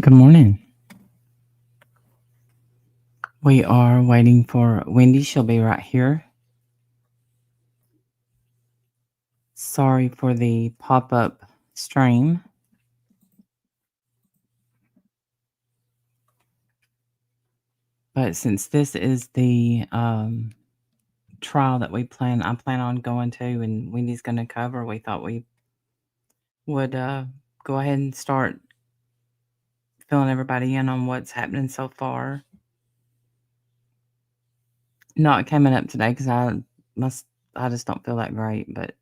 Good morning. We are waiting for Wendy. She'll be right here. Sorry for the pop up stream, but since this is the trial that I plan on going to, and Wendy's going to cover, we thought we would go ahead and start filling everybody in on what's happening so far. Not coming up today because I just don't feel that great, but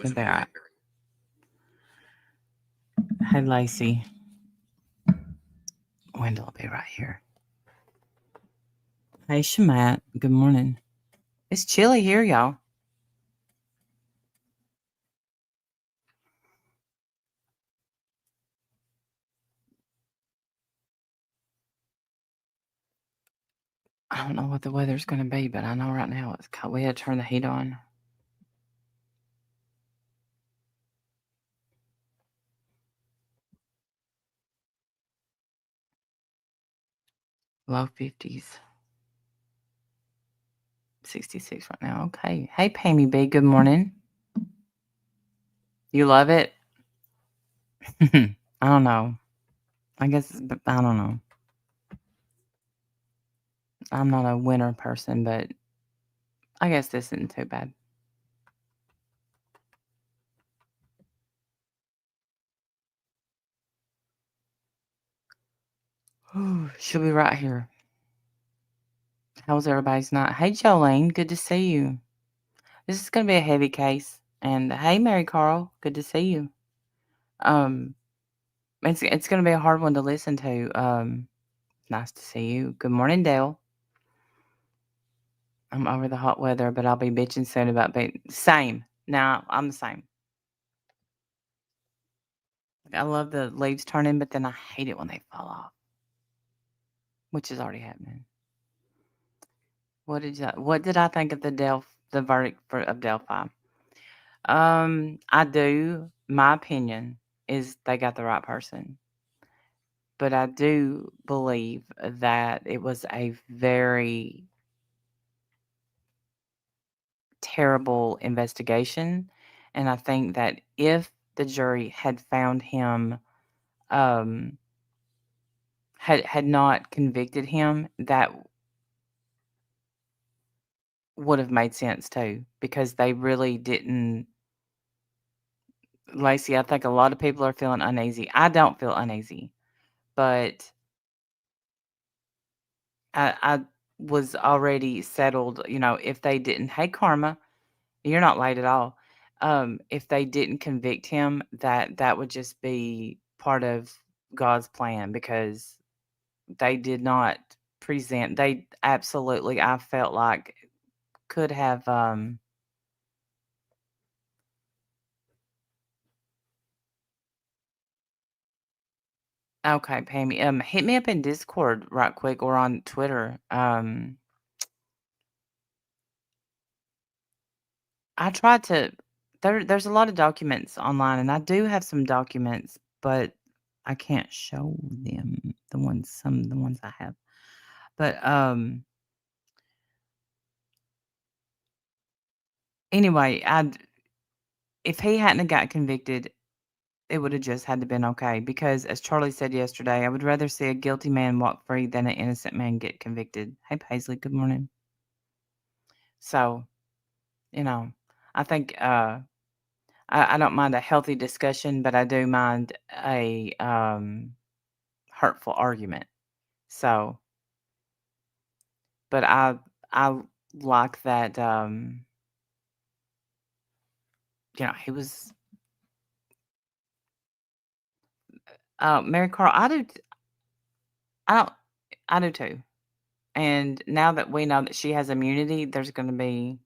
they're there. Hey, Lacey. Wendy will be right here. Hey, Shamat. Good morning. It's chilly here, y'all. I don't know what the weather's going to be, but I know right now it's cold. We had to turn the heat on. Low 50s. 66 right now. Okay. Hey, Pammy B. Good morning. You love it? I don't know. I guess, I don't know. I'm not a winter person, but I guess this isn't too bad. She'll be right here. How's everybody's night? Hey, Jolene. Good to see you. This is going to be a heavy case. And hey, Mary Carl. Good to see you. It's going to be a hard one to listen to. Nice to see you. Good morning, Dale. I'm over the hot weather, but I'll be bitching soon about being same. Now I'm the same. I love the leaves turning, but then I hate it when they fall off, which is already happening. What did I think of the verdict of Delphi? I do. My opinion is they got the right person, but I do believe that it was a very terrible investigation, and I think that if the jury had found him, um, had not convicted him, that would have made sense too, because they really didn't. Lacey, I think a lot of people are feeling uneasy. I don't feel uneasy, but I was already settled. If they didn't, hey Karma, you're not late at all. If they didn't convict him, that would just be part of God's plan, because they did not present. They absolutely, I felt like, could have. Okay, Pammy. Hit me up in Discord right quick or on Twitter. I tried to. There's a lot of documents online, and I do have some documents, but I can't show them. The ones I have. But anyway, if he hadn't have got convicted, it would have just had to been okay. Because as Charlie said yesterday, I would rather see a guilty man walk free than an innocent man get convicted. Hey Paisley, good morning. So, you know, I think I don't mind a healthy discussion, but I do mind a hurtful argument. So, but I like that. He was Mary Carl. I don't. I do too. And now that we know that she has immunity, there's going to be.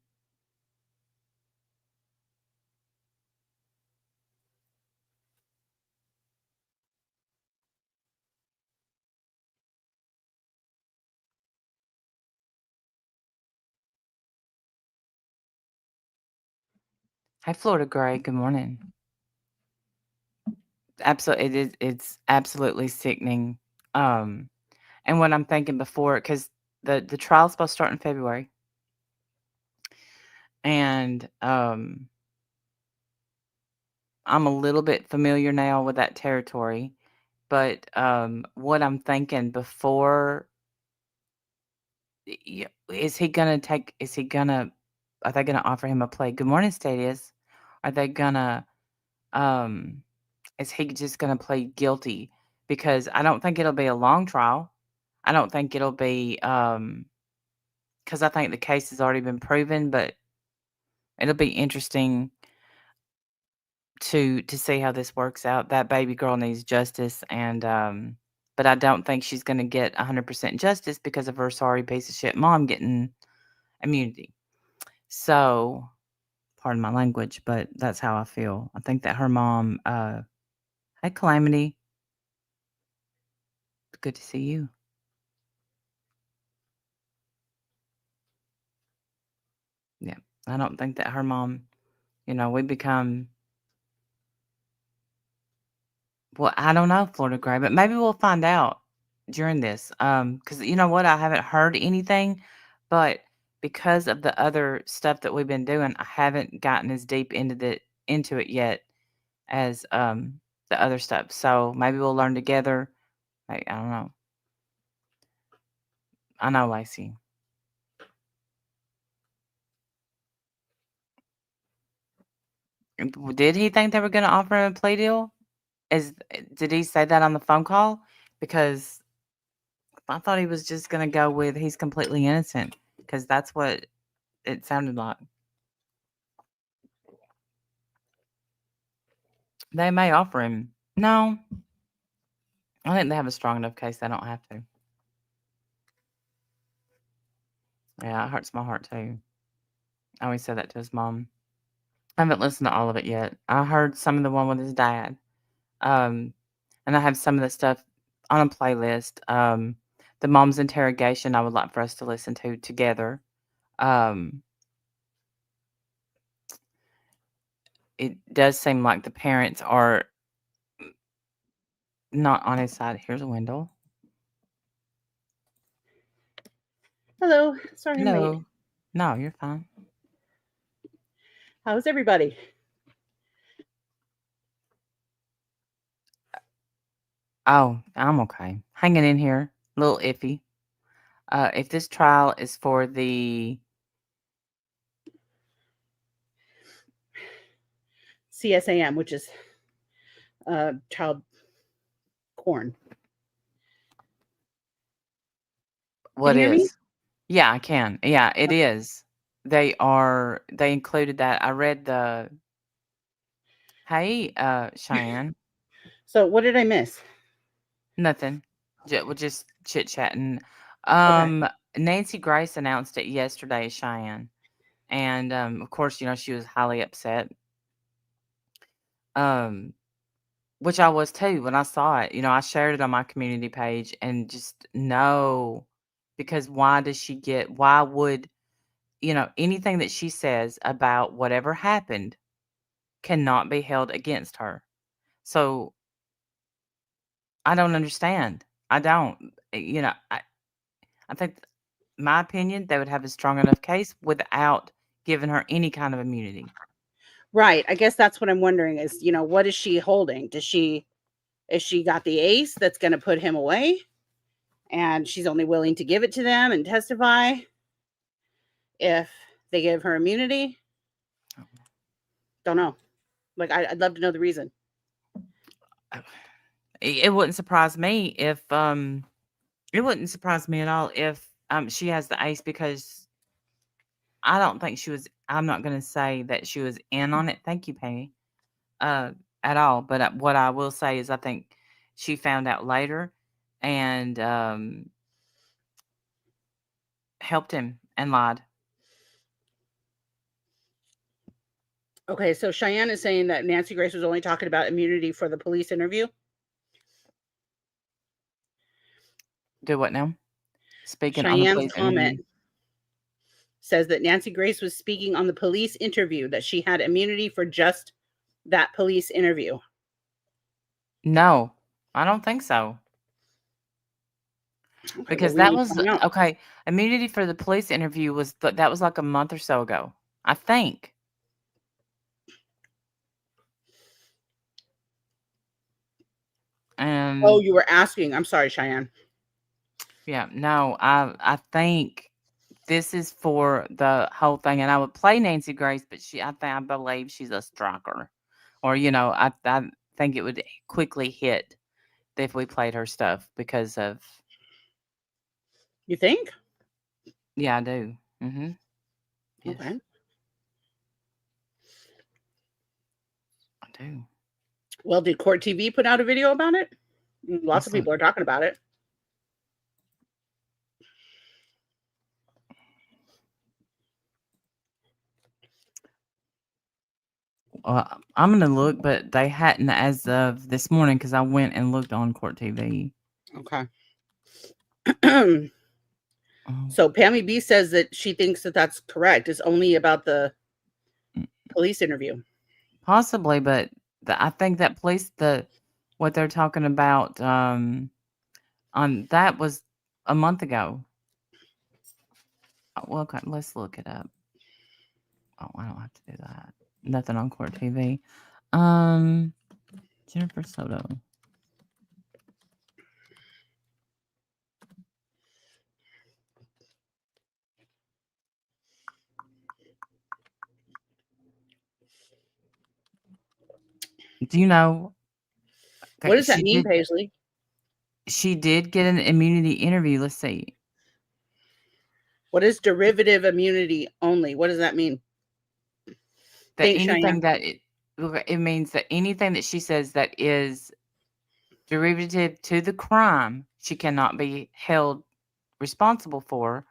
Hey, Florida Gray. Good morning. Absolutely, it's absolutely sickening And what I'm thinking before, because the trial's supposed to start in February, and I'm a little bit familiar now with that territory. But what I'm thinking before, is he gonna take? Is he gonna? Are they gonna offer him a plea? Good morning, Stadius. Are they gonna? Um, is he just gonna plead guilty? Because I don't think it'll be a long trial. I don't think it'll be because I think the case has already been proven. But it'll be interesting to see how this works out. That baby girl needs justice, and but I don't think she's gonna get 100% justice because of her sorry piece of shit mom getting immunity. So, pardon my language, but that's how I feel. I think that her mom, hey, Calamity, good to see you. Yeah, I don't think that her mom, we become, well, I don't know, Florida Gray, but maybe we'll find out during this. Because you know what, I haven't heard anything, but because of the other stuff that we've been doing, I haven't gotten as deep into it yet as the other stuff. So maybe we'll learn together. Like, I don't know. I know, Lacey. Did he think they were gonna offer him a plea deal? Did he say that on the phone call? Because I thought he was just gonna go with he's completely innocent, because that's what it sounded like. They may offer him. No, I think they have a strong enough case they don't have to. Yeah, it hurts my heart too. I always said that to his mom. I haven't listened to all of it yet. I heard some of the one with his dad. Um, and I have some of the stuff on a playlist. The mom's interrogation I would like for us to listen to together. Um, it does seem like the parents are not on his side. Here's a window. Hello. Sorry I'm late. Hello. No, you're fine. How's everybody? Oh, I'm okay. Hanging in here. A little iffy. If this trial is for the CSAM, which is child corn. Can what you hear me? is? Yeah, I can. Yeah, it is. They included that. I read the hey, Cheyenne. So what did I miss? Nothing. We're just chit chatting. Okay. Nancy Grace announced it yesterday, Cheyenne. And of course, she was highly upset. Um, which I was too when I saw it. I shared it on my community page and just no, because why would, anything that she says about whatever happened cannot be held against her. So I don't understand. I don't. I think, my opinion, they would have a strong enough case without giving her any kind of immunity. Right. I guess that's what I'm wondering is, what is she holding? Is she got the ace that's going to put him away? And she's only willing to give it to them and testify if they give her immunity? Don't know. Like, I'd love to know the reason. It wouldn't surprise me if it wouldn't surprise me at all if she has the ace, because I don't think she was. I'm not going to say that she was in on it. Thank you, Penny. Uh, at all. But what I will say is, I think she found out later and helped him and lied. Okay, so Cheyenne is saying that Nancy Grace was only talking about immunity for the police interview. Do what now? Speaking on the Cheyenne's police interview. comment says that Nancy Grace was speaking on the police interview, that she had immunity for just that police interview. No, I don't think so. Okay, because we that need to was find out. okay. Immunity for the police interview was that was like a month or so ago, I think. Oh, And you were asking. I'm sorry, Cheyenne. yeah, no, I think this is for the whole thing, and I would play Nancy Grace, but I believe she's a striker, or I think it would quickly hit if we played her stuff because of You think? yeah, I do. Yes, Okay. I do. Well, did Court TV put out a video about it? Lots of Let's look. people are talking about it. I'm gonna look, but they hadn't as of this morning because I went and looked on Court TV. Okay. Oh, So Pammy B says that she thinks that that's correct. It's only about the police interview. possibly, but I think that what they're talking about on that was a month ago. Well, okay, let's look it up. Oh, I don't have to do that. Nothing on Court TV. Jennifer Soto. Do you know? What Okay, does that mean, Paisley? She did get an immunity interview. Let's see. What is derivative immunity only? What does that mean? That Thanks, anything Cheyenne. it means that anything that she says that is derivative to the crime, she cannot be held responsible for.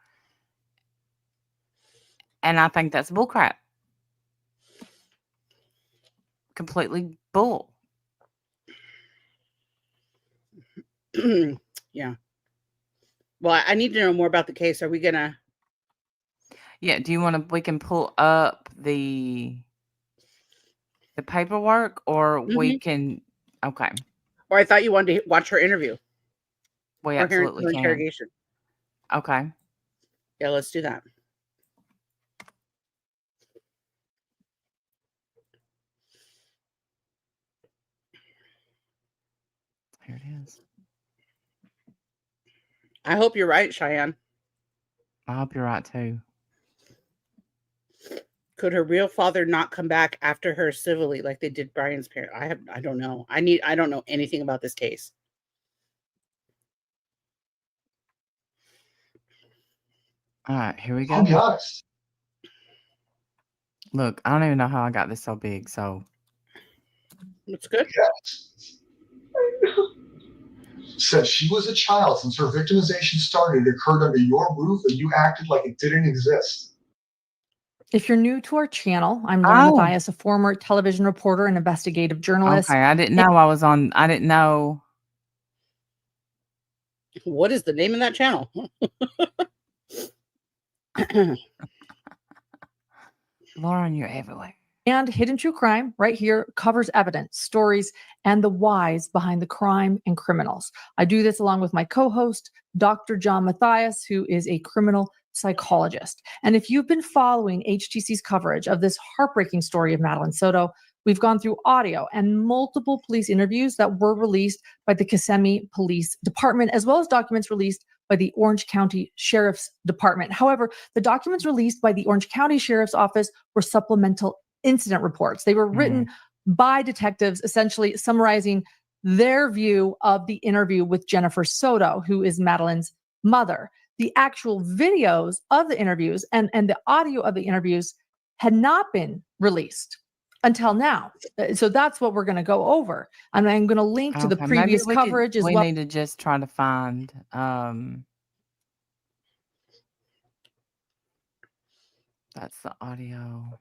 And I think that's bullcrap. Completely bull. Yeah. Well, I need to know more about the case. Are we gonna? Yeah, do you want to we can pull up the paperwork or we Mhm. can okay. Or I thought you wanted to watch her interview We or hear absolutely her can. interrogation. Okay. Yeah, let's do that. Here it is. I hope you're right, Cheyenne. I hope you're right too. Could her real father not come back after her civilly like they did Brian's parent? I don't know. I don't know anything about this case. All right, here we I'll be go. honest. Look, I don't even know how I got this so big, so It's good. Yes. Said she was a child since her victimization started. It occurred under your roof and you acted like it didn't exist. If you're new to our channel, I'm Laura Mathias, a former television reporter and investigative journalist. okay. I didn't know I didn't know. What is the name of that channel? Lauren, you're everywhere. And Hidden True Crime, right here, covers evidence, stories, and the whys behind the crime and criminals. I do this along with my co-host, Dr. John Mathias, who is a criminal psychologist. And if you've been following HTC's coverage of this heartbreaking story of Madeline Soto, we've gone through audio and multiple police interviews that were released by the Kissimmee Police Department, as well as documents released by the Orange County Sheriff's Department. However, the documents released by the Orange County Sheriff's Office were supplemental incident reports. They were written by detectives, essentially summarizing their view of the interview with Jennifer Soto, who is Madeline's mother. The actual videos of the interviews and the audio of the interviews had not been released until now. So that's what we're going to go over. And I'm going to link to the previous coverage as well. We need to just try to find that's the audio.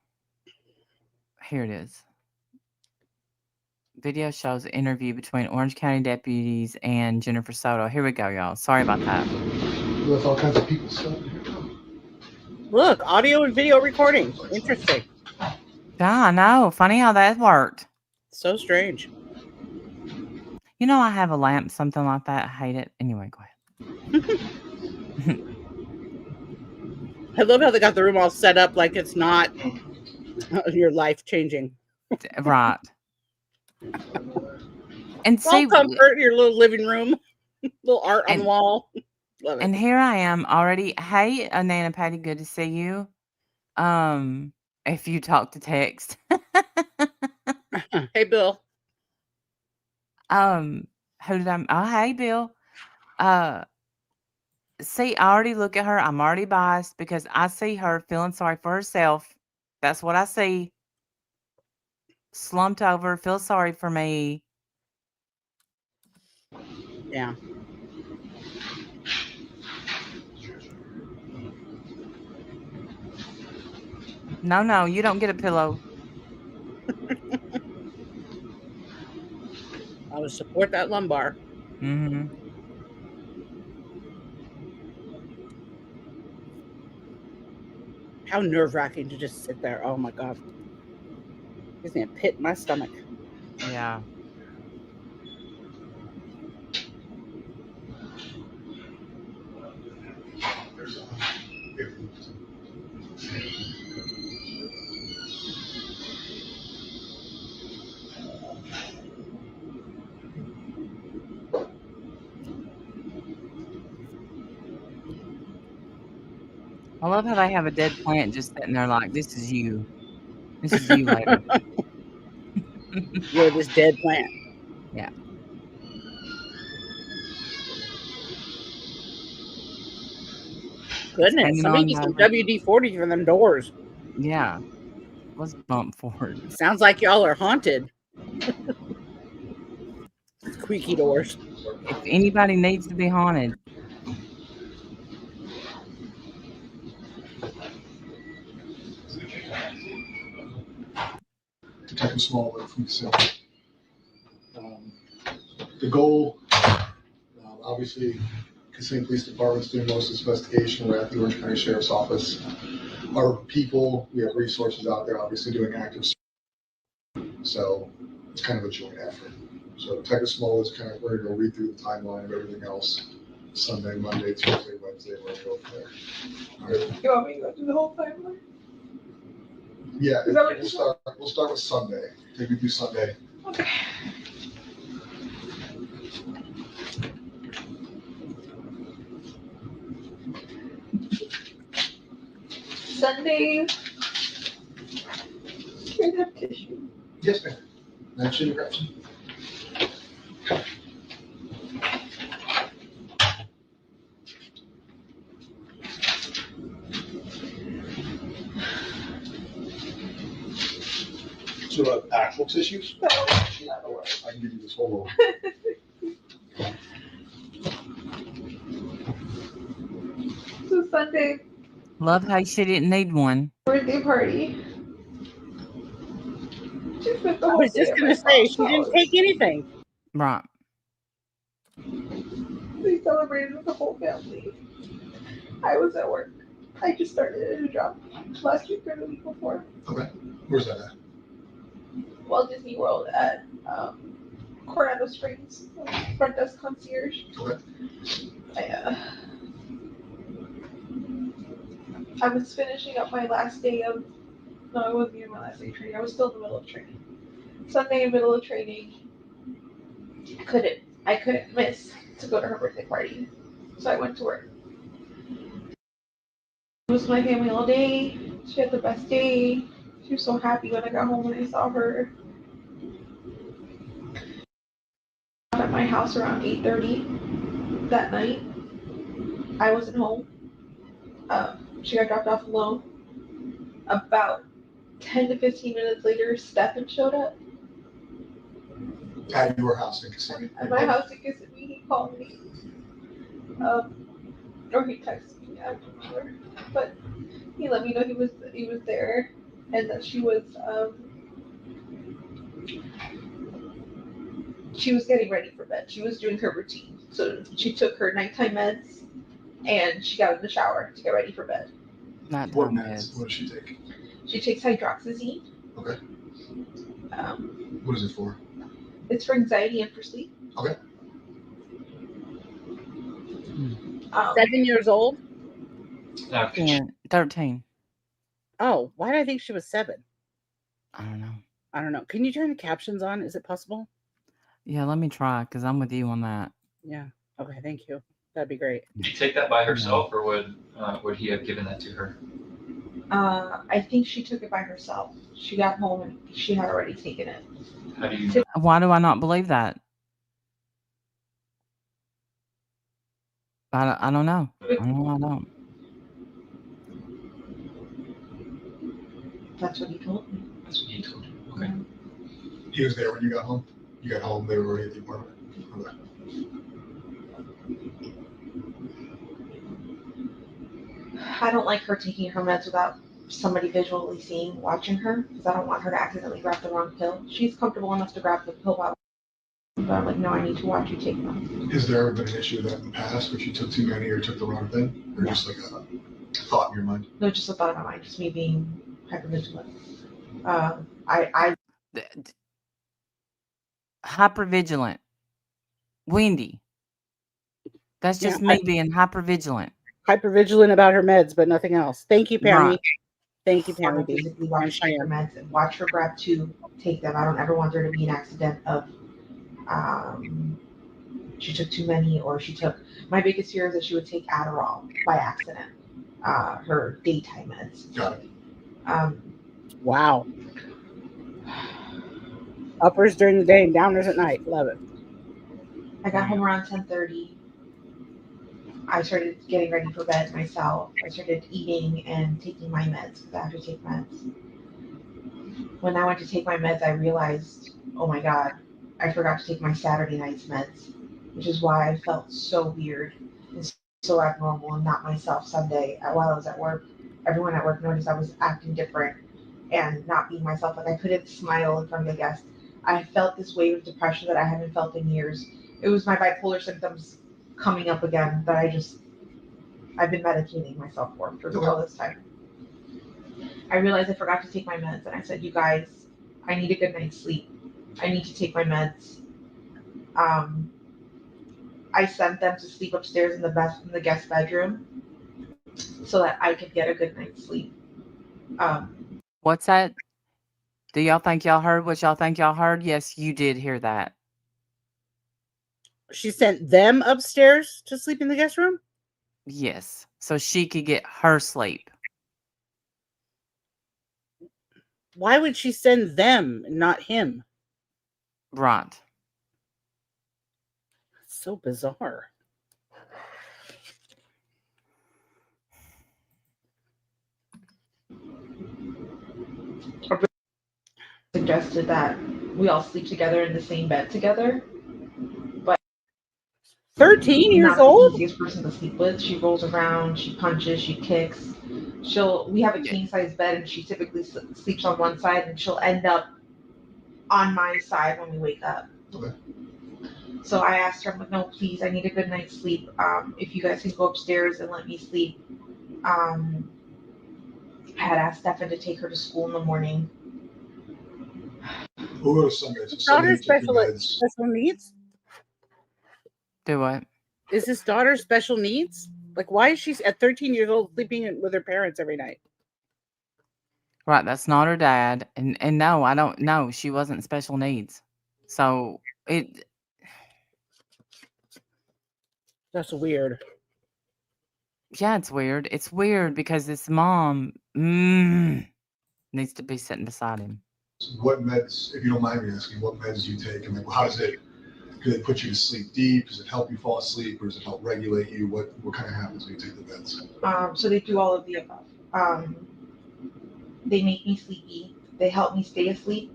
Here it is. Video shows an interview between Orange County deputies and Jennifer Soto. Here we go, y'all. Sorry about that. With all kinds of people still. Look, audio and video recording. Interesting. Yeah, I know. Funny how that worked. So strange. You know, I have a lamp, something like that. I hate it. Anyway, go ahead. I love how they got the room all set up like it's not your life changing. Right. And All see, comfort in your little living room, little art on the and wall. Love it. and here I am already. Hey, Nana Patty, good to see you. If you talk to text. Hey, Bill. Who did I? Oh, hey, Bill. See, I already look at her. I'm already biased because I see her feeling sorry for herself. That's what I see. Slumped over, feel sorry for me. Yeah. No, you don't get a pillow. I would support that lumbar. Mm-hmm. How nerve-wracking to just sit there. Oh my God. Gives me a pit in my stomach. Yeah. I love how they have a dead plant just sitting there like, this is you. This is you later. You're this dead plant. Yeah. It's Goodness. hanging Somebody on needs by some the, WD-40 for them doors. yeah. Let's bump forward. Sounds like y'all are haunted. Squeaky doors. If anybody needs to be haunted, Detective Smallwood from the The goal, obviously, Kissimmee Police Department's doing most of this investigation. We're at the Orange County Sheriff's Office. Our people, we have resources out there, obviously doing active. So it's kind of a joint effort. So Detective Smallwood's kind of, we're going to read through the timeline of everything else. Sunday, Monday, Tuesday, Wednesday, we're going to go from there. All right. You want me to go through the whole timeline? Yeah, Is that what you we'll start with Sunday. Take you through Sunday. Okay. Sunday. Can I have tissue? Yes, ma'am. Mention your question. So actual tissues? No. I can give you this whole. So Sunday, love how she didn't need one. birthday party. She spent the I whole was day just at going my to say, mom's she didn't house. take anything. Right. We celebrated with the whole family. I was at work. I just started a new job last week or the week before. Okay. Where's that at? Walt Disney World at Coronado Springs, front desk concierge. Okay. I was finishing up my last day of, no, it wasn't even my last day of training. I was still in the middle of training. Sunday in the middle of training, I couldn't miss to go to her birthday party. So I went to work. It was my family all day. She had the best day. She was so happy when I got home and I saw her. At my house around 8:30 that night. I wasn't home. She got dropped off alone. About 10 to 15 minutes later, Stefan showed up. At your house in Kissimmee. At my house in Kissimmee, he called me. Or he texted me, I don't remember. But he let me know he was there and that she was getting ready for bed. She was doing her routine. So she took her nighttime meds and she got in the shower to get ready for bed. Not What time meds? meds. What does she take? She takes hydroxyzine. Okay. What is it for? It's for anxiety and for sleep. Okay. Um, 7 years old? 13. Oh, why did I think she was 7? I don't know. I don't know. Can you turn the captions on? Is it possible? Yeah, let me try because I'm with you on that. Yeah. Okay, thank you. That'd be great. Did she take that by herself, or would he have given that to her? I think she took it by herself. She got home and she had already taken it. How do you know? Why do I not believe that? I don't know. I don't. That's what he told me. That's what he told you. Okay. He was there when you got home? You got home, they were already at the apartment? Okay. I don't like her taking her meds without somebody visually seeing, watching her, because I don't want her to accidentally grab the wrong pill. She's comfortable enough to grab the pill while, but I'm like, no, I need to watch you take them. Has there ever been an issue with that in the past, where you took too many or took the wrong thing? Or just like a thought in your mind? No, just a thought in my mind, just me being hypervigilant. I Hypervigilant. Wendy. That's just Yeah, me being hypervigilant. hypervigilant about her meds, but nothing else. Thank you, Pammy. Right. Thank you, want Pammy to B. physically watch her take her meds and watch her grab 2, take them. I don't ever want there to be an accident of she took too many, or she took. My biggest fear is that she would take Adderall by accident, her daytime meds. Got it. Wow. Uppers during the day and downers at night. Love it. I got home around 10:30. I started getting ready for bed myself. I started eating and taking my meds because I have to take meds. When I went to take my meds, I realized, oh my God, I forgot to take my Saturday night's meds, which is why I felt so weird and so abnormal and not myself Sunday while I was at work. Everyone at work noticed I was acting different and not being myself. Like I couldn't smile in front of the guests. I felt this wave of depression that I haven't felt in years. It was my bipolar symptoms coming up again that I've been medicating myself for all this time. I realized I forgot to take my meds, and I said, you guys, I need a good night's sleep. I need to take my meds. I sent them to sleep upstairs in the guest bedroom so that I could get a good night's sleep. What's that? Do y'all think y'all heard what y'all think y'all heard? Yes, you did hear that. She sent them upstairs to sleep in the guest room? Yes. So she could get her sleep. Why would she send them, not him? Right. So bizarre. Suggested that we all sleep together in the same bed together. 13 years Not the old? easiest person to sleep with. She rolls around, she punches, she kicks. We have a king size bed, and she typically sleeps on one side, and she'll end up on my side when we wake up. Okay. So I asked her, I'm like, no, please, I need a good night's sleep. If you guys can go upstairs and let me sleep. I had asked Stefan to take her to school in the morning. We'll go to Sunday. So His Sunday daughter you take your special meds. needs? Do what? Is his daughter special needs? Like, why is she at 13 years old sleeping with her parents every night? Right, that's not her dad. And no, I don't know. She wasn't special needs. So That's weird. yeah, it's weird. It's weird because this mom needs to be sitting beside him. What meds, if you don't mind me asking, what meds do you take? And like, how does it, do they put you to sleep deep? Does it help you fall asleep, or does it help regulate you? What kind of happens when you take the meds? So they do all of the above. They make me sleepy. They help me stay asleep,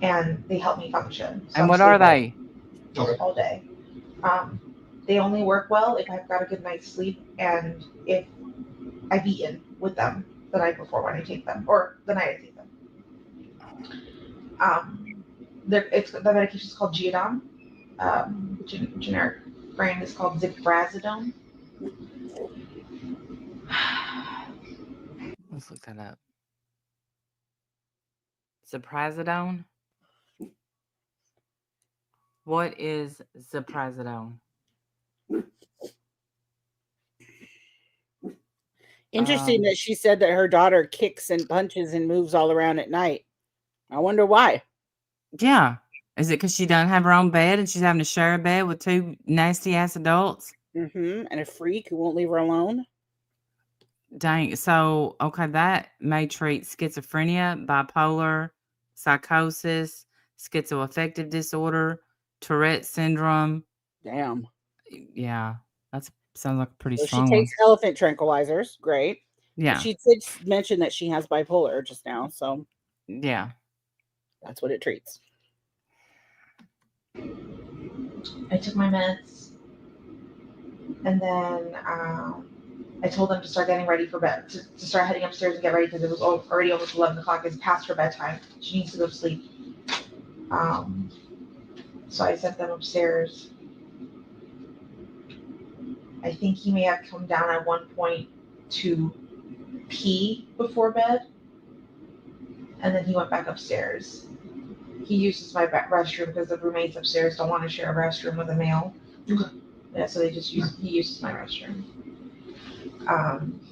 and they help me function. So And I'm what are stable they? Okay. all day. They only work well if I've got a good night's sleep and if I've eaten with them the night before when I take them, or the night I take them. The medication is called Geodon. Generic brand is called Ziprazidone. Let's look that up. Ziprazidone? What is Ziprazidone? Interesting that she said that her daughter kicks and punches and moves all around at night. I wonder why. Yeah. Is it because she doesn't have her own bed and she's having to share a bed with two nasty ass adults? And a freak who won't leave her alone. Dang. So, okay, that may treat schizophrenia, bipolar, psychosis, schizoaffective disorder, Tourette syndrome. Damn. Yeah, that sounds like a pretty So she strong one. takes elephant tranquilizers. Great. Yeah, She did mention that she has bipolar just now, so yeah. that's what it treats. I took my meds, and then I told them to start getting ready for bed, to start heading upstairs and get ready because it was already almost 11 o'clock. It's past her bedtime. She needs to go to sleep. So I sent them upstairs. I think he may have come down at one point to pee before bed, and then he went back upstairs. He uses my restroom because the roommates upstairs don't want to share a restroom with a male. Yeah, so he uses my restroom.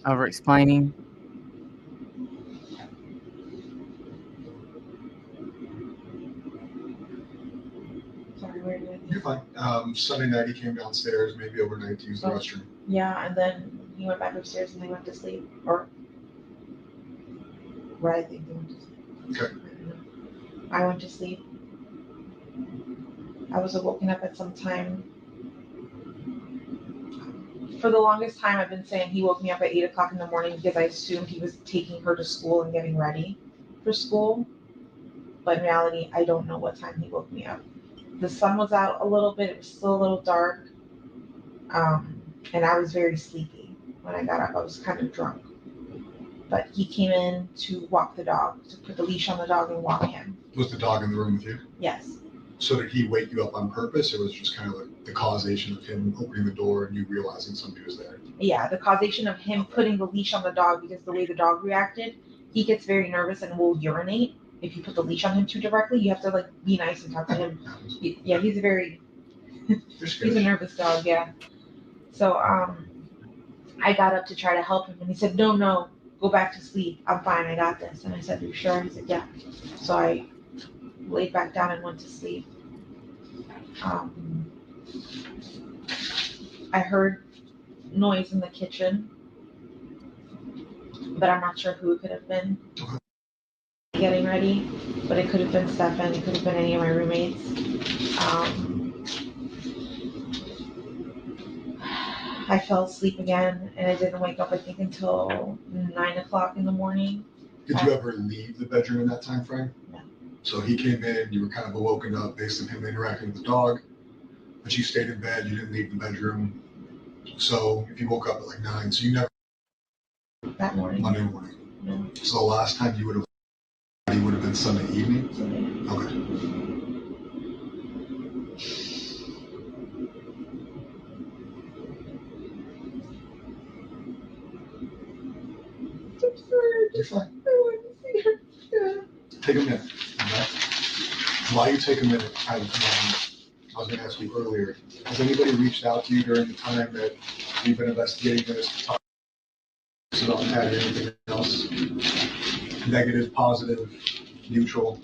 Over explaining. Sorry, where did I You're fine. Sunday night he came downstairs, maybe overnight to use the Oh. restroom. Yeah, and then he went back upstairs and they went to sleep. Or where I think they went to sleep. Okay. I went to sleep. I was woken up at some time. For the longest time, I've been saying he woke me up at 8 o'clock in the morning because I assumed he was taking her to school and getting ready for school. But in reality, I don't know what time he woke me up. The sun was out a little bit. It was still a little dark. And I was very sleepy when I got up. I was kind of drunk. But he came in to walk the dog, to put the leash on the dog and walk him. Was the dog in the room with you? Yes. So did he wake you up on purpose, or was it just kind of like the causation of him opening the door and you realizing somebody was there? Yeah, the causation of him putting the leash on the dog, because the way the dog reacted, he gets very nervous and will urinate if you put the leash on him too directly. You have to like be nice and talk to him. Yeah, he's a very he's a nervous dog. Yeah. So I got up to try to help him, and he said, "No, go back to sleep. I'm fine. I got this." And I said, "You sure?" He said, "Yeah." So I laid back down and went to sleep. I heard noise in the kitchen, but I'm not sure who it could have been getting ready. But it could have been Stefan. It could have been any of my roommates. I fell asleep again, and I didn't wake up, I think, until 9 o'clock in the morning. Did you ever leave the bedroom in that time frame? No. So he came in, you were kind of woken up based on him interacting with the dog, but you stayed in bed, you didn't leave the bedroom. So if you woke up at like 9, so you never That morning. Monday morning. No. So the last time you would have been Sunday evening? Sunday. Okay. You're fine. I want to see her. Yeah. Take a minute. Okay? While you take a minute, I was going to ask you earlier, has anybody reached out to you during the time that you've been investigating this to talk about had anything else? Negative, positive, neutral?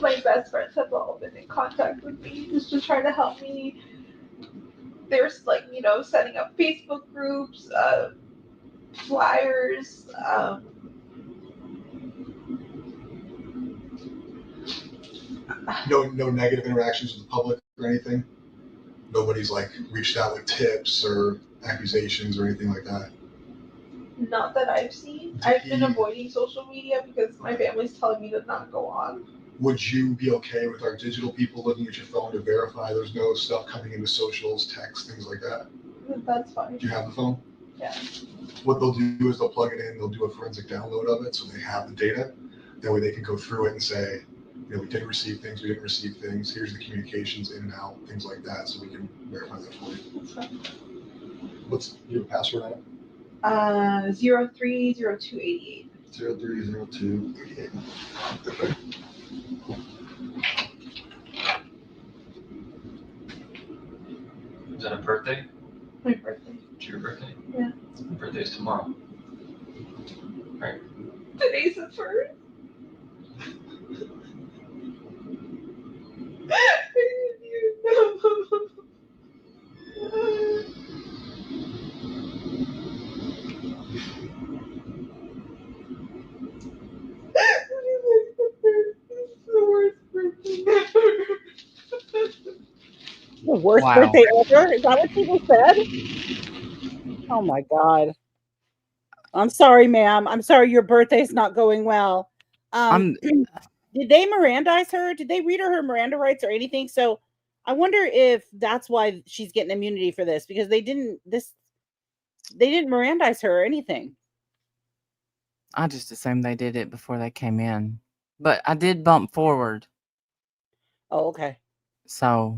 My best friends have all been in contact with me just to try to help me. There's like, setting up Facebook groups, flyers, No negative interactions with the public or anything? Nobody's like reached out with tips or accusations or anything like that? not that I've seen. I've been avoiding social media because my family's telling me to not go on. Would you be okay with our digital people looking at your phone to verify there's no stuff coming into socials, text, things like that? That's fine. Do you have the phone? Yeah. What they'll do is they'll plug it in, they'll do a forensic download of it so they have the data. That way they can go through it and say, we didn't receive things, we didn't receive things, here's the communications in and out, things like that, so we can verify that for you. That's fine. You have a password on it? 030288. 030288. Okay. Is that a birthday? My birthday. It's your birthday? Yeah. Birthday birthday's tomorrow. Today's the first. I didn't even It's the worst birthday ever. The worst Wow. birthday ever? Is that what people said? Oh my God. I'm sorry, ma'am. I'm sorry your birthday's not going well. Did they Mirandize her? Did they read her Miranda rights or anything? So I wonder if that's why she's getting immunity for this, because they didn't Mirandize her or anything. I just assumed they did it before they came in. But I did bump forward. Oh, okay. So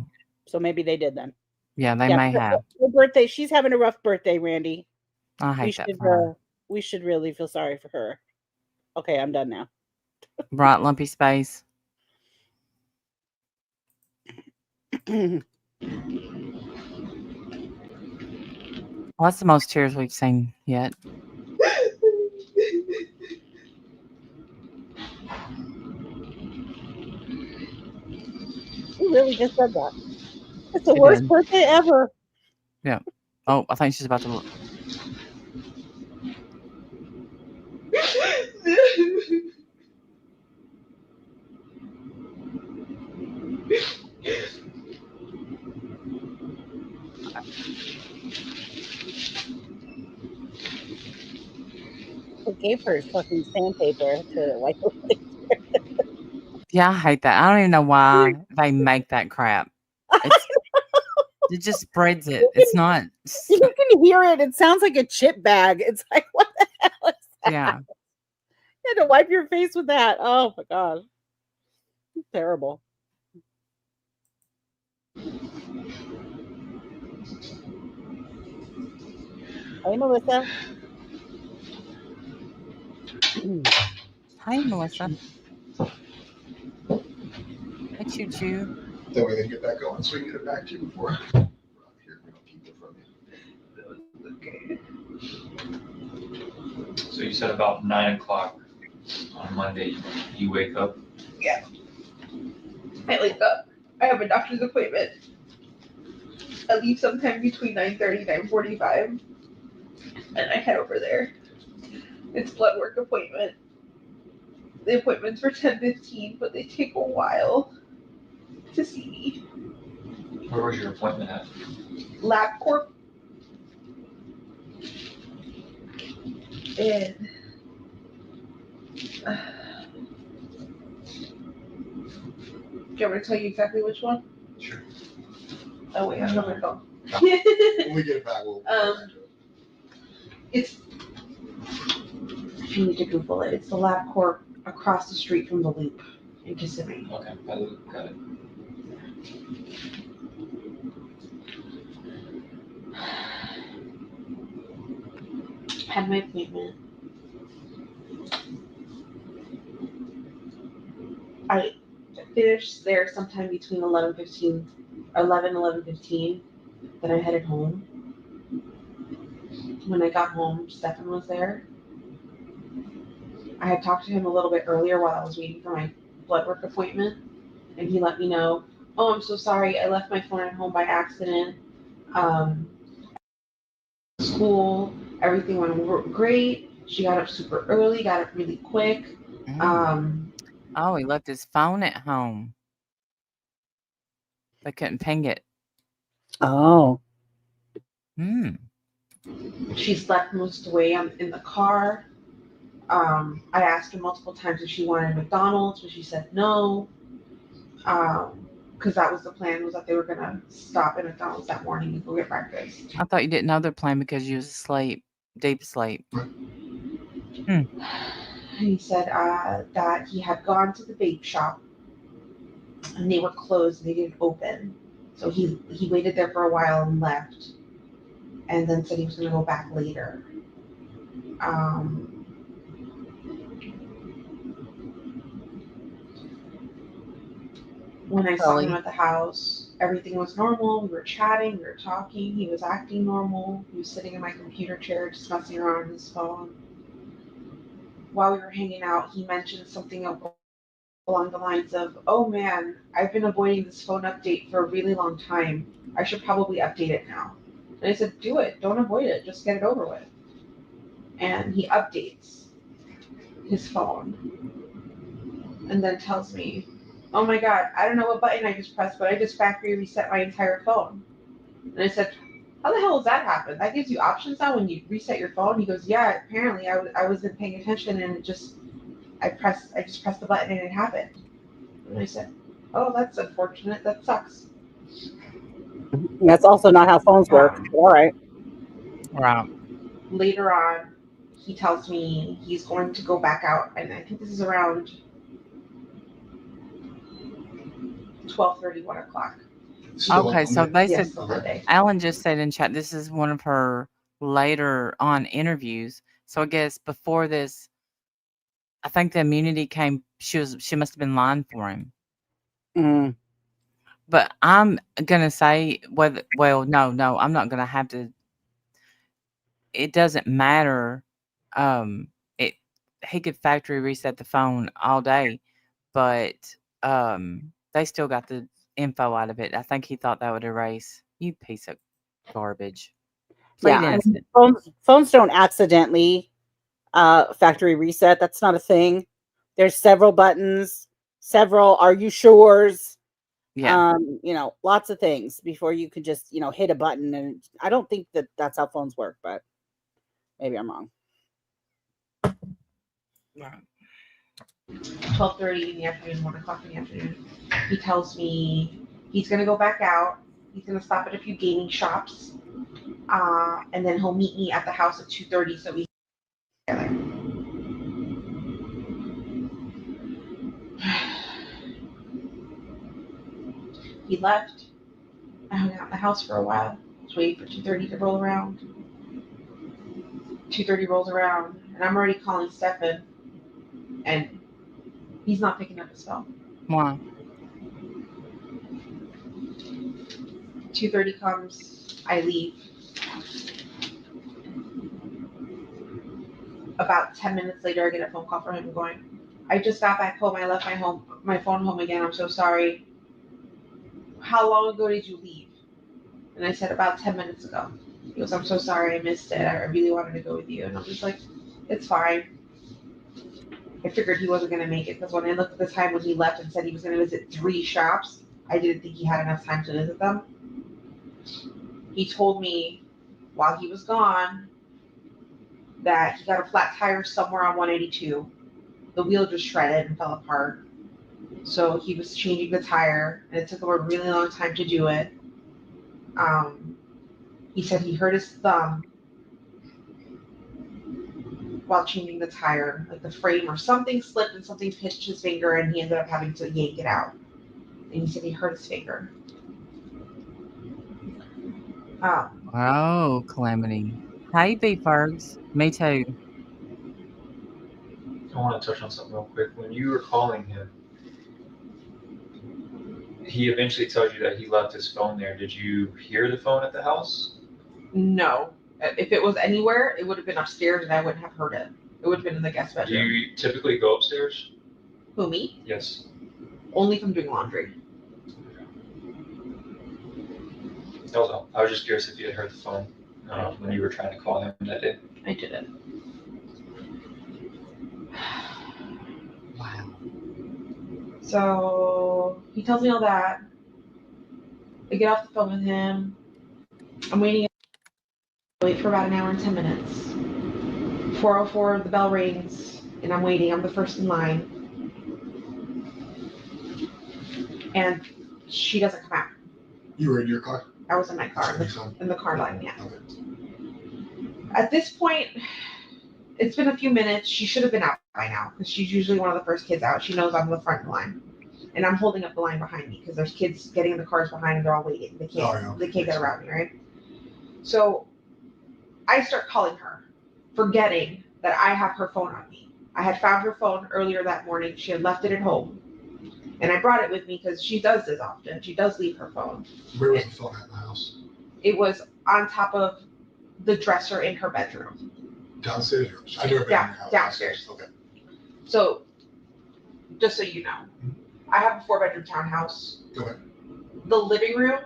maybe they did then. yeah, they may have. Her birthday. She's having a rough birthday, Randy. I hate that for her. We should really feel sorry for her. Okay, I'm done now. Bright lumpy space. Well, that's the most tears we've seen yet. She really just said that. It's the She worst did. birthday ever. Yeah. Oh, I think she's about to look. Who gave her fucking sandpaper to wipe her face? Yeah, I hate that. I don't even know why they make that crap. It just spreads it. It's not. You can hear it. It sounds like a chip bag. It's like, what the hell is that? Yeah. You had to wipe your face with that. Oh my God. It's terrible. Hey, Melissa. Hi, Melissa. Hey, Choo Choo. That way they can get that going so we can get it back to you before we're out here. We don't keep it from you. So you said about 9 o'clock on Monday, you wake up. Yeah. I wake up. I have a doctor's appointment. I leave sometime between 9:30 and 9:45. And I head over there. It's blood work appointment. The appointment's for 10:15, but they take a while to see me. Where was your appointment at? LabCorp. And do you want me to tell you exactly which one? Sure. Oh wait, I'm on my phone. When we get it back, we'll. It's, if you need to Google it, it's the LabCorp across the street from the Loop in Kissimmee. Okay, got it. Had my appointment. I finished there sometime between 11:15. Then I headed home. When I got home, Stefan was there. I had talked to him a little bit earlier while I was waiting for my blood work appointment, and he let me know, oh, I'm so sorry, I left my phone at home by accident. School, everything went great. She got up super early, got up really quick. Oh, he left his phone at home. They couldn't ping it. Oh. She slept most of the way in the car. I asked her multiple times if she wanted McDonald's, but she said no. Because that was the plan, was that they were gonna stop at McDonald's that morning and go get breakfast. I thought you didn't know their plan because you was asleep, deep asleep. He said that he had gone to the vape shop and they were closed and they didn't open. So he waited there for a while and left, and then said he was gonna go back later. When I saw him at the house, everything was normal. We were chatting, we were talking. He was acting normal. He was sitting in my computer chair, just messing around on his phone. While we were hanging out, he mentioned something along the lines of, "Oh man, I've been avoiding this phone update for a really long time. I should probably update it now." And I said, "Do it. Don't avoid it. Just get it over with." And he updates his phone and then tells me, "Oh my God, I don't know what button I just pressed, but I just factory reset my entire phone." And I said, "How the hell does that happen? That gives you options now when you reset your phone?" He goes, "Yeah, apparently I wasn't paying attention and I just pressed the button and it happened." And I said, "Oh, that's unfortunate. That sucks." That's also not how phones work. All right. Right. Later on, he tells me he's going to go back out, and I think this is around 12:30, 1 o'clock. Still Okay, on so Monday? they said Yes, on Monday. Alan just said in chat this is one of her later on interviews. So I guess before this, I think the immunity came. She must have been lying for him. Mm. But I'm gonna say whether. Well, no, I'm not gonna have to. It doesn't matter. It he could factory reset the phone all day, but they still got the info out of it. I think he thought that would erase you piece of garbage. Plead Yeah, I mean, innocent. phones don't accidentally factory reset. That's not a thing. There's several buttons, several are you sure's, Yeah. lots of things before you could just, hit a button. And I don't think that that's how phones work, but maybe I'm wrong. Right. 12:30 in the afternoon, 1 o'clock in the afternoon. He tells me he's going to go back out. He's going to stop at a few gaming shops. And then he'll meet me at the house at 2:30 so we can get together. He left. I hung out in the house for a while. Was waiting for 2:30 to roll around. 2:30 rolls around, and I'm already calling Stefan, and he's not picking up his phone. Why? 2:30 comes, I leave. About 10 minutes later, I get a phone call from him going, "I just got back home. I left my phone home again. I'm so sorry. How long ago did you leave?" And I said, "About 10 minutes ago." He goes, "I'm so sorry. I missed it. I really wanted to go with you." And I'm just like, "It's fine." I figured he wasn't going to make it because when I looked at the time when he left and said he was going to visit 3 shops, I didn't think he had enough time to visit them. He told me while he was gone that he got a flat tire somewhere on 182. The wheel just shredded and fell apart. So he was changing the tire, and it took him a really long time to do it. He said he hurt his thumb while changing the tire, like the frame or something slipped and something pinched his finger, and he ended up having to yank it out. And he said he hurt his finger. Oh, Calamity. Hey, B Fergs. Me too. I want to touch on something real quick. When you were calling him, he eventually tells you that he left his phone there. Did you hear the phone at the house? No. If it was anywhere, it would have been upstairs and I wouldn't have heard it. It would have been in the guest Do bedroom. you typically go upstairs? Who, me? Yes. Only if I'm doing laundry. I was just curious if you had heard the phone when you were trying to call him that day. I didn't. Wow. So he tells me all that. I get off the phone with him. I'm waiting. Wait for about an hour and 10 minutes. 4:04, the bell rings, and I'm waiting. I'm the first in line. And she doesn't come out. You were in your car? I was in my car, in the car line, yeah. Okay. At this point, it's been a few minutes. She should have been out by now because she's usually one of the first kids out. She knows I'm the front line. And I'm holding up the line behind me because there's kids getting in the cars behind and they're all waiting. They can't get around me, right? So I start calling her, forgetting that I have her phone on me. I had found her phone earlier that morning. She had left it at home. And I brought it with me because she does this often. She does leave her phone. Where was the phone at in the house? It was on top of the dresser in her bedroom. Downstairs? I never been in your house. Downstairs. Okay. So, just so you know, I have a 4-bedroom townhouse. Okay. The living room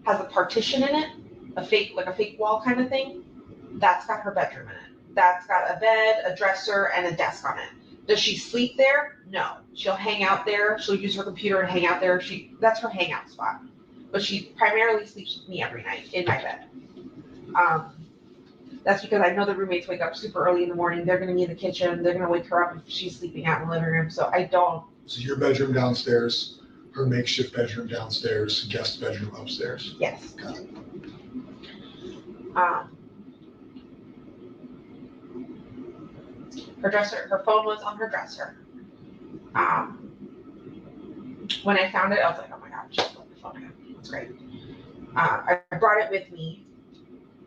has a partition in it, a fake wall kind of thing. That's got her bedroom in it. That's got a bed, a dresser, and a desk on it. Does she sleep there? No. She'll hang out there. She'll use her computer and hang out there. That's her hangout spot. But she primarily sleeps with me every night in my bed. That's because I know the roommates wake up super early in the morning. They're going to be in the kitchen. They're going to wake her up if she's sleeping out in the living room. So I don't. So your bedroom downstairs, her makeshift bedroom downstairs, guest bedroom upstairs. Yes. Got it. Her phone was on her dresser. When I found it, I was like, oh my God, she's got the phone again. That's great. I brought it with me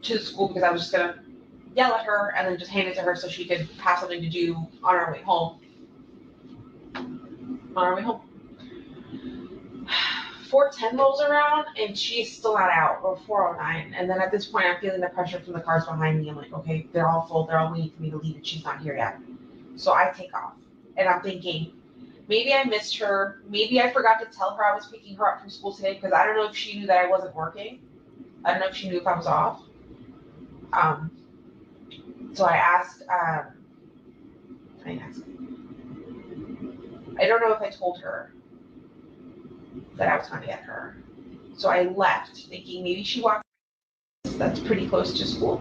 to the school because I was just going to yell at her and then just hand it to her so she could have something to do on our way home. 4:10 rolls around and she's still not out, or 4:09. And then at this point, I'm feeling the pressure from the cars behind me. I'm like, okay, they're all full. They're all waiting for me to leave and she's not here yet. So I take off and I'm thinking, maybe I missed her. Maybe I forgot to tell her I was picking her up from school today because I don't know if she knew that I wasn't working. I don't know if she knew if I was off. So I asked, I don't know if I told her that I was going to get her. So I left thinking maybe she walked. That's pretty close to school.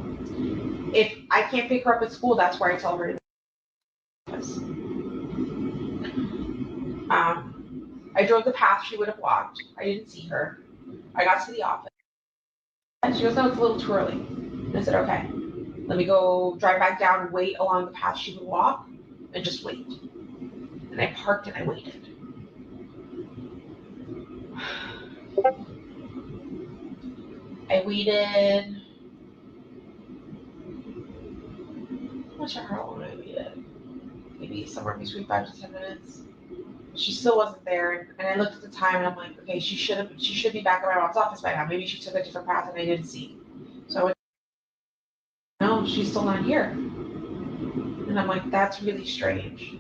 If I can't pick her up at school, that's where I tell her to. I drove the path she would have walked. I didn't see her. I got to the office. And she goes, no, it's a little too early. And I said, okay, let me go drive back down and wait along the path she would walk and just wait. And I parked and I waited. I waited. I'm not sure how long I waited. Maybe somewhere between 5 to 10 minutes. She still wasn't there, and I looked at the time, and I'm like, okay, she should be back at my mom's office by now. Maybe she took a different path and I didn't see. So I went, no, she's still not here. And I'm like, that's really strange.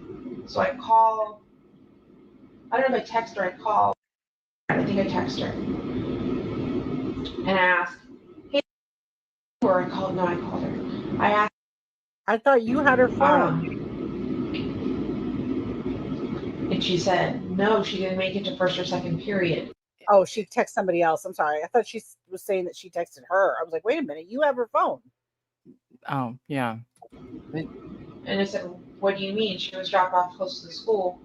So I call. I don't know if I text her. I call. I think I text her, and I asked, hey, or I called. No, I called her. I asked. I thought you had her phone. And she said, no, she didn't make it to first or second period. Oh, she texted somebody else. I'm sorry. I thought she was saying that she texted her. I was like, wait a minute, you have her phone. Oh, yeah. And I said, what do you mean? She was dropped off close to the school.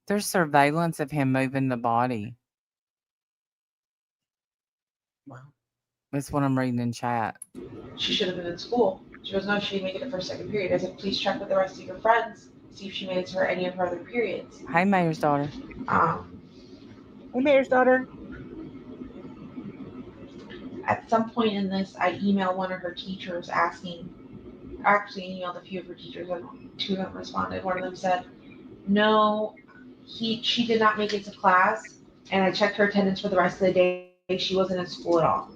There's surveillance of him moving the body. Wow. That's what I'm reading in chat. She should have been in school. She goes, no, she didn't make it to first, second period. I said, please check with the rest of your friends. See if she made it to any of her other periods. Hey, Mayor's daughter. Hey, Mayor's daughter. At some point in this, I emailed one of her teachers asking, actually emailed a few of her teachers and 2 of them responded. One of them said, no, she did not make it to class. And I checked her attendance for the rest of the day. She wasn't in school at all.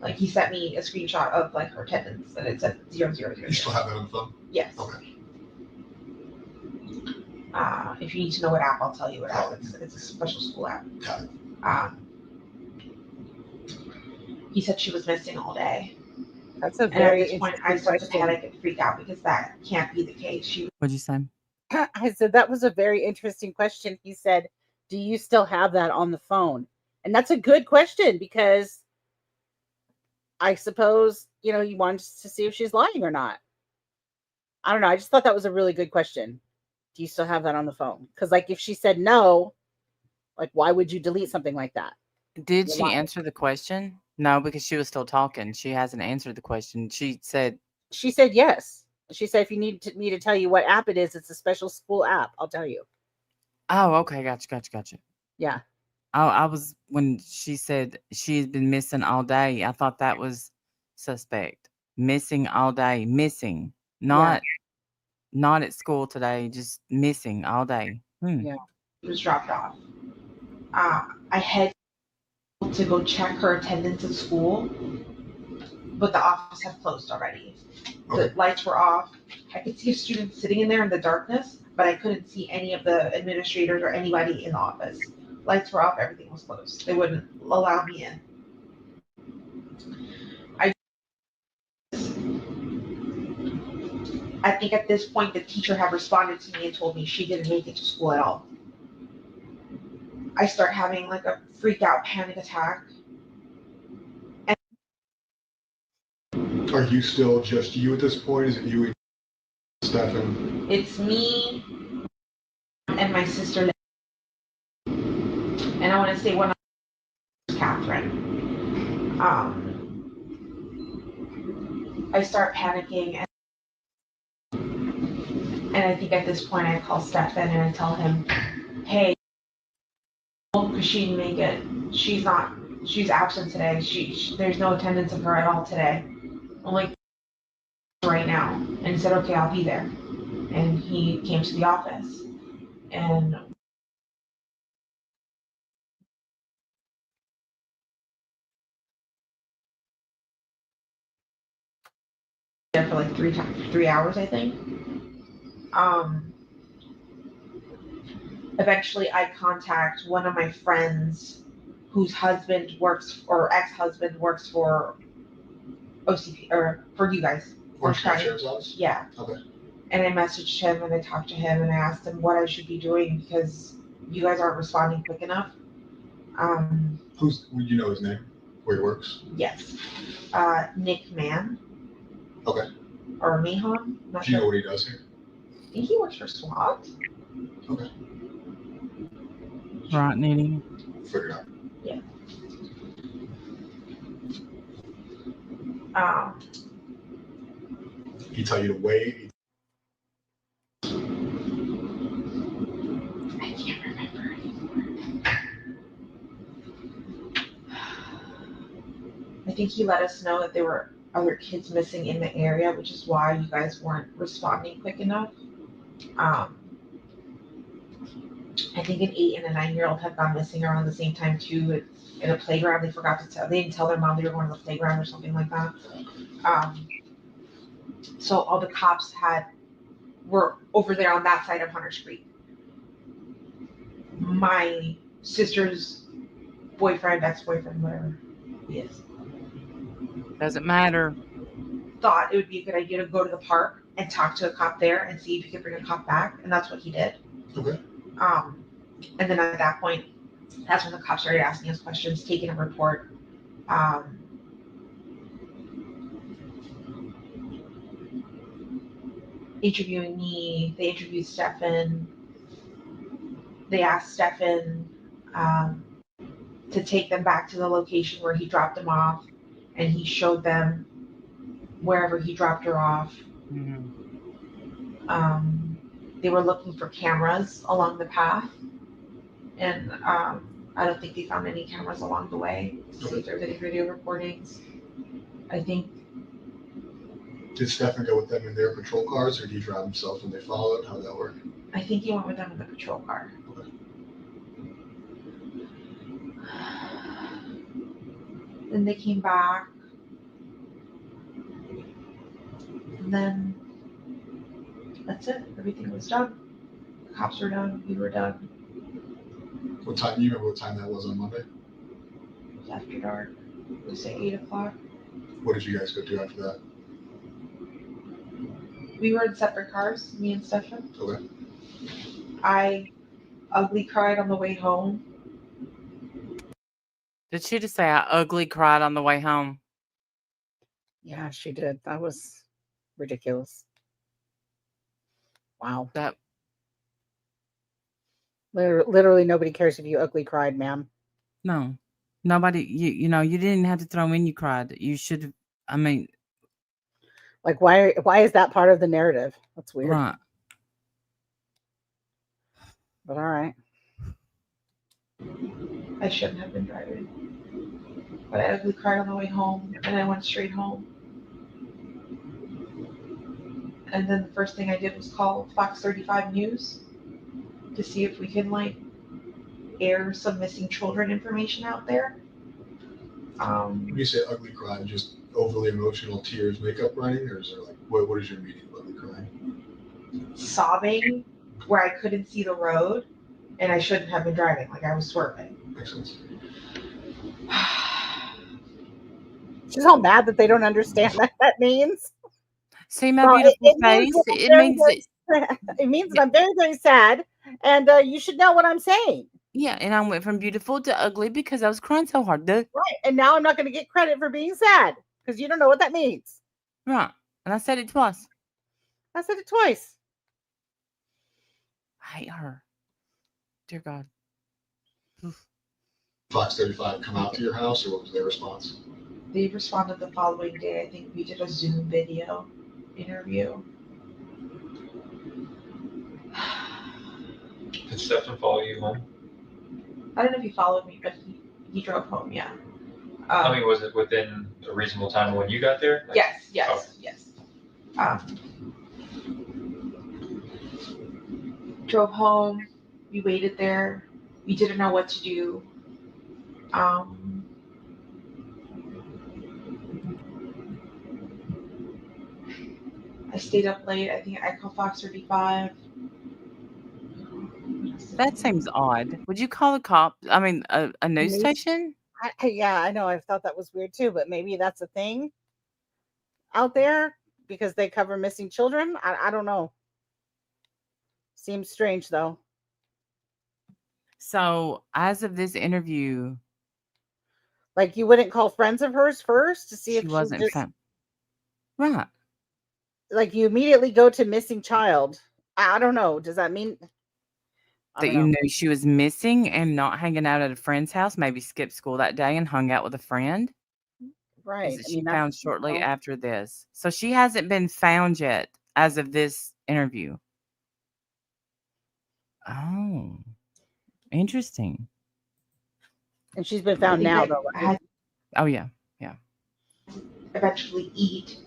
Like, he sent me a screenshot of like her attendance and it said 0, 0, 0. You still have that on the phone? Yes. Okay. If you need to know what app, I'll tell you what app. It's a special school app. Got it. He said she was missing all day. That's a And very at this point, I started to panic and freak out because that can't be the case. What'd you say? I said, that was a very interesting question. He said, do you still have that on the phone? And that's a good question because I suppose, you know, you wanted to see if she's lying or not. I don't know. I just thought that was a really good question. Do you still have that on the phone? Because, like, if she said no, like, why would you delete something like that? Did she answer the question? No, because she was still talking. She hasn't answered the question. She said yes. She said, if you need me to tell you what app it is, it's a special school app. I'll tell you. Oh, okay. Gotcha. Yeah. I was, when she said she's been missing all day, I thought that was suspect. Missing all day. Missing. Not at school today, just missing all day. Yeah. She was dropped off. I had to go check her attendance at school, but the office had closed already. Okay. The lights were off. I could see a student sitting in there in the darkness, but I couldn't see any of the administrators or anybody in the office. Lights were off, everything was closed. They wouldn't allow me in. I think at this point the teacher had responded to me and told me she didn't make it to school at all. I start having like a freak out panic attack. Are you still just you at this point? Is it you and Stefan? It's me and my sister, and I want to say one of Catherine. I start panicking, and I think at this point I call Stefan and I tell him, hey, because she didn't make it. She's absent today. There's no attendance of her at all today. I'm like, right now. And he said, okay, I'll be there. And he came to the office. And there for like 3 hours, I think. Eventually I contact one of my friends whose husband works, or ex-husband works for OCP, or for you guys. Orange County Sheriff's Office? Yeah. Okay. And I messaged him and I talked to him and I asked him what I should be doing because you guys aren't responding quick enough. You know his name? Where he works? Yes. Nick Mann. Okay. Or Mihan. Do you know what he does here? I think he works for SWAT. Okay. Right, Nene? Figure it out. Yeah. He tell you to wait. I can't remember anymore. I think he let us know that there were other kids missing in the area, which is why you guys weren't responding quick enough. I think an 8 and a 9-year-old had gone missing around the same time too. In a playground, they forgot to tell. They didn't tell their mom they were going to the playground or something like that. So all the cops were over there on that side of Hunter's Creek. My sister's boyfriend, ex-boyfriend, whatever he is, Doesn't matter. thought it would be a good idea to go to the park and talk to a cop there and see if he could bring a cop back, and that's what he did. Okay. And then at that point, that's when the cops started asking us questions, taking a report. Interviewing me, they interviewed Stefan. They asked Stefan to take them back to the location where he dropped them off, and he showed them wherever he dropped her off. Mm-hmm. They were looking for cameras along the path, and I don't think they found any cameras along the way to see if there's any video recordings. I think. Did Stefan go with them in their patrol cars, or did he drive himself and they followed? How did that work? I think he went with them in the patrol car. Okay. Then they came back. And then that's it. Everything was done. The cops were done. We were done. What time? You remember what time that was on Monday? It was after dark. It was say 8 o'clock. What did you guys go do after that? We were in separate cars, me and Stefan. Okay. I ugly cried on the way home. Did she just say I ugly cried on the way home? Yeah, she did. That was ridiculous. Wow. That Literally nobody cares if you ugly cried, ma'am. no. Nobody you know, you didn't have to throw in you cried. You should have I mean Like why is that part of the narrative? That's weird. right. But all right. I shouldn't have been driving. But I ugly cried on the way home, and I went straight home. And then the first thing I did was call Fox 35 News. to see if we can like air some missing children information out there. When you say ugly crying, just overly emotional tears, makeup running, or is there like what is your meaning of ugly crying? Sobbing where I couldn't see the road and I shouldn't have been driving, like I was swerving. Makes sense. She's all mad that they don't understand what that means. See my Well, beautiful means face? that I'm It very, means that, it means that I'm very, very sad, and you should know what I'm saying. yeah, and I went from beautiful to ugly because I was crying so hard. Right. And now I'm not going to get credit for being sad because you don't know what that means. Right. And I said it twice. I said it twice. I hate her. Dear God. Fox 35 come out to your house, or what was their response? They responded the following day. I think we did a Zoom video interview. Did Stefan follow you home? I don't know if he followed me, but he drove home, yeah. I mean, was it within a reasonable time when you got there? Like, Yes. Drove home. We waited there. We didn't know what to do. I stayed up late. I think I called Fox 35. That seems odd. Would you call a cop? I mean, a news station? Yeah, I know. I thought that was weird too, but maybe that's a thing out there because they cover missing children. I don't know. Seems strange though. So, as of this interview, like you wouldn't call friends of hers first to see if she she wasn't just found. Right. like you immediately go to missing child. I don't know. Does that mean That you knew she was missing and not hanging out at a friend's house, maybe skipped school that day and hung out with a friend? Right. Is that she found shortly after this. So she hasn't been found yet as of this interview. Oh, interesting. And she's been found now, though. Right? Oh, yeah. Eventually eat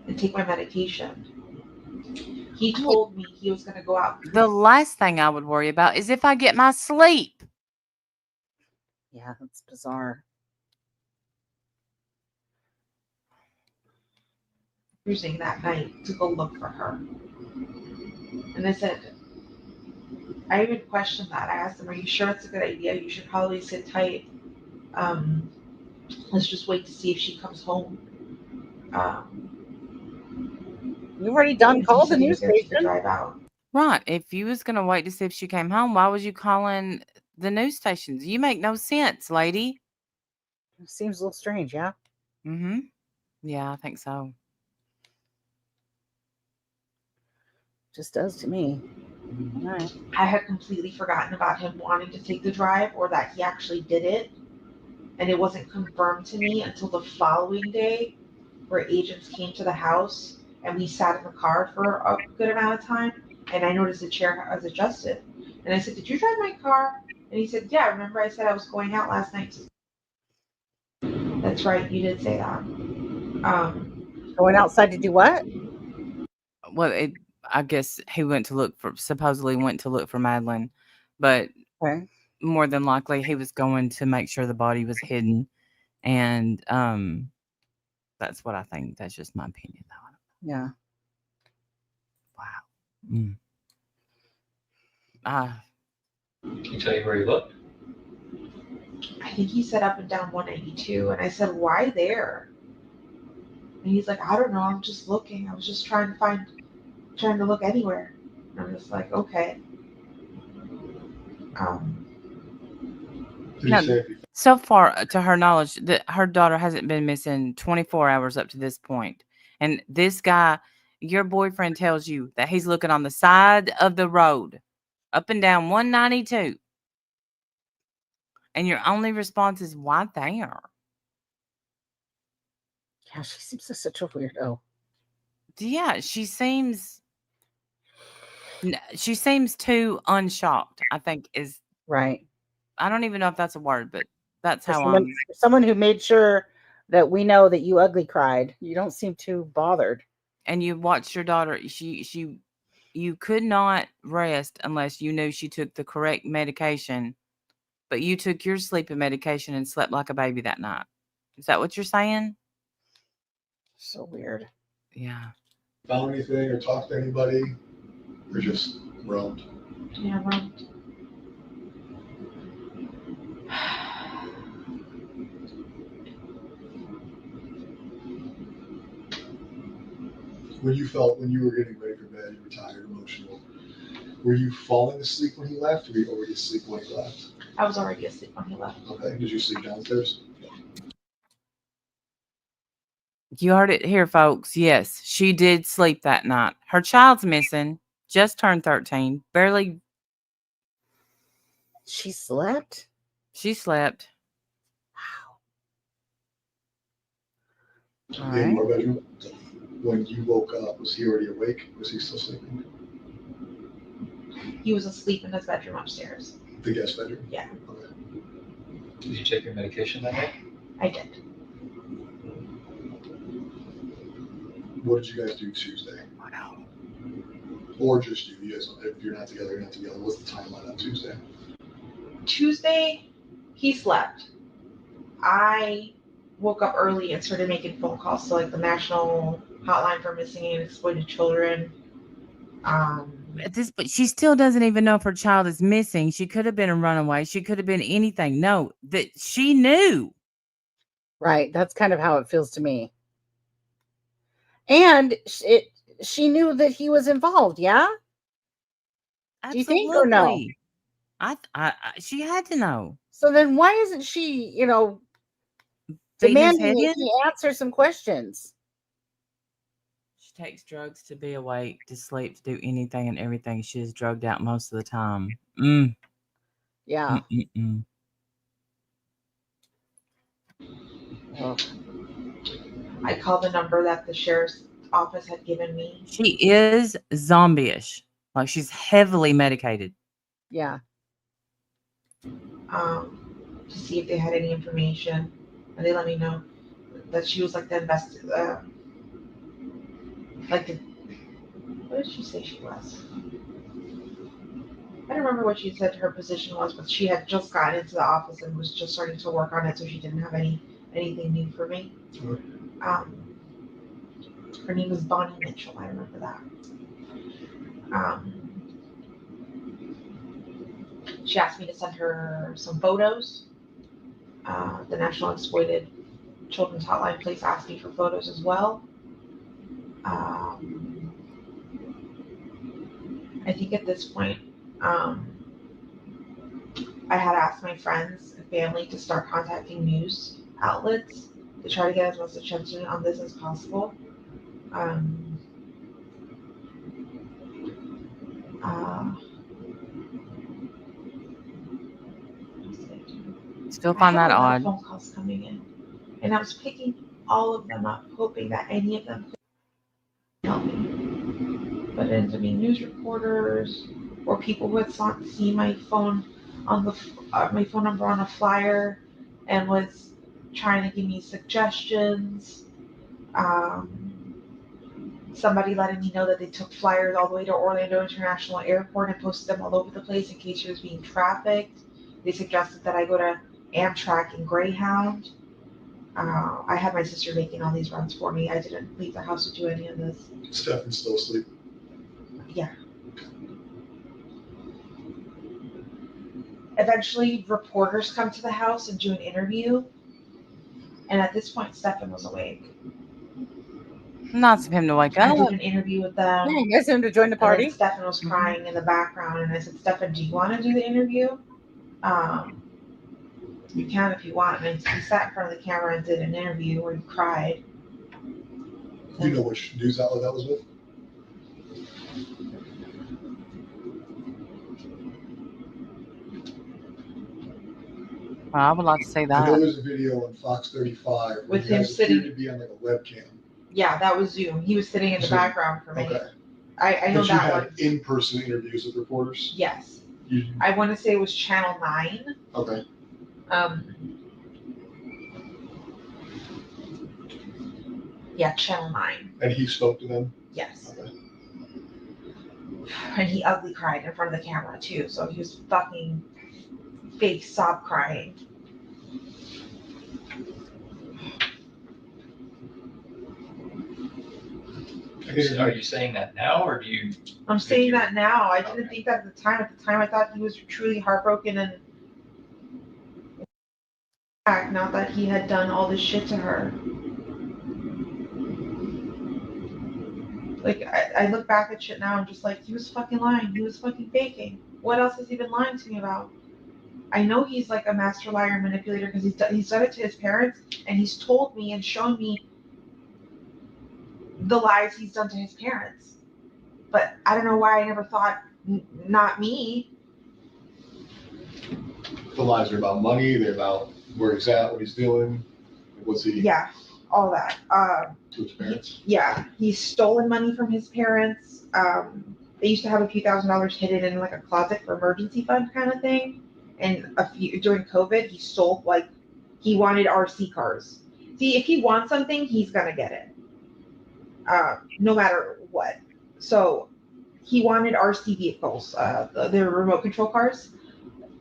and take my medication. He told me he was going to go out. The last thing I would worry about is if I get my sleep. Yeah, that's bizarre. Using that night to go look for her. And I said, I even questioned that. I asked him, are you sure it's a good idea? You should probably sit tight. Let's just wait to see if she comes home. You've already done called the news station. Drive out. Right. If you was going to wait to see if she came home, why was you calling the news stations? You make no sense, lady. Seems a little strange, yeah? Mm-hmm. Yeah, I think so. Just does to me. All right. I had completely forgotten about him wanting to take the drive or that he actually did it. And it wasn't confirmed to me until the following day where agents came to the house and we sat in the car for a good amount of time. And I noticed the chair was adjusted. And I said, did you drive my car? And he said, yeah, remember I said I was going out last night. That's right, you did say that. Going outside to do what? Well, I guess he supposedly went to look for Madeline, but more than likely he was going to make sure the body was hidden. And that's what I think. That's just my opinion, though. Yeah. Wow. Mm. Can you tell you where he looked? I think he said up and down 192, and I said, why there? And he's like, I don't know, I'm just looking. I was just trying to look anywhere. And I'm just like, okay. So far, to her knowledge, that her daughter hasn't been missing 24 hours up to this point. And this guy, your boyfriend, tells you that he's looking on the side of the road, up and down 192. And your only response is, why there? Yeah, she seems such a weirdo. Yeah, she seems too unshocked, I think is right. I don't even know if that's a word, but that's For how someone who made sure that we know that you ugly cried. You don't seem too bothered. And you watched your daughter, you you could not rest unless you knew she took the correct medication, but you took your sleeping medication and slept like a baby that night. Is that what you're saying? So weird. Yeah. Found anything or talked to anybody, or just roamed? Yeah, well. When you were getting ready for bed, you were tired, emotional. Were you falling asleep when he left, or were you already asleep when he left? I was already asleep when he left. Okay. Did you sleep downstairs? You heard it here, folks. Yes, she did sleep that night. Her child's missing, just turned 13, barely. She slept? She slept. All In right. your bedroom? When you woke up, was he already awake? Was he still sleeping? He was asleep in his bedroom upstairs. The guest bedroom? Yeah. Okay. Did you take your medication that night? I did. What did you guys do Tuesday? Wow. Or just you? You guys, if you're not together, you're not together. What's the timeline on Tuesday? Tuesday, he slept. I woke up early and started making phone calls to like the National Hotline for Missing and Exploited Children. But she still doesn't even know if her child is missing. She could have been a runaway. She could have been anything. No, that she knew. Right. That's kind of how it feels to me. And she knew that he was involved, yeah? Do you think, or no? Absolutely. She had to know. So then why isn't she, Beating his demanding head that in? he answer some questions? She takes drugs to be awake, to sleep, to do anything and everything. She is drugged out most of the time. Yeah. Mm-mm-mm. Oh. I called the number that the sheriff's office had given me. She is zombie-ish. Like she's heavily medicated. Yeah. To see if they had any information, and they let me know that she was like the what did she say she was? I don't remember what she said her position was, but she had just gotten into the office and was just starting to work on it, so she didn't have anything new for me. Her name was Bonnie Mitchell. I remember that. She asked me to send her some photos. The National Exploited Children's Hotline place asked me for photos as well. I think at this point, I had asked my friends and family to start contacting news outlets to try to get as much attention on this as possible. Still I find had that a lot odd. of phone calls coming in, and I was picking all of them up, hoping that any of them could help me. But it ended up being news reporters or people who had seen my phone on my phone number on a flyer and was trying to give me suggestions. Somebody letting me know that they took flyers all the way to Orlando International Airport and posted them all over the place in case she was being trafficked. They suggested that I go to Amtrak and Greyhound. I had my sister making all these runs for me. I didn't leave the house to do any of this. Stefan's still asleep. Yeah. Eventually, reporters come to the house and do an interview. And at this point, Stefan was awake. Nice of him to wake I up. did an interview with them. Yeah, nice of him to join the party. And then Stefan was crying in the background, and I said, "Stefan, do you want to do the interview? You can if you want." And he sat in front of the camera and did an interview where he cried. Do you know which news outlet that was with? I would like to say I know that. there's a video on Fox 35 With you him guys sitting- appeared to be on like a webcam. Yeah, that was Zoom. He was sitting in the Zoom. background for me. Okay. I know But you that had one. in-person interviews with reporters? Yes. You, I want to say it was Channel 9. okay. Yeah, Channel 9. And he spoke to them? Yes. Okay. And he ugly cried in front of the camera too, so he was fucking fake sob crying. Are you saying that now, or do you? I'm saying that now. I didn't think that at the time. At the time, I thought he was truly heartbroken and not that he had done all this shit to her. Like, I look back at shit now, I'm just like, he was fucking lying. He was fucking faking. What else has he been lying to me about? I know he's like a master liar and manipulator because he's done it to his parents, and he's told me and shown me the lies he's done to his parents. But I don't know why I never thought, not me. The lies are about money, they're about where he's at, what he's doing, what's he Yeah, all that. to his parents. Yeah, he's stolen money from his parents. They used to have a few $1,000s hidden in like a closet for emergency fund kind of thing. And during COVID, he stole, like, he wanted RC cars. See, if he wants something, he's gonna get it, no matter what. So he wanted RC vehicles, the remote control cars,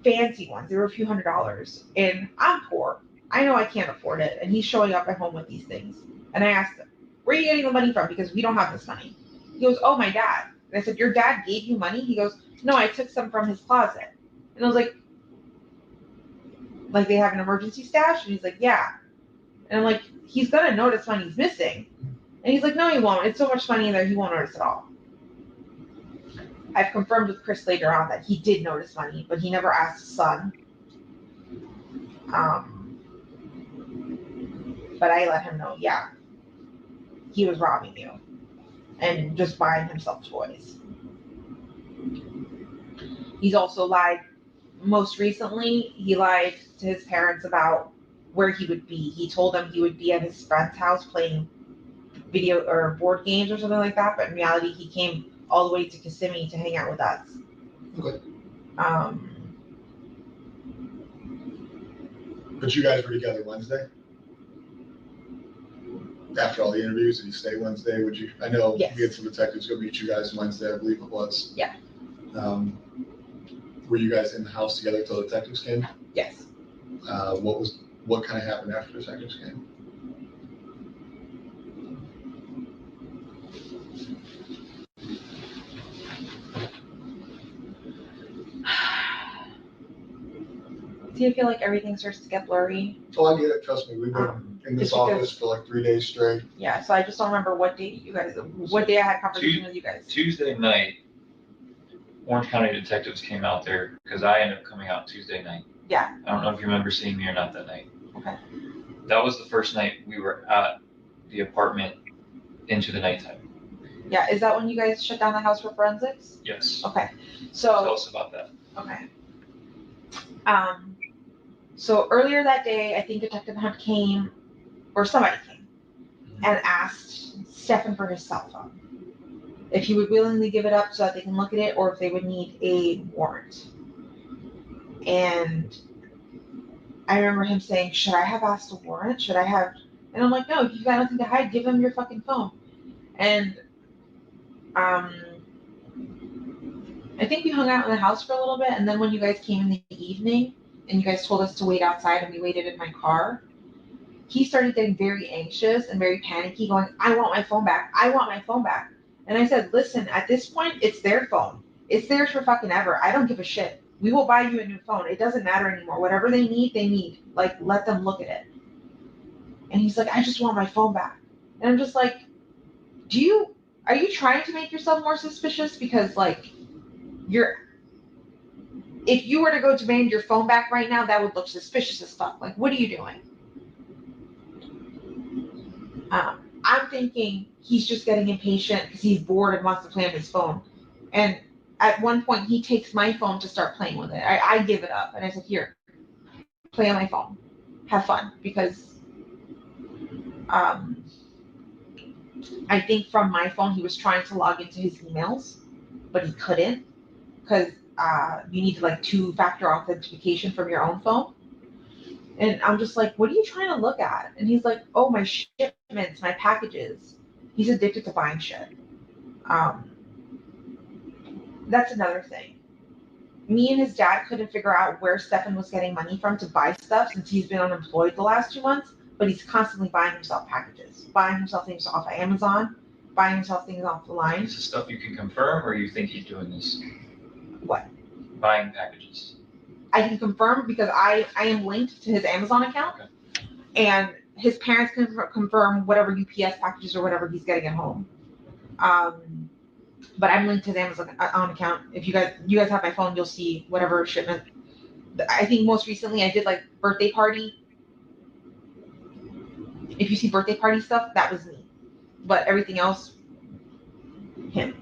fancy ones. They were a few $100s, and I'm poor. I know I can't afford it, and he's showing up at home with these things. And I asked him, "Where are you getting the money from? Because we don't have this money." He goes, "Oh, my dad." And I said, "Your dad gave you money?" He goes, "No, I took some from his closet." And I was like they have an emergency stash? And he's like, "Yeah." And I'm like, he's gonna notice money's missing. And he's like, "No, he won't. It's so much money in there, he won't notice at all." I've confirmed with Chris later on that he did notice money, but he never asked his son. But I let him know, yeah, he was robbing you and just buying himself toys. He's also lied. Most recently, he lied to his parents about where he would be. He told them he would be at his friend's house playing video or board games or something like that, but in reality, he came all the way to Kissimmee to hang out with us. Okay. But you guys were together Wednesday? After all the interviews, did you stay Wednesday? Would you? I know Yes. we had some detectives go meet you guys Wednesday, I believe it was. Yeah. Were you guys in the house together till the detectives came? Yes. What kind of happened after the detectives came? See, I feel like everything starts to get blurry. Oh, I get it. Trust me. We've been in this office for like 3 days straight. Yeah, so I just don't remember what day I had conversation with you guys. Tuesday night, Orange County detectives came out there because I ended up coming out Tuesday night. Yeah. I don't know if you remember seeing me or not that night. Okay. That was the first night we were at the apartment into the nighttime. Yeah, is that when you guys shut down the house for forensics? Yes. Okay. Tell So us about that. okay. So earlier that day, I think Detective Hunt came, or somebody came, and asked Stefan for his cell phone. If he would willingly give it up so that they can look at it, or if they would need a warrant. And I remember him saying, "Should I have asked a warrant? Should I have?" And I'm like, "No, if you've got nothing to hide, give him your fucking phone." And I think we hung out in the house for a little bit, and then when you guys came in the evening and you guys told us to wait outside and we waited in my car, he started getting very anxious and very panicky, going, "I want my phone back. I want my phone back." And I said, "Listen, at this point, it's their phone. It's theirs for fucking ever. I don't give a shit. We will buy you a new phone. It doesn't matter anymore. Whatever they need, they need. Like, let them look at it." And he's like, "I just want my phone back." And I'm just like, are you trying to make yourself more suspicious? Because like, if you were to go demand your phone back right now, that would look suspicious as fuck. Like, what are you doing? I'm thinking he's just getting impatient because he's bored and wants to play on his phone. And at one point, he takes my phone to start playing with it. I give it up, and I said, "Here, play on my phone. Have fun." Because I think from my phone, he was trying to log into his emails, but he couldn't because you need like 2-factor authentication from your own phone. And I'm just like, "What are you trying to look at?" And he's like, "Oh, my shipments, my packages." He's addicted to buying shit. That's another thing. Me and his dad couldn't figure out where Stefan was getting money from to buy stuff since he's been unemployed the last 2 months, but he's constantly buying himself packages, buying himself things off of Amazon, buying himself things off the line. Is this stuff you can confirm, or you think he's doing this? What? Buying packages. I can confirm because I am linked to his Amazon account, Okay. and his parents can confirm whatever UPS packages or whatever he's getting at home. But I'm linked to his Amazon account. If you guys have my phone, you'll see whatever shipment. I think most recently I did like birthday party. If you see birthday party stuff, that was me. But everything else, him.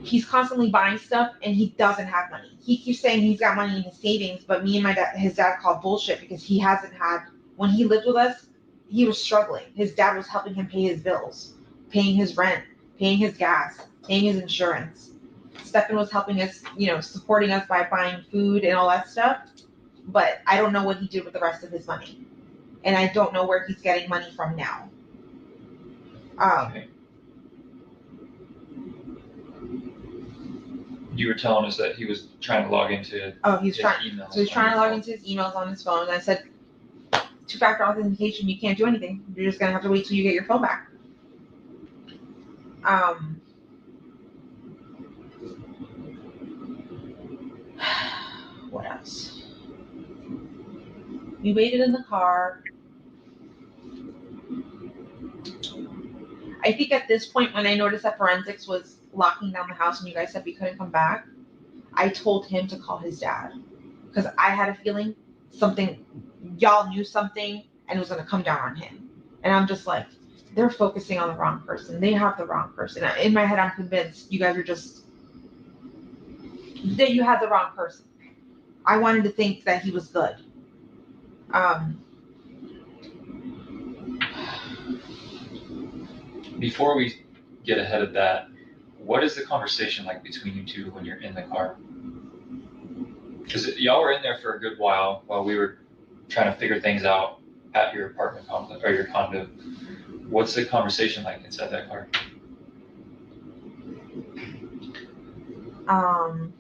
He's constantly buying stuff and he doesn't have money. He keeps saying he's got money in his savings, but me and his dad called bullshit because he hasn't had, when he lived with us, he was struggling. His dad was helping him pay his bills, paying his rent, paying his gas, paying his insurance. Stefan was helping us, supporting us by buying food and all that stuff. But I don't know what he did with the rest of his money. And I don't know where he's getting money from now. Okay. You were telling us that he was trying to log into He's his trying. emails. So he's trying to log into his emails on his phone. And I said, 2-factor authentication, you can't do anything. You're just gonna have to wait till you get your phone back. What else? We waited in the car. I think at this point, when I noticed that forensics was locking down the house and you guys said we couldn't come back, I told him to call his dad because I had a feeling y'all knew something and it was going to come down on him. And I'm just like, they're focusing on the wrong person. They have the wrong person. In my head, I'm convinced you guys are that you had the wrong person. I wanted to think that he was good. Before we get ahead of that, what is the conversation like between you two when you're in the car? Because y'all were in there for a good while we were trying to figure things out at your apartment complex or your condo. What's the conversation like inside that car? I'm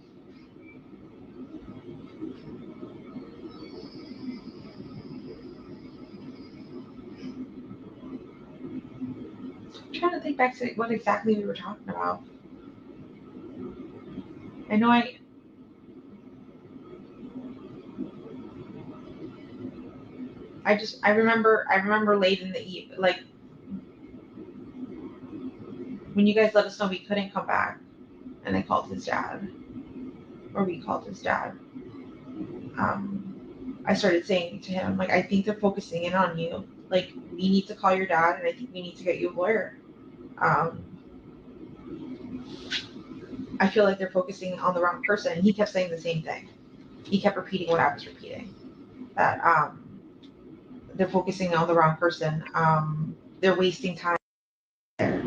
trying to think back to what exactly we were talking about. I know I remember late in the evening, like when you guys let us know we couldn't come back, and I called his dad, or we called his dad. I started saying to him, like, I think they're focusing in on you. Like, we need to call your dad, and I think we need to get you a lawyer. I feel like they're focusing on the wrong person. And he kept saying the same thing. He kept repeating what I was repeating. That they're focusing on the wrong person. They're wasting time there.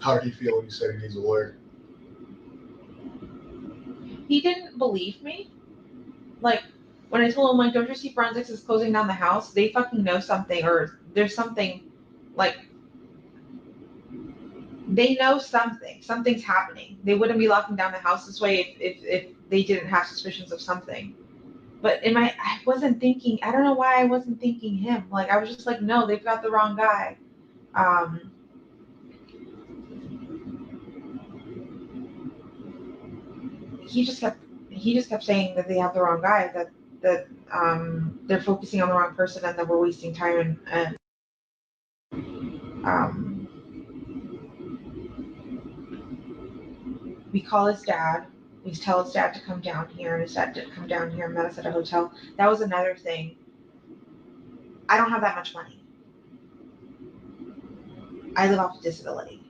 How did he feel when you said he needs a lawyer? He didn't believe me. Like, when I told him, like, don't you see forensics is closing down the house? They fucking know something, or there's something, like, they know something. Something's happening. They wouldn't be locking down the house this way if they didn't have suspicions of something. But I wasn't thinking, I don't know why I wasn't thinking him. Like, I was just like, no, they've got the wrong guy. He just kept saying that they have the wrong guy, that they're focusing on the wrong person and that we're wasting time and we call his dad. We tell his dad to come down here, and his dad did come down here and met us at a hotel. That was another thing. I don't have that much money. I live off of disability.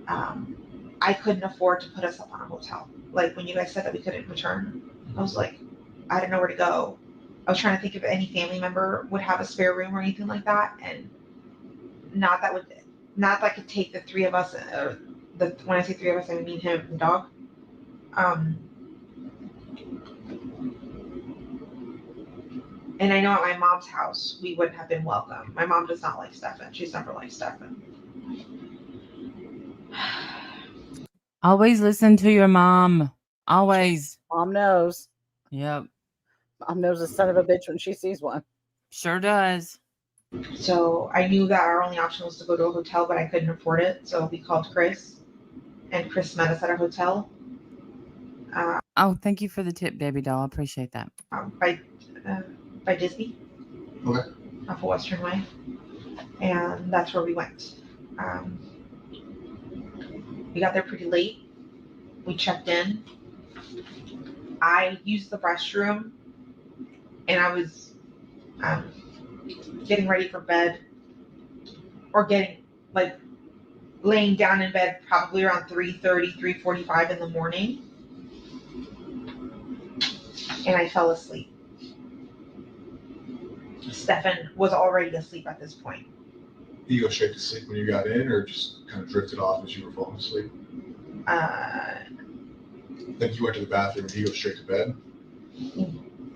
I couldn't afford to put us up on a hotel. Like, when you guys said that we couldn't return, I was like, I didn't know where to go. I was trying to think if any family member would have a spare room or anything like that, and not that would not that could take the three of us, or when I say three of us, I mean him and the dog. And I know at my mom's house, we wouldn't have been welcome. My mom does not like Stefan. She's never liked Stefan. Always listen to your mom. Always. Mom knows. Yep. Mom knows a son of a bitch when she sees one. Sure does. So I knew that our only option was to go to a hotel, but I couldn't afford it. So we called Chris, and Chris met us at our hotel. Oh, thank you for the tip, baby doll. I appreciate that. By Disney. Okay. Off of Western Way. And that's where we went. We got there pretty late. We checked in. I used the restroom, and I was getting ready for bed, or laying down in bed probably around 3:30, 3:45 in the morning, and I fell asleep. Stefan was already asleep at this point. Did you go straight to sleep when you got in, or just kind of drifted off as you were falling asleep? Then you went to the bathroom and he goes straight to bed?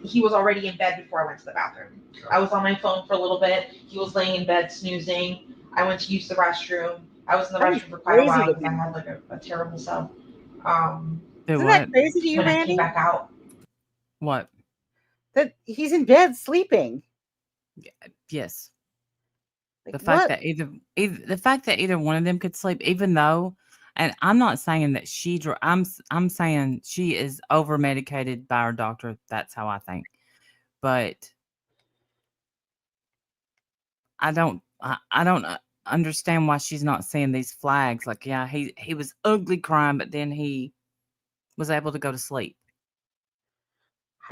He was already in bed before I went to the bathroom. Okay. I was on my phone for a little bit. He was laying in bed snoozing. I went to use the restroom. I was in the restroom for quite a while because I had like a terrible sub. Isn't that crazy to you, when Randy? I came back out. What? That he's in bed sleeping. Yes. Like, The fact what? that either one of them could sleep, even though, and I'm not saying that I'm saying she is over medicated by her doctor. That's how I think. But I don't understand why she's not seeing these flags. Like, yeah, he was ugly crying, but then he was able to go to sleep.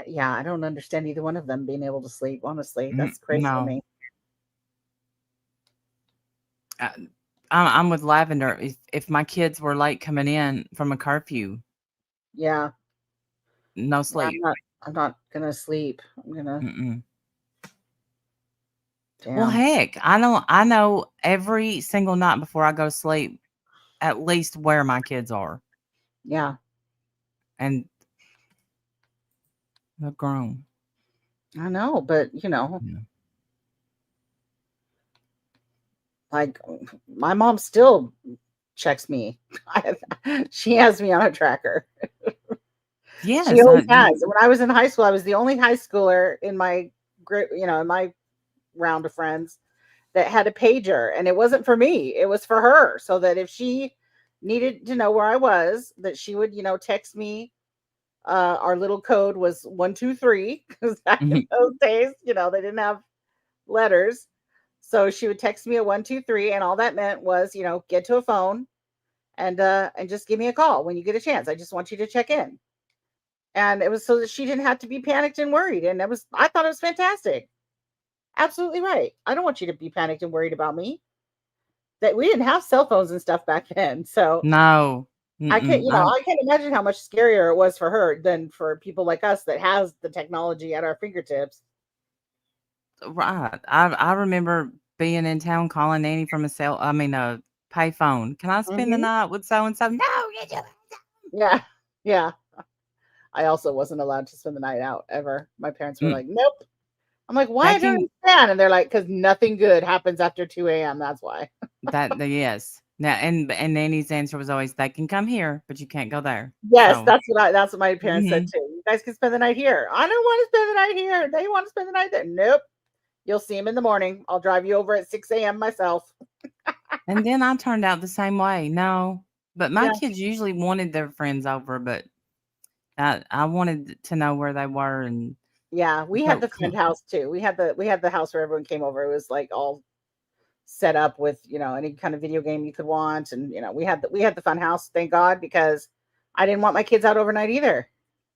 Yeah, I don't understand either one of them being able to sleep. Honestly, that's crazy to me. I'm with Lavender. If my kids were late coming in from a curfew, yeah, no sleep. I'm not gonna sleep. I'm gonna. Mm-mm. Damn. Well, heck, I know every single night before I go to sleep, at least where my kids are. Yeah, and they're grown. I know, but Yeah. like my mom still checks me. She has me on a tracker. Yes, she always has. When I was in high school, I was the only high schooler in my in my round of friends that had a pager, and it wasn't for me. It was for her, so that if she needed to know where I was, that she would, text me. Our little code was 123 because back in those days, they didn't have letters. So she would text me a 123, and all that meant was, get to a phone and just give me a call when you get a chance. I just want you to check in. And it was so that she didn't have to be panicked and worried. And I thought it was fantastic. Absolutely right. I don't want you to be panicked and worried about me. That we didn't have cell phones and stuff back then. So no. I can't, I can't imagine how much scarier it was for her than for people like us that has the technology at our fingertips. Right. I remember being in town calling Nanny from a pay phone. Can I spend the night with so and so? No, you do. Yeah. Yeah. I also wasn't allowed to spend the night out ever. My parents were like, nope. I'm like, why? I don't understand. And they're like, because nothing good happens after 2 a.m. That's why. Yes. Now and Nanny's answer was always, they can come here, but you can't go there. Yes, So, that's what my parents said too. You guys can spend the night here. I don't want to spend the night here. They want to spend the night there. Nope. You'll see them in the morning. I'll drive you over at 6 a.m. myself. And then I turned out the same way. No, but my kids usually wanted their friends over, but I wanted to know where they were. And yeah, we had the friend house too. We had the house where everyone came over. It was like all set up with any kind of video game you could want, and we had the fun house. Thank God, because I didn't want my kids out overnight either.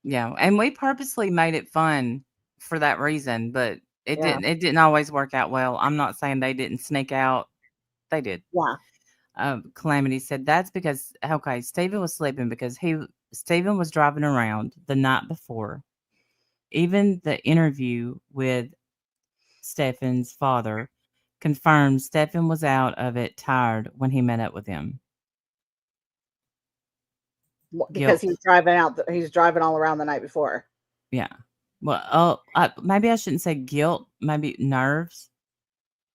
Yeah, and we purposely made it fun for that reason, but it didn't always work out well. I'm not saying they didn't sneak out. They did. Yeah. Calamity said that's because Stephen was sleeping because Stephen was driving around the night before. Even the interview with Stefan's father, confirmed Stefan was out of it tired when he met up with him. Because Guilt. he's driving out. He's driving all around the night before. Yeah. Well, maybe I shouldn't say guilt. Maybe nerves.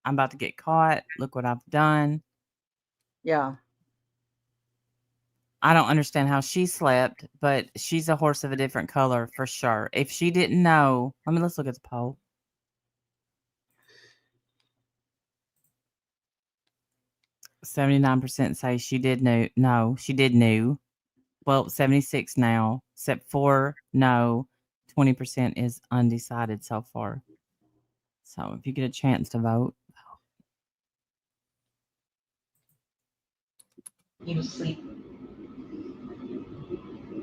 I'm about to get caught. Look what I've done. Yeah. I don't understand how she slept, but she's a horse of a different color for sure. If she didn't know, let's look at the poll. %79% say she did know. No, she did know. Well, 76 now, except for no. 20% is undecided so far. So if you get a chance to vote. He was asleep.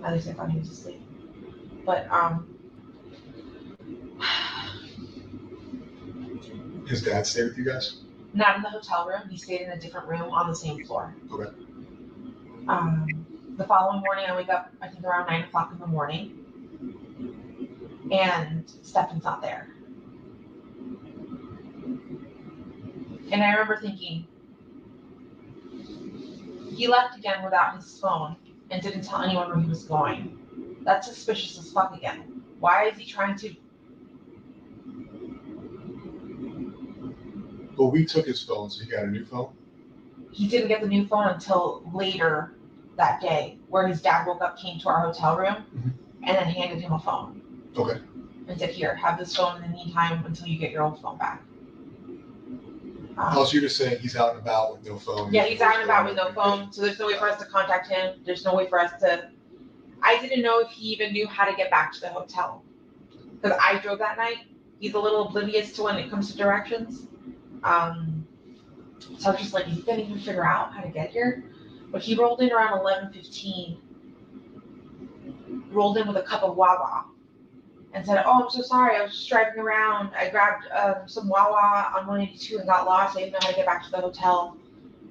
At least I thought he was asleep. But His dad stayed with you guys? not in the hotel room. He stayed in a different room on the same floor. Okay. The following morning, I wake up, I think around 9 o'clock in the morning, and Stefan's not there. And I remember thinking, he left again without his phone and didn't tell anyone where he was going. That's suspicious as fuck again. Why is he trying to? But we took his phone, so he got a new phone? He didn't get the new phone until later that day, where his dad woke up, came to our hotel room, and then handed him a phone. Okay. And said, here, have this phone in the meantime until you get your old phone back. So you're just saying he's out and about with no phone? Yeah, he's out and about with no phone, so there's no way for us to contact him. There's no way for us to. I didn't know if he even knew how to get back to the hotel. Because I drove that night. He's a little oblivious to when it comes to directions. So I was just like, is he gonna even figure out how to get here? But he rolled in around 11:15. Rolled in with a cup of Wawa. And said, oh, I'm so sorry, I was just driving around. I grabbed some Wawa on 182 and got lost. I didn't know how to get back to the hotel.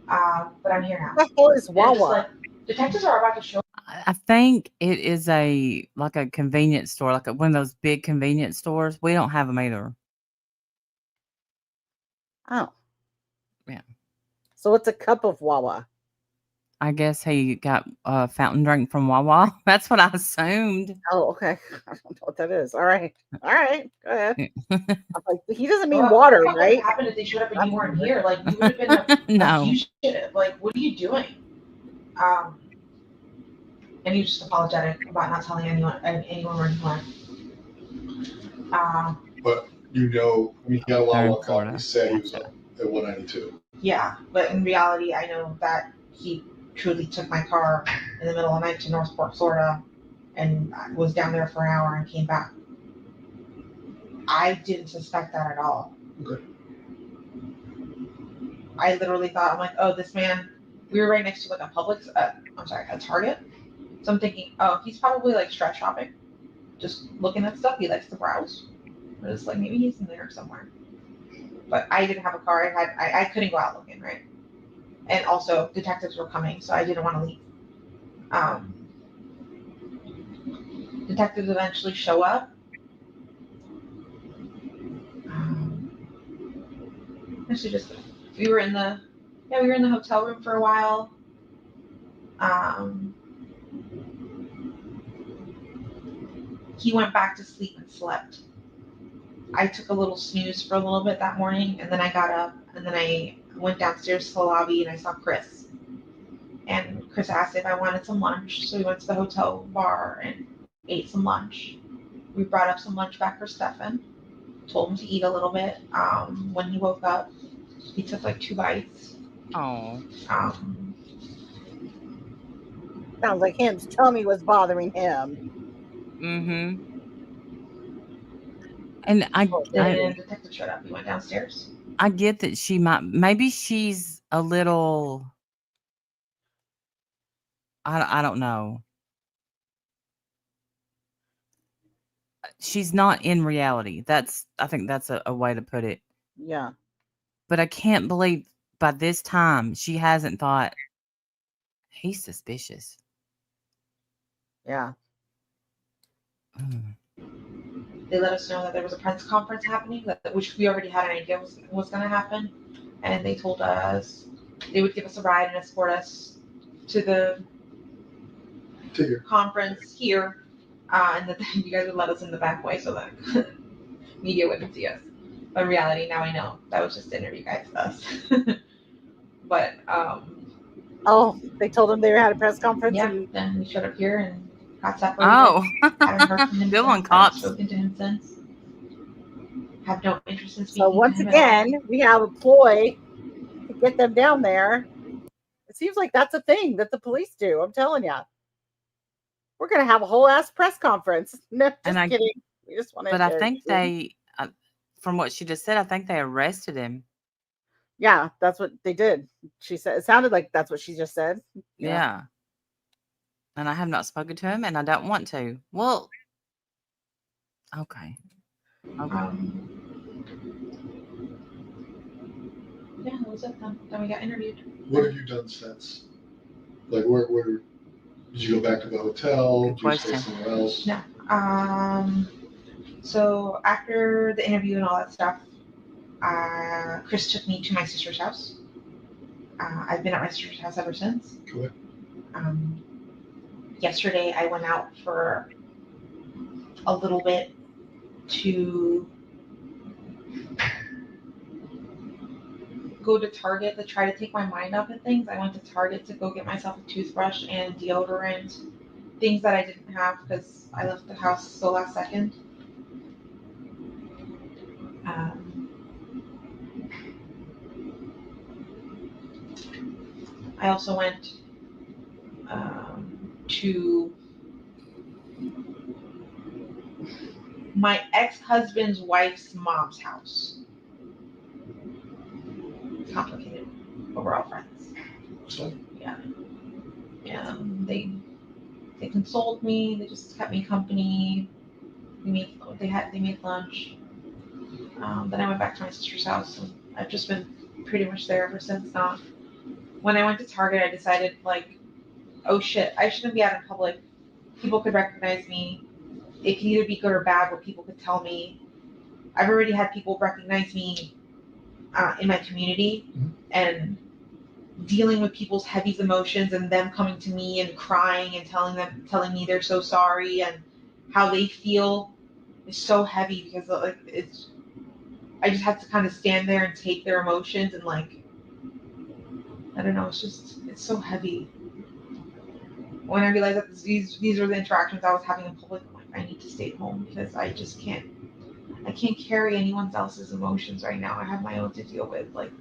But I'm here now. What the hell is And I'm just Wawa? like, detectives are about to show. I think it is a convenience store, one of those big convenience stores. We don't have them either. Oh. Yeah. So it's a cup of Wawa. I guess he got a fountain drink from Wawa. That's what I assumed. Oh, okay. I don't know what that is. All right. Go ahead. I'm like, he doesn't mean Well, water, what right? would happen if they showed up and you weren't here? Like, you would have been a No. fugitive. Like, what are you doing? And he was just apologetic about not telling anyone where he went. But he had a Wawa cup. Florida. He said he was at 192. Yeah, but in reality, I know that he truly took my car in the middle of the night to Northport, Florida, and was down there for an hour and came back. I didn't suspect that at all. Okay. I literally thought, I'm like, oh, this man, we were right next to a Target. So I'm thinking, oh, he's probably like stretch shopping, just looking at stuff. He likes to browse. I was like, maybe he's in there somewhere. But I didn't have a car. I couldn't go out looking, right? And also, detectives were coming, so I didn't want to leave. Detectives eventually show up. We were in the hotel room for a while. He went back to sleep and slept. I took a little snooze for a little bit that morning, and then I got up, and then I went downstairs to the lobby, and I saw Chris. And Chris asked if I wanted some lunch, so we went to the hotel bar and ate some lunch. We brought up some lunch back for Stefan. Told him to eat a little bit. When he woke up, he took like 2 bites. Oh. Sounds like his tummy was bothering him. Mm-hmm. And then the detective showed up. He went downstairs. I get that maybe she's a little, I don't know. She's not in reality. I think that's a way to put it. Yeah. But I can't believe by this time she hasn't thought he's suspicious. Yeah. They let us know that there was a press conference happening, which we already had an idea was going to happen. And they told us they would give us a ride and escort us to the conference here. And that you guys would let us in the back way so that media wouldn't see us. But in reality, now I know that was just to interview guys with us. But Oh, they told him they had a press conference. yeah, And then we showed up here and got separated. Oh, Haven't heard from him good one, since. I haven't cops. spoken to him since. Have no interest in speaking so once to him at all. again, we have a ploy to get them down there. It seems like that's a thing that the police do. I'm telling you. We're going to have a whole ass press conference. No, just kidding. We just want to. But I think they, from what she just said, I think they arrested him. Yeah, that's what they did. She said it sounded like that's what she just said. Yeah. And I have not spoken to him, and I don't want to. Well, okay. Yeah, that was it then. Then we got interviewed. What have you done since? Like, where did you go back to the hotel? Good Did you stay question. somewhere else? No. So after the interview and all that stuff, Chris took me to my sister's house. I've been at my sister's house ever since. Cool. Yesterday I went out for a little bit to go to Target to try to take my mind off of things. I went to Target to go get myself a toothbrush and deodorant, things that I didn't have because I left the house so last second. I also went to my ex-husband's wife's mom's house. It's complicated, but we're all friends. So? Yeah. And they consoled me. They just kept me company. They made lunch. Then I went back to my sister's house, and I've just been pretty much there ever since. When I went to Target, I decided like, oh shit, I shouldn't be out in public. People could recognize me. It can either be good or bad, where people could tell me. I've already had people recognize me in my community, and dealing with people's heavy emotions and them coming to me and crying and telling me they're so sorry and how they feel is so heavy because like I just have to kind of stand there and take their emotions and like, I don't know, it's so heavy. When I realized that these were the interactions I was having in public, I'm like, I need to stay home because I just can't carry anyone else's emotions right now. I have my own to deal with, like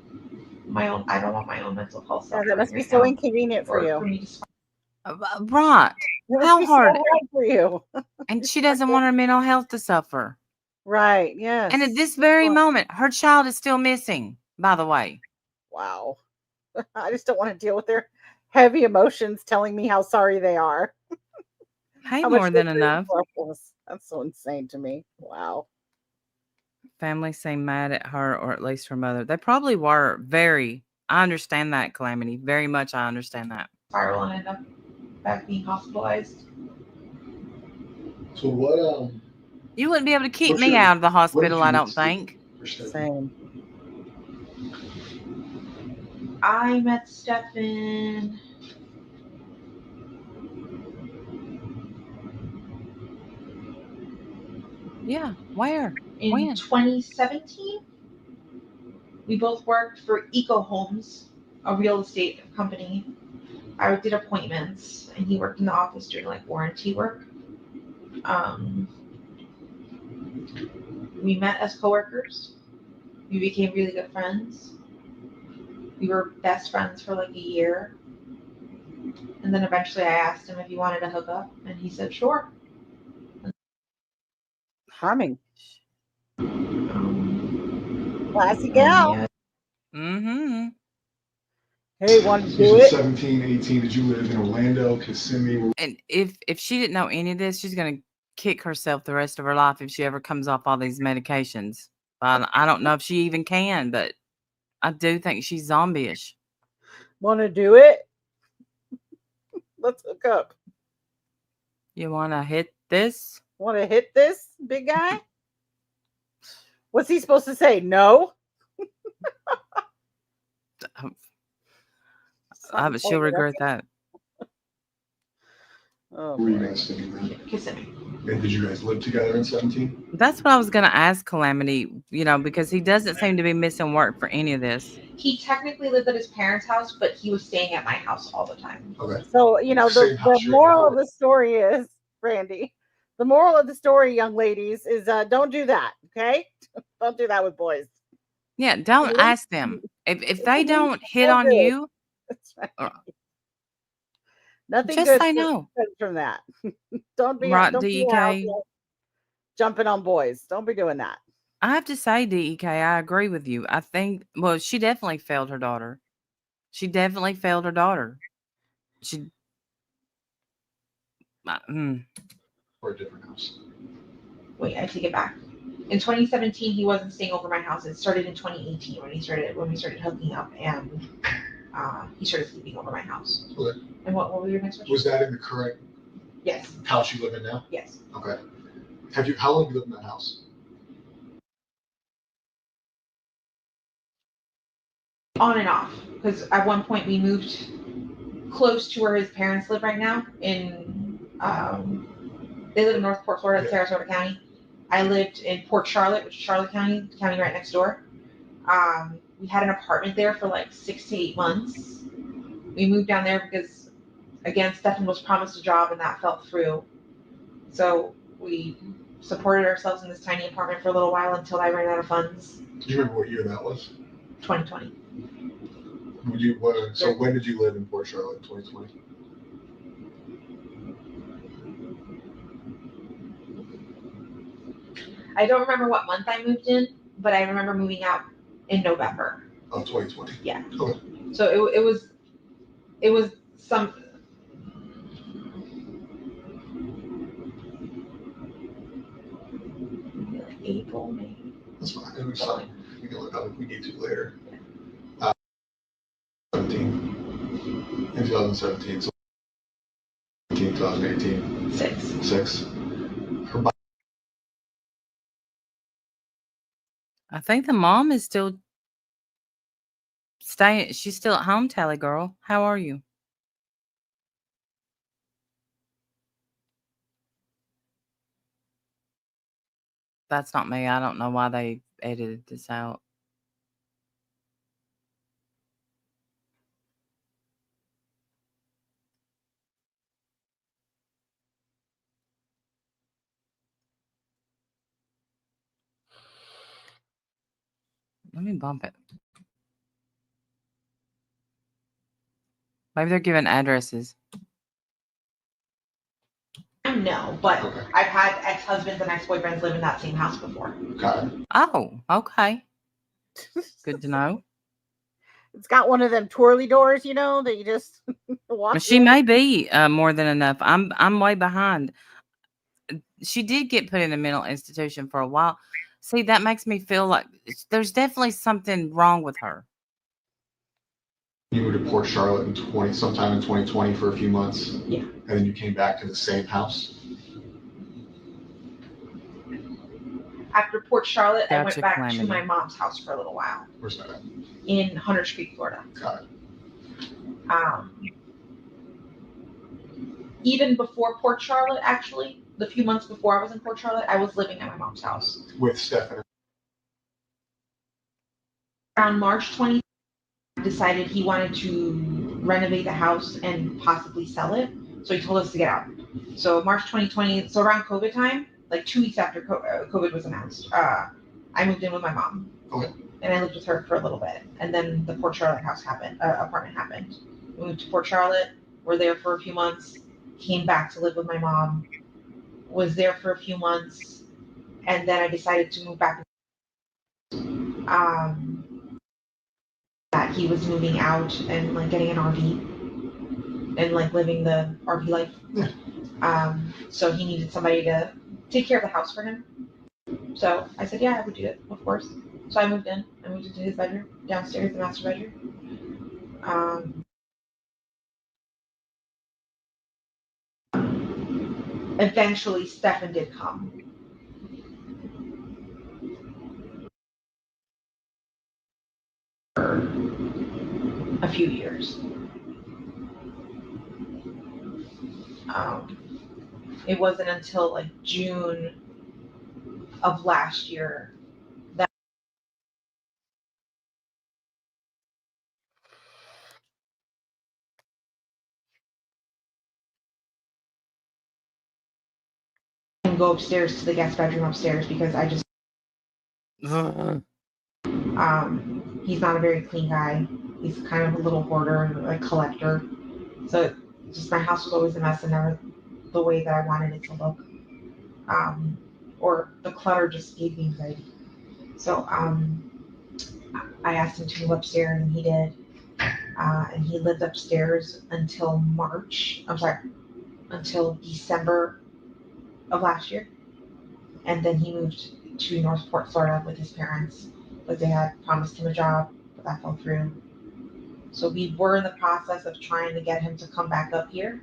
my own. I don't want my own mental health stuff. That must be so inconvenient for you. For me to Right. How hard? So hard for you. And she doesn't want her mental health to suffer. Right. Yes. And at this very moment, her child is still missing, by the way. Wow. I just don't want to deal with their heavy emotions telling me how sorry they are. Hey, more than enough. That's so insane to me. Wow. Family seemed mad at her, or at least her mother. They probably were very. I understand that, Calamity. Very much I understand that. Spiral and end up back being hospitalized. So what, you wouldn't be able to keep me out of the hospital, I don't think. Same. I met Stefan Yeah, where? in When? 2017. We both worked for Eco Homes, a real estate company. I did appointments, and he worked in the office doing like warranty work. We met as coworkers. We became really good friends. We were best friends for like a year. And then eventually I asked him if he wanted to hook up, and he said, sure. Harming. Classy gal. Yeah. Mm-hmm. Hey, want to do it? 17, 18, did you live in Orlando, Kissimmee? And if she didn't know any of this, she's going to kick herself the rest of her life if she ever comes off all these medications. I don't know if she even can, but I do think she's zombie-ish. Want to do it? Let's hook up. You want to hit this? Want to hit this, big guy? What's he supposed to say? No. She'll regret that. Oh, Were you boy. guys thinking that? Kissimmee. And did you guys live together in 17? That's what I was going to ask Calamity, because he doesn't seem to be missing work for any of this. He technically lived at his parents' house, but he was staying at my house all the time. Okay. So, Same the house you're in moral now. of the story is, Randy, the moral of the story, young ladies, is don't do that. Okay. Don't do that with boys. Yeah, don't At ask them. If they least don't hit no on good. you, That's right. uh, Nothing just good say no. comes from that. Don't be Right, don't be out DEK? there jumping on boys. Don't be doing that. I have to say, DEK, I agree with you. I think, well, she definitely failed her daughter. She definitely failed her daughter. She, Or a different house. Wait, I take it back. In 2017, he wasn't staying over my house. It started in 2018 when we started hooking up, and he started sleeping over my house. Okay. And what were your next question? Was that in the current Yes. house you live in now? Yes. Okay. How long have you lived in that house? On and off, because at one point we moved close to where his parents live right now. They live in North Port Florida, Sarasota County. I lived in Port Charlotte, which is Charlotte County, the county right next door. We had an apartment there for like 6 to 8 months. We moved down there because, again, Stefan was promised a job and that fell through. So we supported ourselves in this tiny apartment for a little while until I ran out of funds. Do you remember what year that was? 2020. So when did you live in Port Charlotte in 2020? I don't remember what month I moved in, but I remember moving out in November. Of 2020. Yeah. Okay. So it was some. Maybe like April, maybe. That's fine. It was fine. We can look up if we need to later. 17. In 2017. So 2018. 6. Her body. I think the mom is still staying. She's still at home, Tally girl. How are you? That's not me. I don't know why they edited this out. Let me bump it. Maybe they're giving addresses. No, but Okay. I've had ex-husbands and ex-boyfriends live in that same house before. Okay. Oh, okay. Good to know. It's got one of them twirly doors, that you just walk She in. may be more than enough. I'm way behind. She did get put in a mental institution for a while. See, that makes me feel like there's definitely something wrong with her. You moved to Port Charlotte sometime in 2020 for a few months. Yeah. And then you came back to the same house. After Port Charlotte, I went Gotcha, back Calamity. to my mom's house for a little while Where's that at? in Hunters Creek, Florida. Got it. Even before Port Charlotte, actually, the few months before I was in Port Charlotte, I was living at my mom's house. With Stefan. Around March 20, decided he wanted to renovate the house and possibly sell it. So he told us to get out. So March 2020, so around COVID time, like 2 weeks after COVID was announced, I moved in with my mom. Okay. And I lived with her for a little bit. And then the Port Charlotte apartment happened. We moved to Port Charlotte, were there for a few months, came back to live with my mom, was there for a few months, and then I decided to move back. That he was moving out and like getting an RV and like living the RV life. Yeah. So he needed somebody to take care of the house for him. So I said, yeah, I would do it, of course. So I moved in. I moved into his bedroom, downstairs, the master bedroom. Eventually, Stefan did come. for a few years. It wasn't until like June of last year that I can go upstairs to the guest bedroom upstairs because I just he's not a very clean guy. He's kind of a little hoarder and like collector. So just my house was always a mess and never the way that I wanted it to look. Or the clutter just gave me anxiety. So I asked him to move upstairs and he did. And he lived upstairs until until December of last year. And then he moved to Northport, Florida with his parents, but they had promised him a job, but that fell through. So we were in the process of trying to get him to come back up here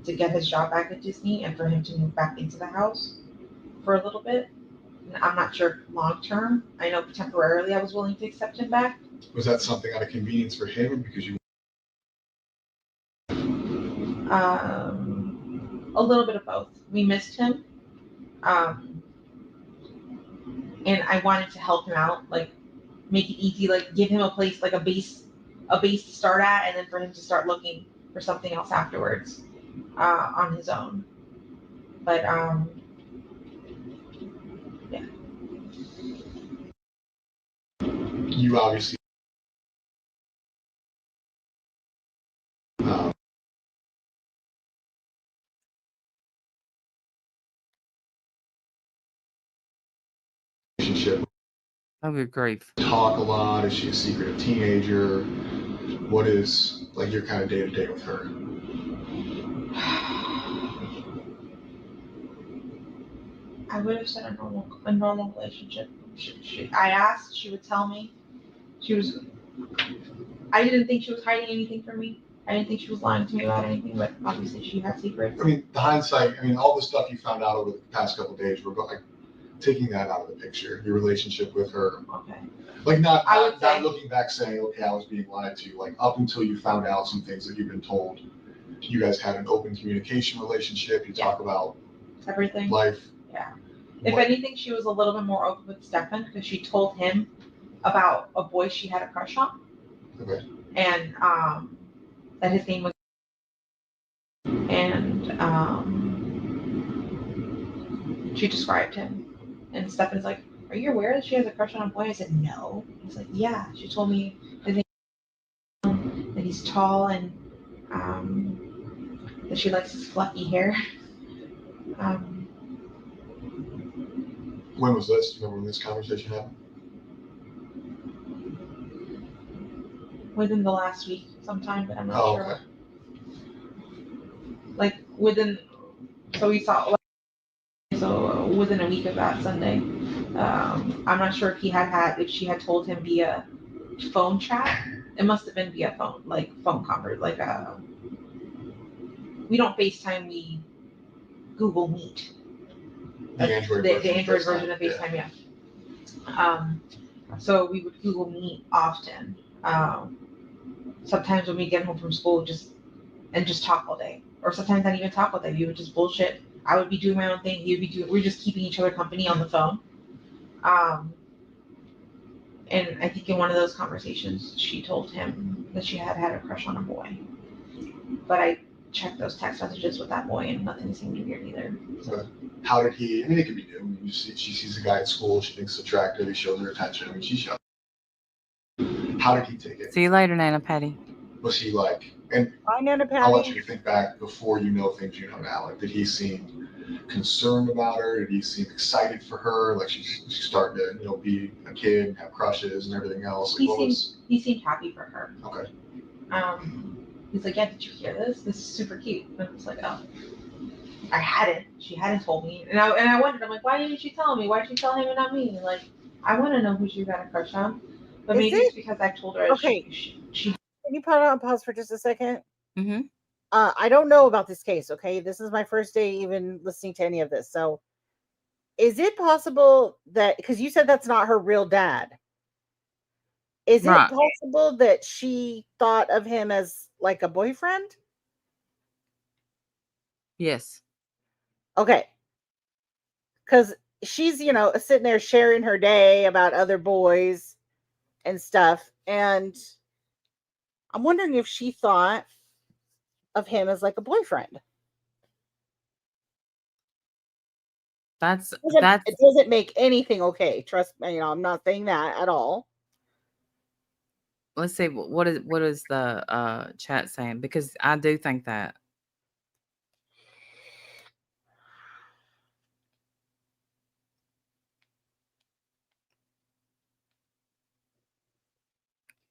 to get his job back at Disney and for him to move back into the house for a little bit. And I'm not sure long term. I know temporarily I was willing to accept him back. Was that something out of convenience for him because you? A little bit of both. We missed him. And I wanted to help him out, like make it easy, like give him a place, like a base to start at, and then for him to start looking for something else afterwards, on his own. But yeah. You obviously relationship. Oh, good grief. Talk a lot. Is she a secretive teenager? What is like your kind of day to day with her? I would have said a normal relationship. I asked, she would tell me. I didn't think she was hiding anything from me. I didn't think she was lying to me about anything, but obviously she had secrets. I mean, the hindsight. I mean, all the stuff you found out over the past couple of days. We're like taking that out of the picture. Your relationship with her. Okay. Like not say, looking back saying, okay, I was being lied to. Like up until you found out some things that you've been told. You guys had an open communication relationship. You talk about everything. Life. Yeah. If anything, she was a little bit more open with Stefan because she told him about a boy she had a crush on. Okay. And that his name was. And she described him. And Stefan's like, "Are you aware that she has a crush on a boy?" I said, "No." He's like, "Yeah." She told me that he's tall and that she likes his fluffy hair. When was this? Do you remember when this conversation happened? Within the last week sometime, but I'm not sure. Okay. Like so we saw, so within a week of that Sunday. I'm not sure if if she had told him via phone chat. It must have been via phone, like phone conference, like we don't FaceTime, we Google Meet. The Android version of FaceTime, yeah. So we would Google Meet often. Sometimes when we get home from school, just talk all day, or sometimes not even talk all day. We would just bullshit. I would be doing my own thing. He would be doing. We're just keeping each other company on the phone. And I think in one of those conversations, she told him that she had a crush on a boy. But I checked those text messages with that boy, and nothing seemed weird either. So. How did he? I mean, it could be new. I mean, she sees a guy at school. She thinks it's attractive. He shows her attention. I mean, she shows. How did he take it? See you later, Nana Patty. Was he like? And Bye, Nana Patty. I'll let you think back before you know things you know now. Like, did he seem concerned about her? Did he seem excited for her? Like she's starting to, be a kid and have crushes and everything else. Like, he seemed happy for her. Okay. He's like, "Yeah, did you hear this? This is super cute." And I was like, "Oh, I hadn't. She hadn't told me." And I wondered, I'm like, "Why didn't she tell me? Why did she tell him and not me?" And like, I want to know who she got a crush on. But maybe it's because I told her. Okay. She Can you put it on pause for just a second? Mm-hmm. I don't know about this case, okay? This is my first day even listening to any of this. So is it possible that, because you said that's not her real dad, Is Right. it possible that she thought of him as like a boyfriend? Yes. Okay. Because she's, sitting there sharing her day about other boys and stuff. And I'm wondering if she thought of him as like a boyfriend. It doesn't make anything okay. Trust me, I'm not saying that at all. Let's see what is the chat saying, because I do think that.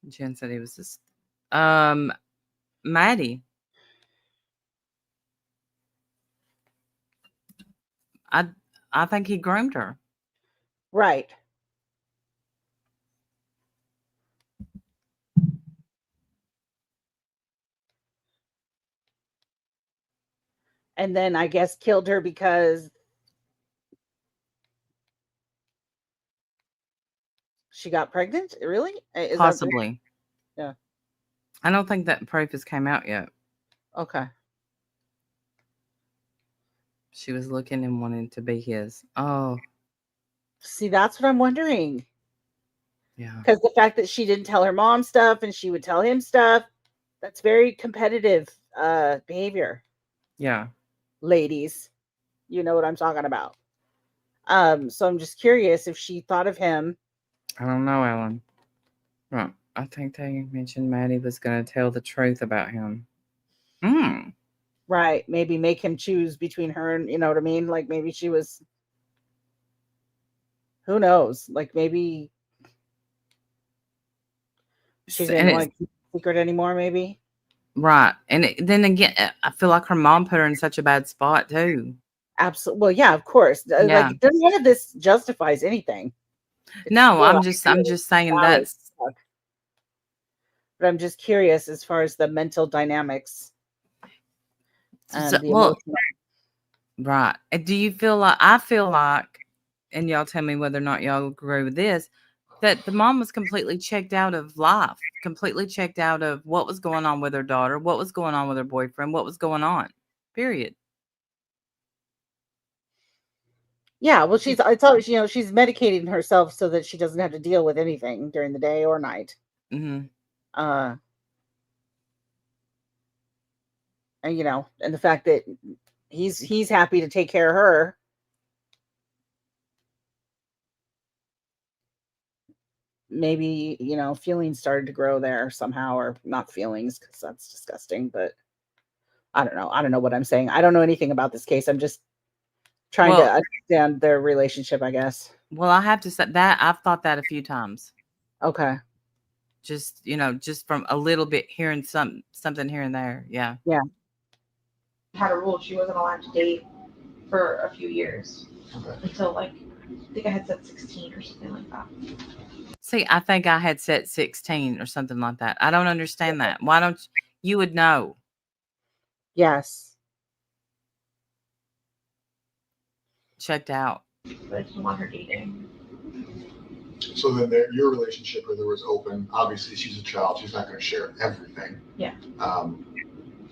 Jen said he was just Maddie. I think he groomed her. Right. And then I guess killed her because she got pregnant? Really? Is Possibly. Yeah. I don't think that proof has came out yet. Okay. She was looking and wanting to be his. Oh. See, that's what I'm wondering. Yeah. Because the fact that she didn't tell her mom stuff and she would tell him stuff, that's very competitive behavior. Yeah. Ladies, you know what I'm talking about. So I'm just curious if she thought of him. I don't know, Ellen. Right. I think they mentioned Maddie was going to tell the truth about him. Right. Maybe make him choose between her and, you know what I mean? Like maybe she was, who knows? Like maybe she didn't want to keep the secret anymore, maybe. Right. And then again, I feel like her mom put her in such a bad spot too. Absolutely. Well, yeah, of course. Yeah. Like none of this justifies anything. No, I'm just saying that's. But I'm just curious as far as the mental dynamics and the emotional. Right. Do you feel like, I feel like, and y'all tell me whether or not y'all agree with this, that the mom was completely checked out of life, completely checked out of what was going on with her daughter, what was going on with her boyfriend, what was going on, period. Yeah, well, she's medicating herself so that she doesn't have to deal with anything during the day or night. Mm-hmm. And and the fact that he's happy to take care of her. Maybe, feelings started to grow there somehow, or not feelings, because that's disgusting, but I don't know. I don't know what I'm saying. I don't know anything about this case. I'm just trying to understand their relationship, I guess. Well, I have to say that I've thought that a few times. Okay. Just, just from a little bit hearing something here and there. Yeah. Yeah. Had a rule she wasn't allowed to date for a few years. Okay. Until I think I had said 16 or something like that. See, I think I had set 16 or something like that. I don't understand that. Why don't you would know? Yes. Checked out. But I didn't want her dating. So then your relationship with her was open. Obviously, she's a child. She's not going to share everything. Yeah.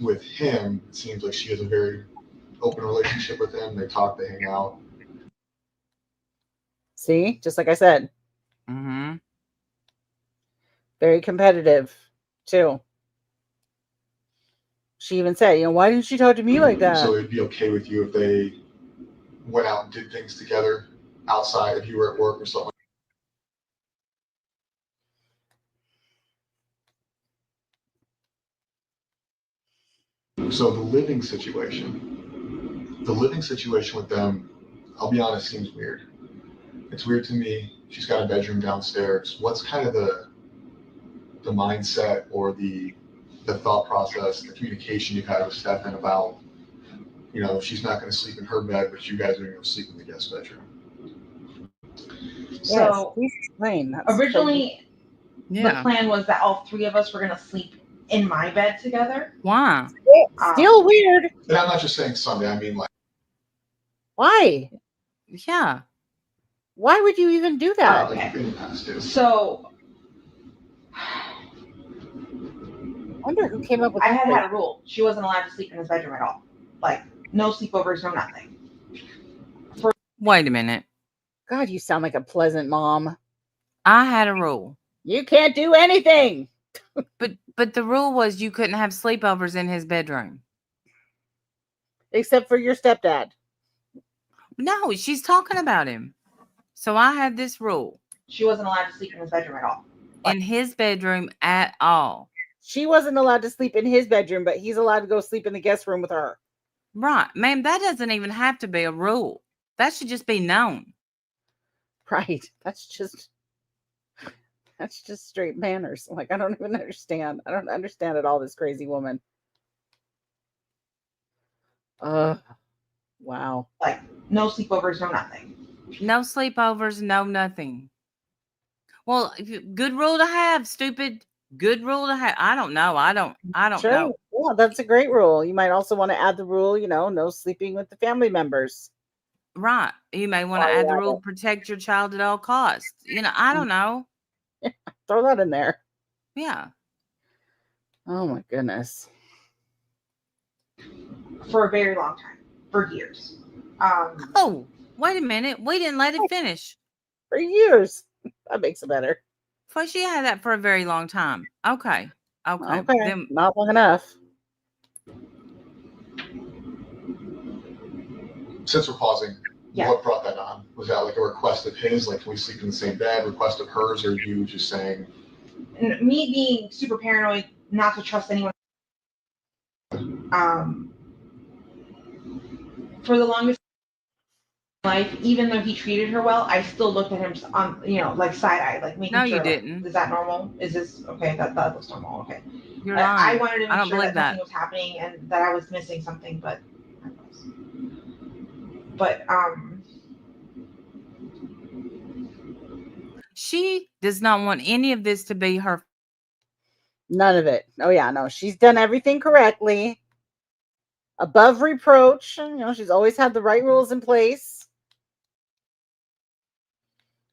With him, it seems like she has a very open relationship with him. They talk, they hang out. See, just like I said. Mm-hmm. Very competitive, too. She even said, why didn't she talk to me like that? So it'd be okay with you if they went out and did things together outside if you were at work or something? So the living situation with them, I'll be honest, seems weird. It's weird to me. She's got a bedroom downstairs. What's kind of the mindset or the thought process, the communication you've had with Stefan about, she's not going to sleep in her bed, but you guys are going to go sleep in the guest bedroom? So yes, explain. Originally, the plan was that all three of us were going to sleep in my bed together. Why? Still weird. And I'm not just saying Sunday. I mean, like, why? Yeah. Why would you even do that? Okay. So wonder who came up with I that. had a rule. She wasn't allowed to sleep in his bedroom at all. Like, no sleepovers, no nothing. Wait a minute. God, you sound like a pleasant mom. I had a rule. You can't do anything. But the rule was you couldn't have sleepovers in his bedroom. Except for your stepdad. No, she's talking about him. So I had this rule. She wasn't allowed to sleep in his bedroom at all. In his bedroom at all. She wasn't allowed to sleep in his bedroom, but he's allowed to go sleep in the guest room with her. Right. Ma'am, that doesn't even have to be a rule. That should just be known. Right. That's just straight manners. Like, I don't even understand. I don't understand at all, this crazy woman. Wow. Like, no sleepovers, no nothing. No sleepovers, no nothing. Well, good rule to have, stupid. Good rule to have. I don't know. I don't Sure. know. Yeah, that's a great rule. You might also want to add the rule, no sleeping with the family members. Right. You may want to add the rule, protect your child at all costs. I don't know. Throw that in there. Yeah. Oh my goodness. For a very long time. For years. Oh, wait a minute. We didn't let it finish. For years. That makes it better. So she had that for a very long time. Okay. Then, not long enough. Since we're pausing, Yeah. what brought that on? Was that like a request of his, like, can we sleep in the same bed, request of hers, or you just saying? And me being super paranoid, not to trust anyone. For the longest life, even though he treated her well, I still looked at him on, like side-eyed, like making No, sure. you didn't. Like, is that normal? Is this okay? That looks normal. Okay. You're lying. I wanted to I don't make sure believe that nothing was happening and that I was missing something, but she does not want any of this to be her. None of it. Oh yeah, no. She's done everything correctly. Above reproach. She's always had the right rules in place.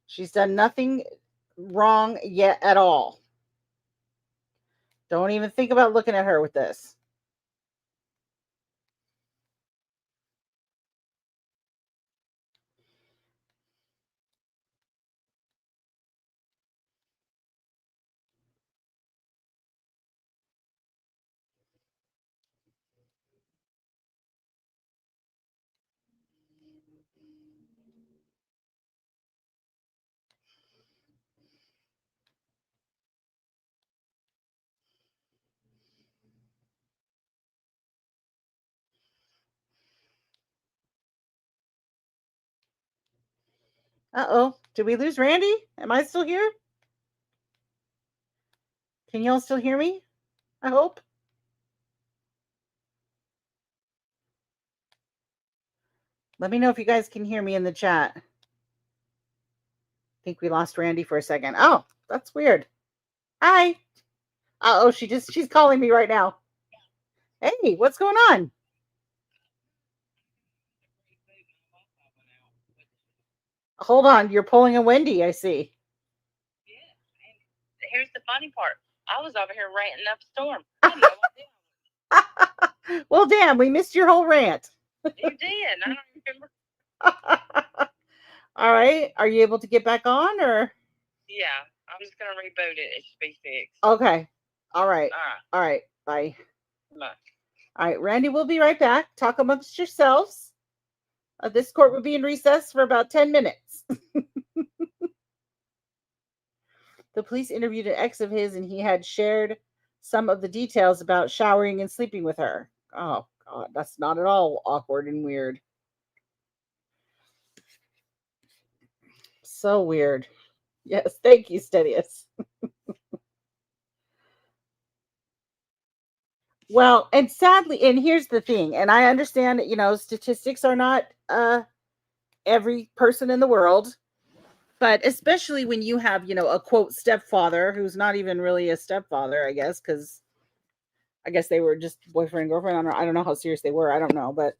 She's done nothing wrong yet at all. Don't even think about looking at her with this. Uh-oh. Did we lose Randy? Am I still here? Can y'all still hear me? I hope. Let me know if you guys can hear me in the chat. I think we lost Randy for a second. Oh, that's weird. Hi. Uh-oh, she's calling me right now. Hey, what's going on? Hold on, you're pulling a Wendy, I see. Yeah, and here's the funny part. I was over here ranting up a storm. I had no idea. Well, damn, we missed your whole rant. You did. I don't remember. All right. Are you able to get back on, or? Yeah, I'm just going to reboot it. It should be fixed. Okay. All right. All right. Bye. Bye. All right, Randy, we'll be right back. Talk amongst yourselves. This court will be in recess for about 10 minutes. The police interviewed an ex of his, and he had shared some of the details about showering and sleeping with her. Oh, God, that's not at all awkward and weird. So weird. Yes, thank you, Steadius. Well, and sadly, and here's the thing, and I understand that, statistics are not every person in the world, but especially when you have, a quote stepfather who's not even really a stepfather, I guess, because I guess they were just boyfriend and girlfriend. I don't know how serious they were. I don't know, but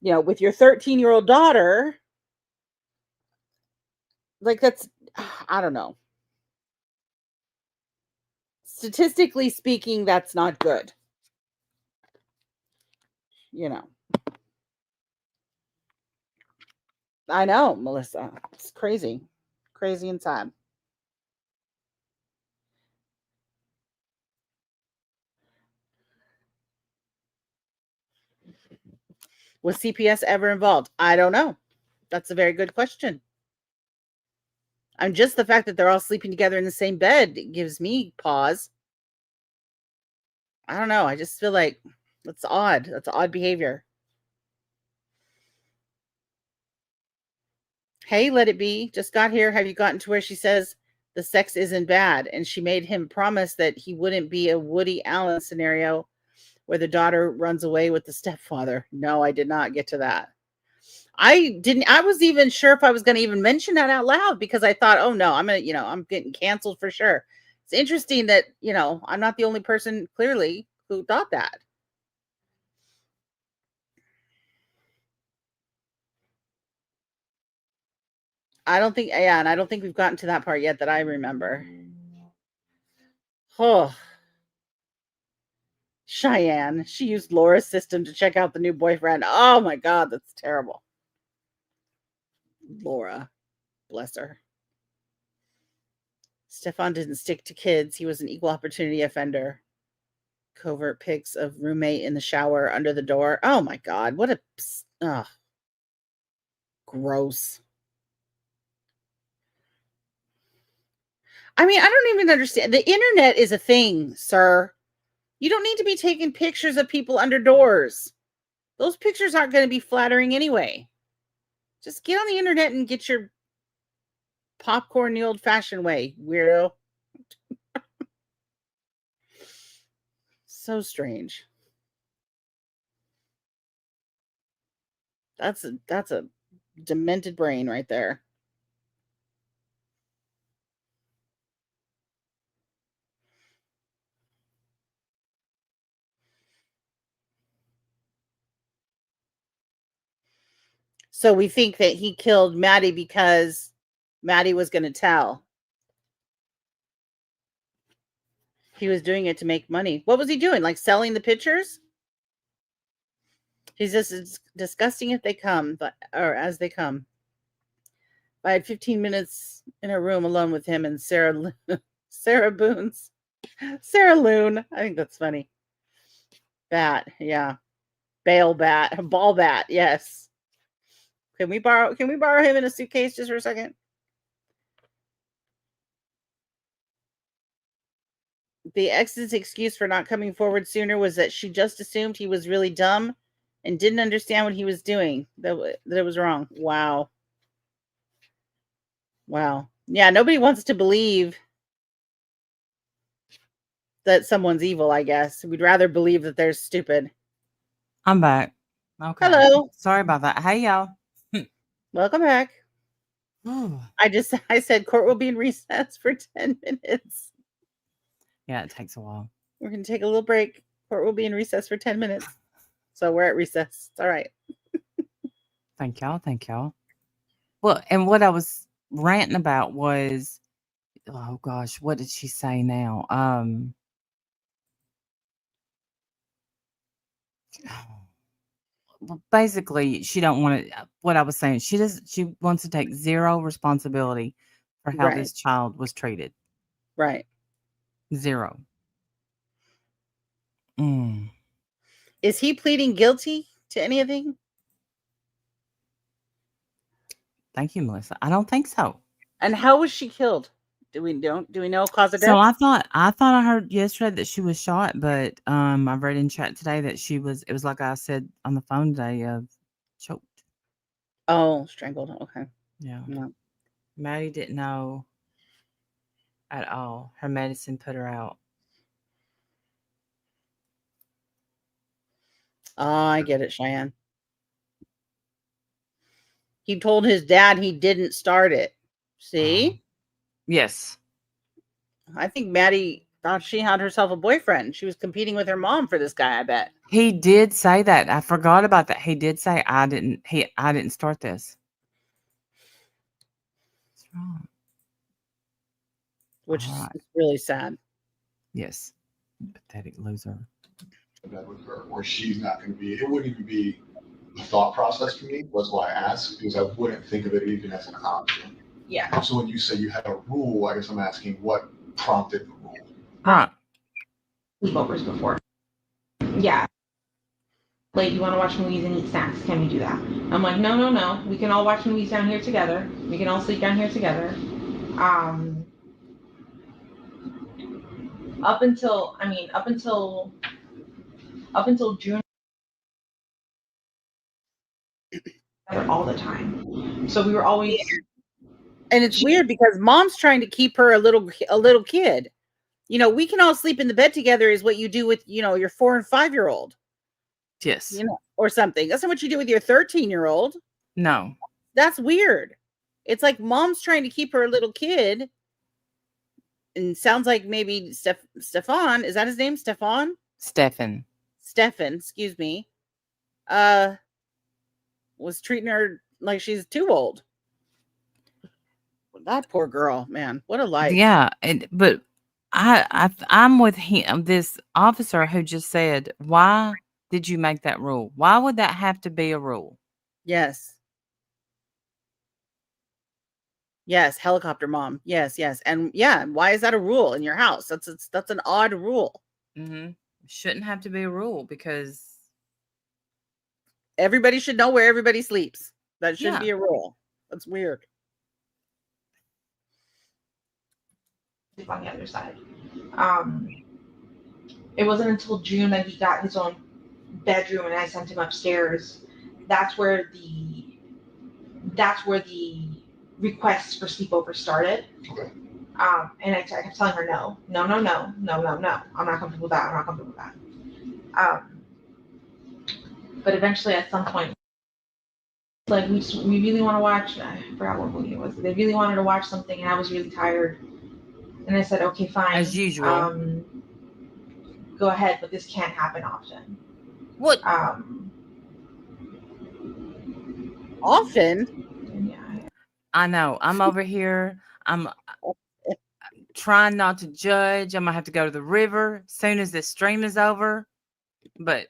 with your 13-year-old daughter, like that's, I don't know. statistically speaking, that's not good. You know. I know, Melissa. It's crazy. Crazy and sad. Was CPS ever involved? I don't know. That's a very good question. I'm just the fact that they're all sleeping together in the same bed gives me pause. I don't know. I just feel like that's odd. That's odd behavior. Hey, let it be. Just got here. Have you gotten to where she says the sex isn't bad? And she made him promise that he wouldn't be a Woody Allen scenario where the daughter runs away with the stepfather. No, I did not get to that. I was even sure if I was going to even mention that out loud because I thought, oh no, I'm getting canceled for sure. It's interesting that, I'm not the only person clearly who thought that. And I don't think we've gotten to that part yet that I remember. Oh, Cheyenne, she used Laura's system to check out the new boyfriend. Oh my God, that's terrible. Laura, bless her. Stefan didn't stick to kids. He was an equal opportunity offender. Covert pics of roommate in the shower under the door. Oh my God, what a gross. I mean, I don't even understand. The internet is a thing, sir. You don't need to be taking pictures of people under doors. Those pictures aren't going to be flattering anyway. Just get on the internet and get your popcorn the old-fashioned way, weirdo. So strange. That's a demented brain right there. So we think that he killed Maddie because Maddie was going to tell. He was doing it to make money. What was he doing? Like selling the pictures? He's just it's disgusting if they come, or as they come. I had 15 minutes in a room alone with him and Sarah Boons. Sarah Loon. I think that's funny. Bat, yeah. Ball bat, yes. Can we borrow him in a suitcase just for a second? The ex's excuse for not coming forward sooner was that she just assumed he was really dumb and didn't understand what he was doing. That it was wrong. Wow. Yeah, nobody wants to believe that someone's evil, I guess. We'd rather believe that they're stupid. I'm back. Okay. Hello. Sorry about that. Hey, y'all. Welcome back. I said court will be in recess for 10 minutes. Yeah, it takes a while. We're going to take a little break. Court will be in recess for 10 minutes. So we're at recess. It's all right. Thank y'all. Well, and what I was ranting about was, oh gosh, what did she say now? Well, basically, she don't want to. What I was saying, she wants to take zero responsibility for how this child was treated. Right. Zero. Is he pleading guilty to anything? Thank you, Melissa. I don't think so. And how was she killed? Do we know cause of death? So I thought I heard yesterday that she was shot, but I read in chat today that it was like I said on the phone today, choked. Oh, strangled. Okay. Yeah. No. Maddie didn't know at all. Her medicine put her out. Oh, I get it, Cheyenne. He told his dad he didn't start it. See? Yes. I think Maddie thought she had herself a boyfriend. She was competing with her mom for this guy, I bet. He did say that. I forgot about that. He did say I didn't start this. What's wrong? Which is really sad. Yes. Pathetic loser. in bed with her, or she's not going to be. It wouldn't even be the thought process for me. That's why I asked, because I wouldn't think of it even as an option. Yeah. So when you say you had a rule, I guess I'm asking what prompted the rule. Right. Sleepovers before. Yeah. Like, you want to watch movies and eat snacks? Can we do that? I'm like, no. We can all watch movies down here together. We can all sleep down here together. Up until June, all the time. So we were always. And it's weird because mom's trying to keep her a little kid. You know, we can all sleep in the bed together is what you do with, you know, your 4 and 5-year-old. Yes. You know, or something. That's not what you do with your 13-year-old. No. That's weird. It's like mom's trying to keep her a little kid. And sounds like maybe Stefan, is that his name? Stefan, excuse me. Was treating her like she's too old. That poor girl, man. What a life. Yeah, but I'm with him. This officer who just said, "Why did you make that rule? Why would that have to be a rule?" Yes. Yes, helicopter mom. Yes. And yeah, why is that a rule in your house? That's an odd rule. Mm-hmm. Shouldn't have to be a rule because Everybody should know where everybody sleeps. That shouldn't Yeah. be a rule. That's weird. On the other side. It wasn't until June that he got his own bedroom and I sent him upstairs. That's where the requests for sleepover started. Okay. And I kept telling her no. I'm not comfortable with that. But eventually at some point, like we really want to watch, I forgot what movie it was. They really wanted to watch something and I was really tired. And I said, okay, fine. As usual. Go ahead, but this can't happen often. What? Often? Yeah. I know. I'm over here. I'm trying not to judge. I'm gonna have to go to the river as soon as this stream is over. But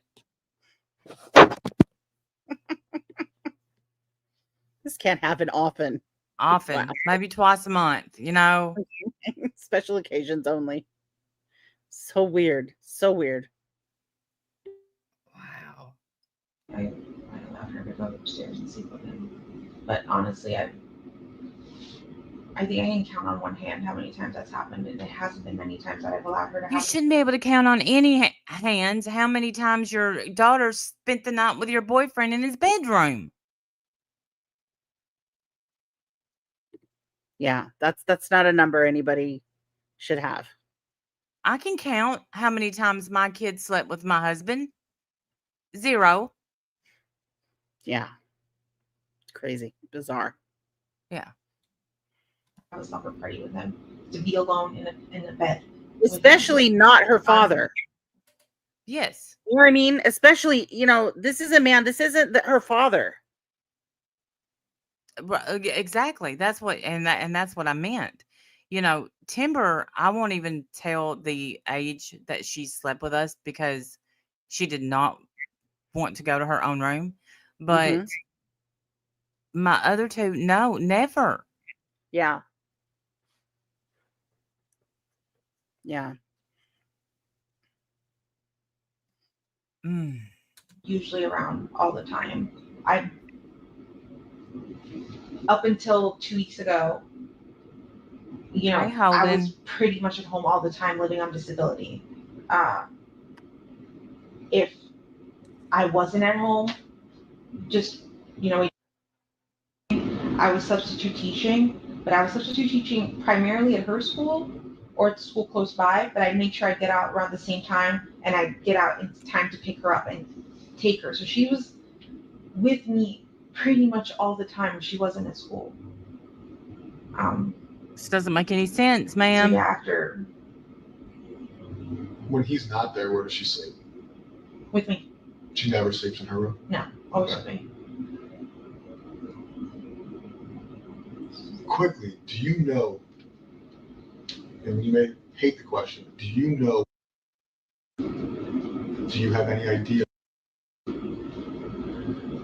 This can't happen often. often, Wow. maybe twice a month, you know. Special occasions only. So weird. So weird. Wow. I allowed her to go upstairs and sleep with him. But honestly, I think I can count on one hand how many times that's happened, and it hasn't been many times that I've allowed her to have. You shouldn't be able to count on any hands how many times your daughter spent the night with your boyfriend in his bedroom. Yeah, that's not a number anybody should have. I can count how many times my kids slept with my husband. 0. Yeah. Crazy. Bizarre. Yeah. Have a supper party with him to be alone in a bed. Especially not her father. Yes. You know what I mean? Especially, you know, this is a man. This isn't her father. Exactly. That's what, and that's what I meant. You know, Timber, I won't even tell the age that she slept with us because she did not want to go to her own room. But my other two, no, never. Yeah. Yeah. Usually around all the time. Up until 2 weeks ago, you know, I was pretty much at home all the time living on disability. If I wasn't at home, just, you know, I was substitute teaching, but I was substitute teaching primarily at her school or at the school close by, but I'd make sure I'd get out around the same time and I'd get out in time to pick her up and take her. So she was with me pretty much all the time when she wasn't at school. This doesn't make any sense, ma'am. So yeah, after. When he's not there, where does she sleep? With me. She never sleeps in her room? No, always with me. Quickly, do you know, and you may hate the question. Do you have any idea?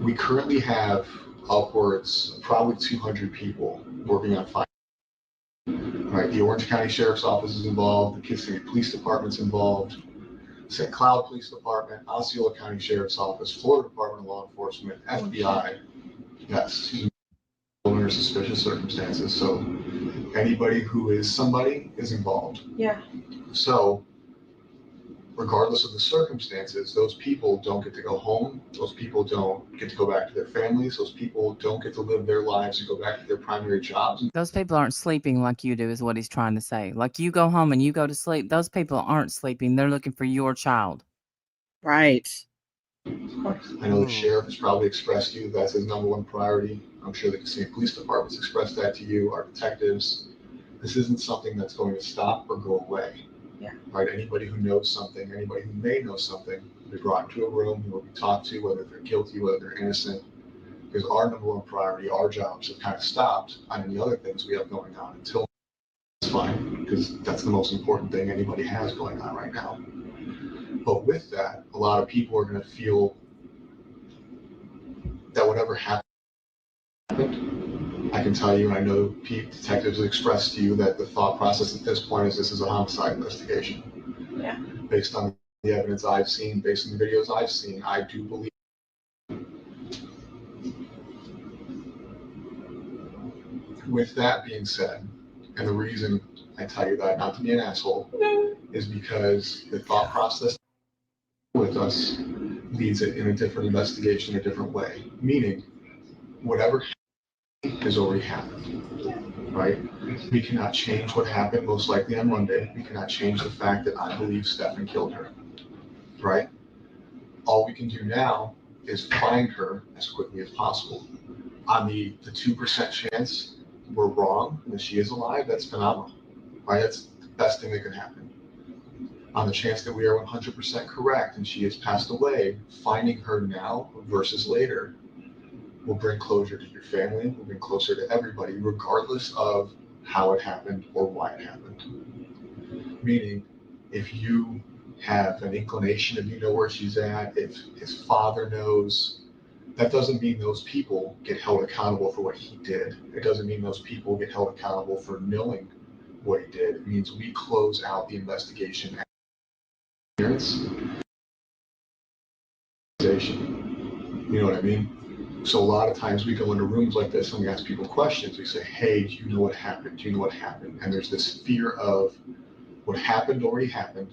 We currently have upwards, probably 200 people working on fire. Right, the Orange County Sheriff's Office is involved, the Kissimmee Police Department's involved, St. Cloud Police Department, Osceola County Sheriff's Office, Florida Department of Law Enforcement, FBI. Yes, under suspicious circumstances. So anybody who is somebody is involved. Yeah. So regardless of the circumstances, those people don't get to go home. Those people don't get to go back to their families. Those people don't get to live their lives and go back to their primary jobs. Those people aren't sleeping like you do, is what he's trying to say. Like you go home and you go to sleep. Those people aren't sleeping. They're looking for your child. Right. Of course. I know the sheriff has probably expressed to you that's his number one priority. I'm sure the Kissimmee Police Department's expressed that to you, our detectives. This isn't something that's going to stop or go away. Yeah. Right? Anybody who knows something, anybody who may know something, will be brought into a room, who will be talked to, whether they're guilty, whether they're innocent. Because our number one priority, our jobs have kind of stopped on any other things we have going on until it's fine, because that's the most important thing anybody has going on right now. But with that, a lot of people are going to feel that whatever happened, I can tell you, and I know detectives have expressed to you that the thought process at this point is this is a homicide investigation. Yeah. Based on the evidence I've seen, based on the videos I've seen, I do believe. With that being said, and the reason I tell you that, not to be an asshole, is because the thought process with us leads it in a different investigation, a different way. Meaning, whatever has already happened, right? We cannot change what happened most likely on Monday. We cannot change the fact that I believe Stefan killed her, right? All we can do now is find her as quickly as possible. On the 2% chance we're wrong and that she is alive, that's phenomenal, right? That's the best thing that can happen. On the chance that we are 100% correct and she has passed away, finding her now versus later will bring closure to your family, will bring closer to everybody, regardless of how it happened or why it happened. Meaning, if you have an inclination, if you know where she's at, if his father knows, that doesn't mean those people get held accountable for what he did. It doesn't mean those people get held accountable for knowing what he did. It means we close out the investigation. You know what I mean? So a lot of times we go into rooms like this and we ask people questions. We say, hey, do you know what happened? Do you know what happened? And there's this fear of what happened already happened.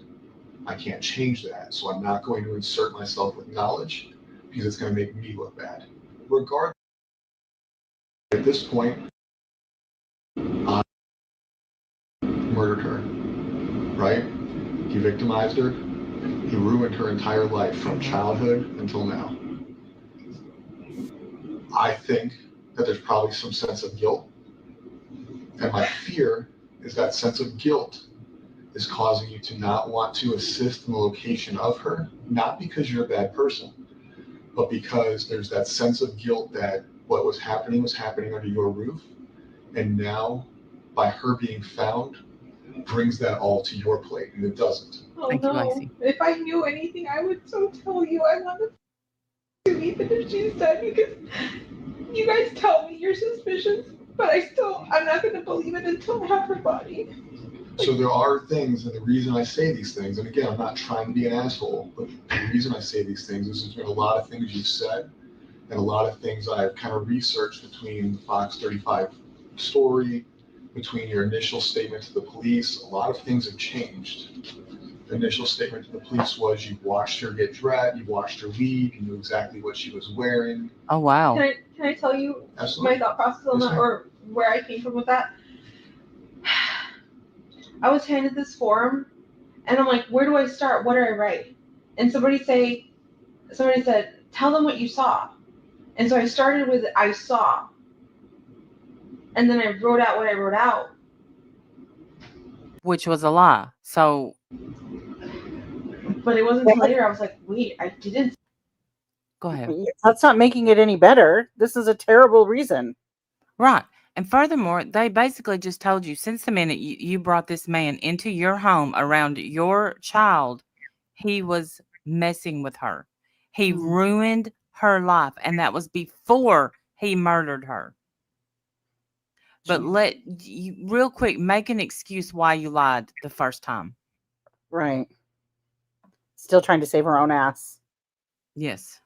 I can't change that. So I'm not going to insert myself with knowledge because it's going to make me look bad. Regardless, at this point, I murdered her, right? He victimized her. He ruined her entire life from childhood until now. I think that there's probably some sense of guilt. And my fear is that sense of guilt is causing you to not want to assist in the location of her, not because you're a bad person, but because there's that sense of guilt that what was happening under your roof. And now, by her being found, brings that all to your plate, and it doesn't. Oh Thank you, no. Lacey. If I knew anything, I would so tell you. I want to even if she's dead because you guys tell me your suspicions, but I'm not going to believe it until I have her body. So there are things, and the reason I say these things, and again, I'm not trying to be an asshole, but the reason I say these things is there's been a lot of things you've said and a lot of things I've kind of researched between the Fox 35 story, between your initial statement to the police. A lot of things have changed. The initial statement to the police was you watched her get dressed, you watched her leave, you knew exactly what she was wearing. Oh, wow. Can I tell you Absolutely. my thought process on Yes, that, ma'am. or where I came from with that? I was handed this form, and I'm like, where do I start? What do I write? And somebody said, tell them what you saw. And so I started with I saw, and then I wrote out what I wrote out. Which was a lie. So, But it wasn't until later I was like, wait, I didn't. go ahead. That's not making it any better. This is a terrible reason. Right. And furthermore, they basically just told you since the minute you brought this man into your home around your child, he was messing with her. He ruined her life, and that was before he murdered her. But real quick, make an excuse why you lied the first time. Right. Still trying to save her own ass. Yes.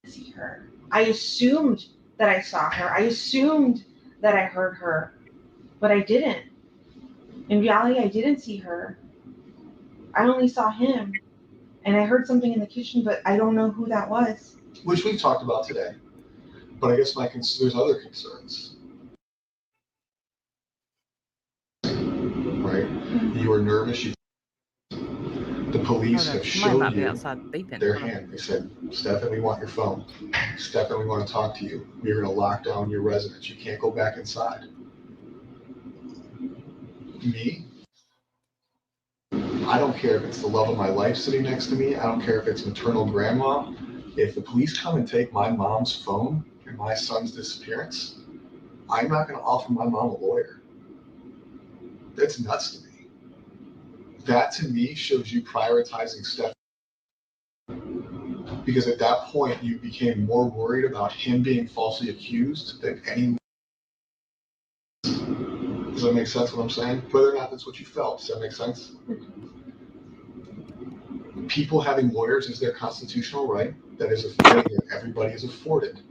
See her. I assumed that I saw her. I assumed that I heard her, but I didn't. In reality, I didn't see her. I only saw him, and I heard something in the kitchen, but I don't know who that was. Which we talked about today. But I guess there's other concerns. Right? You were nervous. The police have showed you their hand. They said, Stefan, we want your phone. Stefan, we want to talk to you. We're going to lock down your residence. You can't go back inside. Me? I don't care if it's the love of my life sitting next to me. I don't care if it's maternal grandma. If the police come and take my mom's phone and my son's disappearance, I'm not going to offer my mom a lawyer. That's nuts to me. That to me shows you prioritizing Stefan. Because at that point, you became more worried about him being falsely accused than any. Does that make sense what I'm saying? Whether or not that's what you felt, does that make sense? People having lawyers is their constitutional right. That is a thing that everybody is afforded.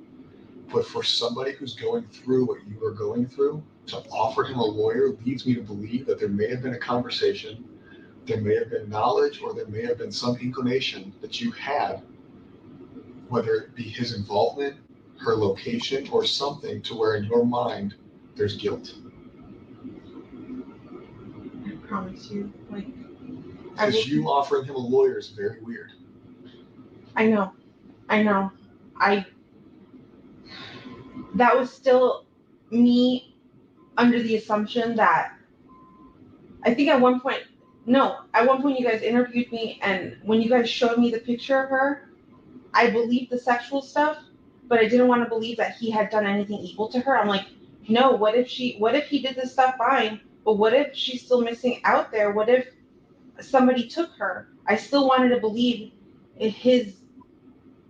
But for somebody who's going through what you are going through, to offer him a lawyer leads me to believe that there may have been a conversation, there may have been knowledge, or there may have been some inclination that you had, whether it be his involvement, her location, or something to where in your mind there's guilt. I promise you. Because you offering him a lawyer is very weird. I know. That was still me under the assumption that I think at one point you guys interviewed me, and when you guys showed me the picture of her, I believed the sexual stuff, but I didn't want to believe that he had done anything evil to her. I'm like, no, what if he did this stuff fine, but what if she's still missing out there? What if somebody took her? I still wanted to believe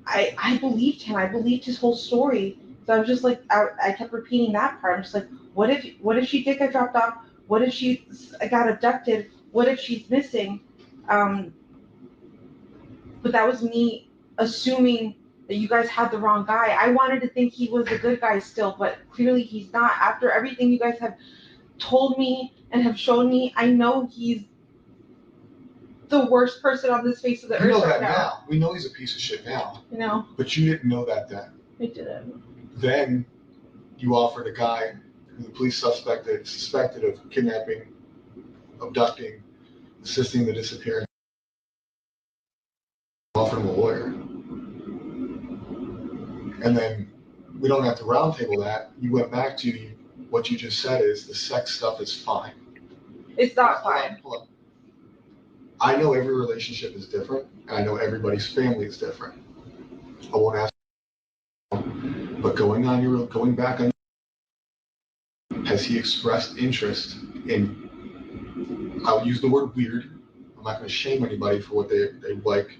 I believed him. I believed his whole story. So I was just like, I kept repeating that part. I'm just like, what if she did get dropped off? What if she got abducted? What if she's missing? But that was me assuming that you guys had the wrong guy. I wanted to think he was the good guy still, but clearly he's not. After everything you guys have told me and have shown me, I know he's the worst person on this face of the earth. We know that now. We know he's a piece of shit now. You know. But you didn't know that then. I didn't. Then you offered a guy who the police suspected of kidnapping, abducting, assisting the disappearance. Offered him a lawyer. And then we don't have to roundtable that. You went back to what you just said is the sex stuff is fine. It's not fine. Hold on. I know every relationship is different, and I know everybody's family is different. I won't ask, but going back on, has he expressed interest in? I'll use the word weird. I'm not going to shame anybody for what they like.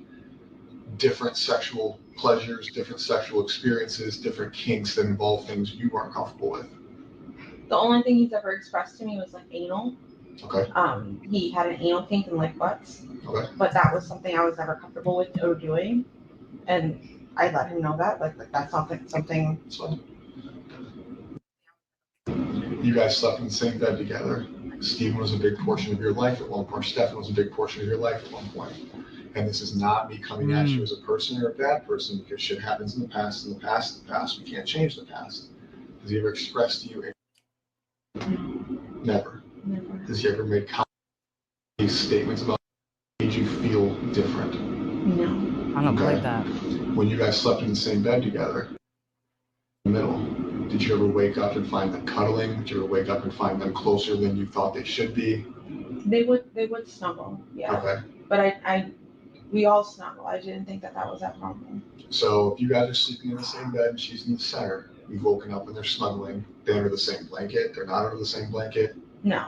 Different sexual pleasures, different sexual experiences, different kinks that involve things you weren't comfortable with. The only thing he's ever expressed to me was like anal. Okay. He had an anal kink and like butts. Okay. But that was something I was never comfortable with or doing, and I let him know that like that's something. That's fine. You guys slept in the same bed together. Stephen was a big portion of your life at one point. Stefan was a big portion of your life at one point. And this is not me coming at you as a person or a bad person, because shit happens in the past. We can't change the past. Has he ever expressed to you? Never. Has he ever made statements about made you feel different? No. I don't believe that. When you guys slept in the same bed together, in the middle, did you ever wake up and find them cuddling? Did you ever wake up and find them closer than you thought they should be? They would snuggle, yeah. Okay. But I We all snuggle. I didn't think that was that problem. So if you guys are sleeping in the same bed and she's in the center, you've woken up and they're snuggling, they're under the same blanket, they're not under the same blanket, No.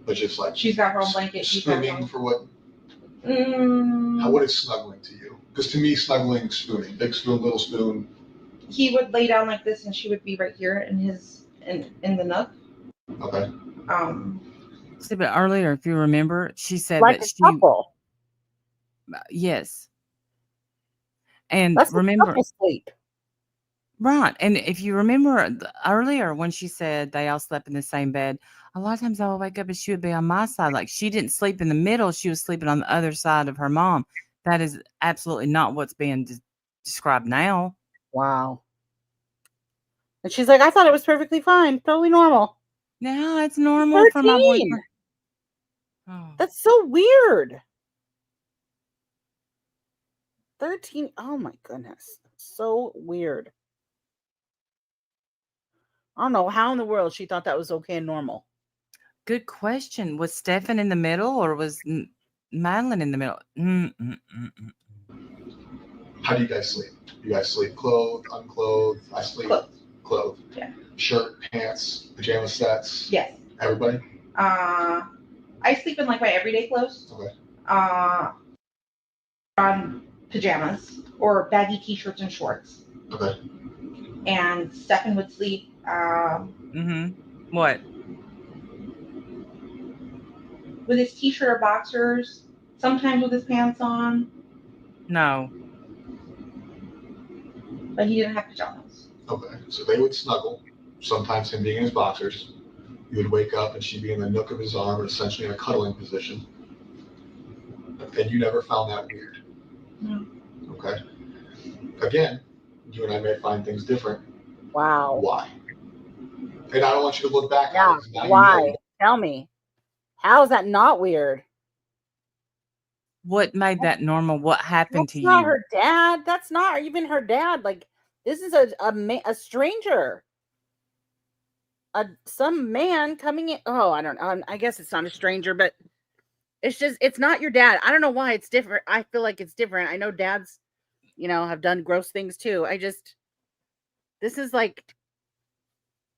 but just like She's got her own blanket. She's got her spooning own. for what? What is snuggling to you? Because to me, snuggling, spooning, big spoon, little spoon. He would lay down like this, and she would be right here in the nook. Okay. See, but earlier, if you remember, she said Like that a she, couple. yes. And That's remember, a couple sleep. right. And if you remember earlier when she said they all slept in the same bed, a lot of times I would wake up and she would be on my side. Like she didn't sleep in the middle. She was sleeping on the other side of her mom. That is absolutely not what's being described now. Wow. And she's like, I thought it was perfectly fine. Totally normal. No, it's normal for my 13. boyfriend. Oh. That's so weird. 13. Oh my goodness. So weird. I don't know how in the world she thought that was okay and normal. Good question. Was Stefan in the middle or was Madeline in the middle? How do you guys sleep? You guys sleep clothed, unclothed? I sleep clothed. Yeah. Shirt, pants, pajama sets. Yes. Everybody? I sleep in like my everyday clothes. Okay. On pajamas or baggy t-shirts and shorts. Okay. And Stefan would sleep. What? With his t-shirt or boxers. Sometimes with his pants on. No. But he didn't have pajamas. Okay. So they would snuggle. Sometimes him being in his boxers. You would wake up and she'd be in the nook of his arm, or essentially in a cuddling position. And you never found that weird. No. Okay. Again, you and I may find things different. Wow. Why? And I don't want you to look back Yeah. on it. Now Why? You know. Tell me. How is that not weird? What made that normal? What happened to you? That's not her dad. That's not even her dad. Like, this is a stranger. Some man coming in. Oh, I don't know. I guess it's not a stranger, but it's not your dad. I don't know why it's different. I feel like it's different. I know dads, have done gross things too. This is like,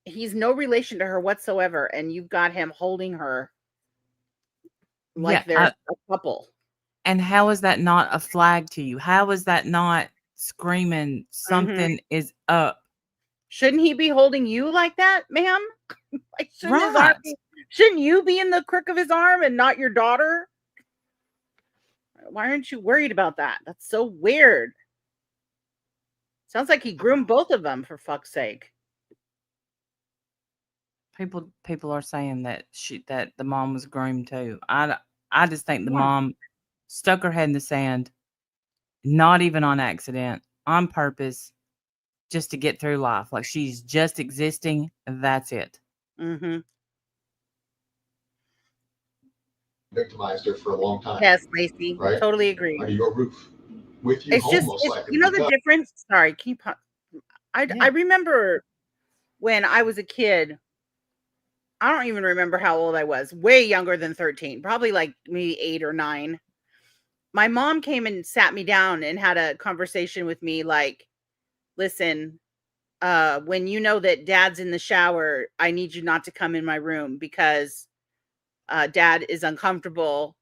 he's no relation to her whatsoever. And you've got him holding her like they're a couple. And how is that not a flag to you? How is that not screaming something is up? Shouldn't he be holding you like that, ma'am? Like, shouldn't you be in the crook of his arm and not your daughter? Why aren't you worried about that? That's so weird. Sounds like he groomed both of them, for fuck's sake. People are saying that the mom was groomed too. I just think the mom stuck her head in the sand, not even on accident, on purpose, just to get through life. Like she's just existing. That's it. Mm-hmm. Victimized her for a long time. Yes, Lacey. Right? Totally agree. Under your roof. With you It's home, just, most likely. the difference. Sorry, I remember when I was a kid. I don't even remember how old I was. Way younger than 13. Probably like maybe 8 or 9. My mom came and sat me down and had a conversation with me like, listen, when you know that dad's in the shower, I need you not to come in my room because dad is uncomfortable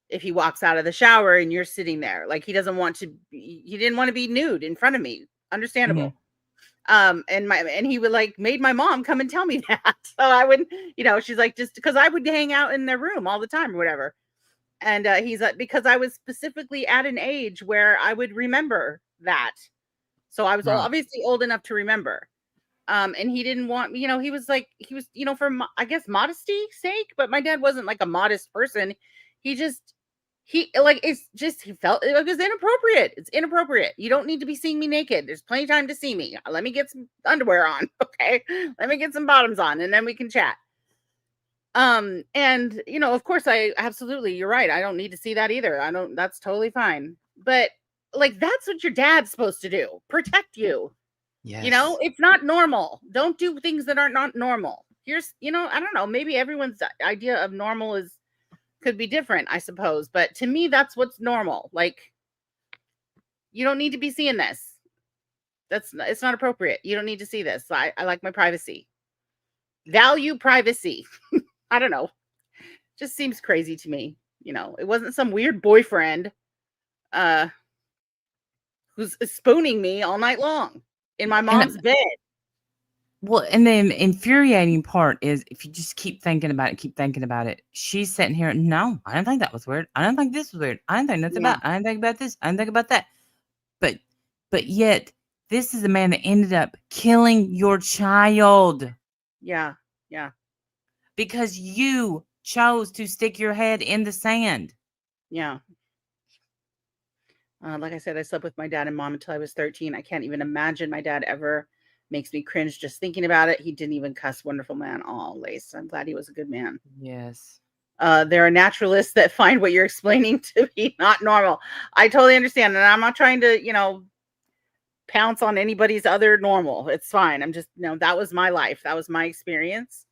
if he walks out of the shower and you're sitting there. Like he didn't want to be nude in front of me. Understandable. And he would made my mom come and tell me that. So I would, she's like, just because I would hang out in their room all the time or whatever. And he's like, because I was specifically at an age where I would remember that. So I was obviously old enough to remember. And he didn't want me, he was, for, I guess, modesty's sake, but my dad wasn't like a modest person. He felt it was inappropriate. It's inappropriate. You don't need to be seeing me naked. There's plenty of time to see me. Let me get some underwear on. Okay. Let me get some bottoms on and then we can chat. And of course you're right. I don't need to see that either. That's totally fine. But that's what your dad's supposed to do. Protect you. Yes. It's not normal. Don't do things that are not normal. Here's, I don't know, maybe everyone's idea of normal could be different, I suppose. But to me, that's what's normal. Like, You don't need to be seeing this. It's not appropriate. You don't need to see this. I like my privacy. Value privacy. I don't know. Just seems crazy to me. It wasn't some weird boyfriend who's spooning me all night long in my mom's bed. Well, and the infuriating part is if you just keep thinking about it, she's sitting here, no, I don't think that was weird. I don't think this was weird. I don't think nothing about it. I don't think about this. I don't think about that. But yet, this is the man that ended up killing your child. Yeah, yeah. Because you chose to stick your head in the sand. Yeah. Like I said, I slept with my dad and mom until I was 13. I can't even imagine my dad ever. Makes me cringe just thinking about it. He didn't even cuss. Wonderful man. Oh, Lace. I'm glad he was a good man. Yes. There are naturalists that find what you're explaining to be not normal. I totally understand. And I'm not trying to, pounce on anybody's other normal. It's fine. I'm just, that was my life. That was my experience.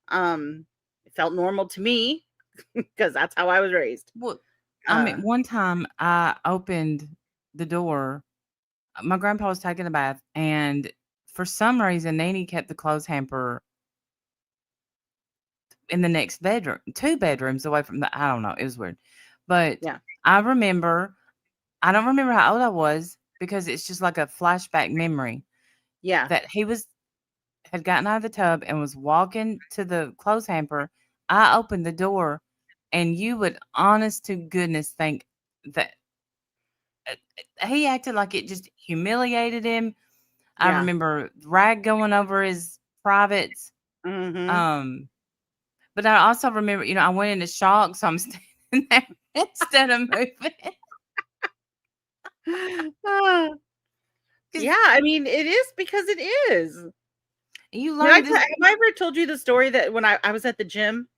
It felt normal to me because that's how I was raised. Well, I mean, one time I opened the door. My grandpa was taking a bath, and for some reason, Nanny kept the clothes hamper in the next bedroom, 2 bedrooms away from the. I don't know. It was weird, but Yeah. I don't remember how old I was because it's just like a flashback memory. Yeah. That he had gotten out of the tub and was walking to the clothes hamper. I opened the door, and you would, honest to goodness, think that he acted like it just humiliated him. I Yeah. remember rag going over his privates. Mm-hmm. But I also remember, I went into shock, so I'm standing there instead of moving. Yeah, I mean, it is because it is. You Have learned this. I ever told you the story that when I was at the gym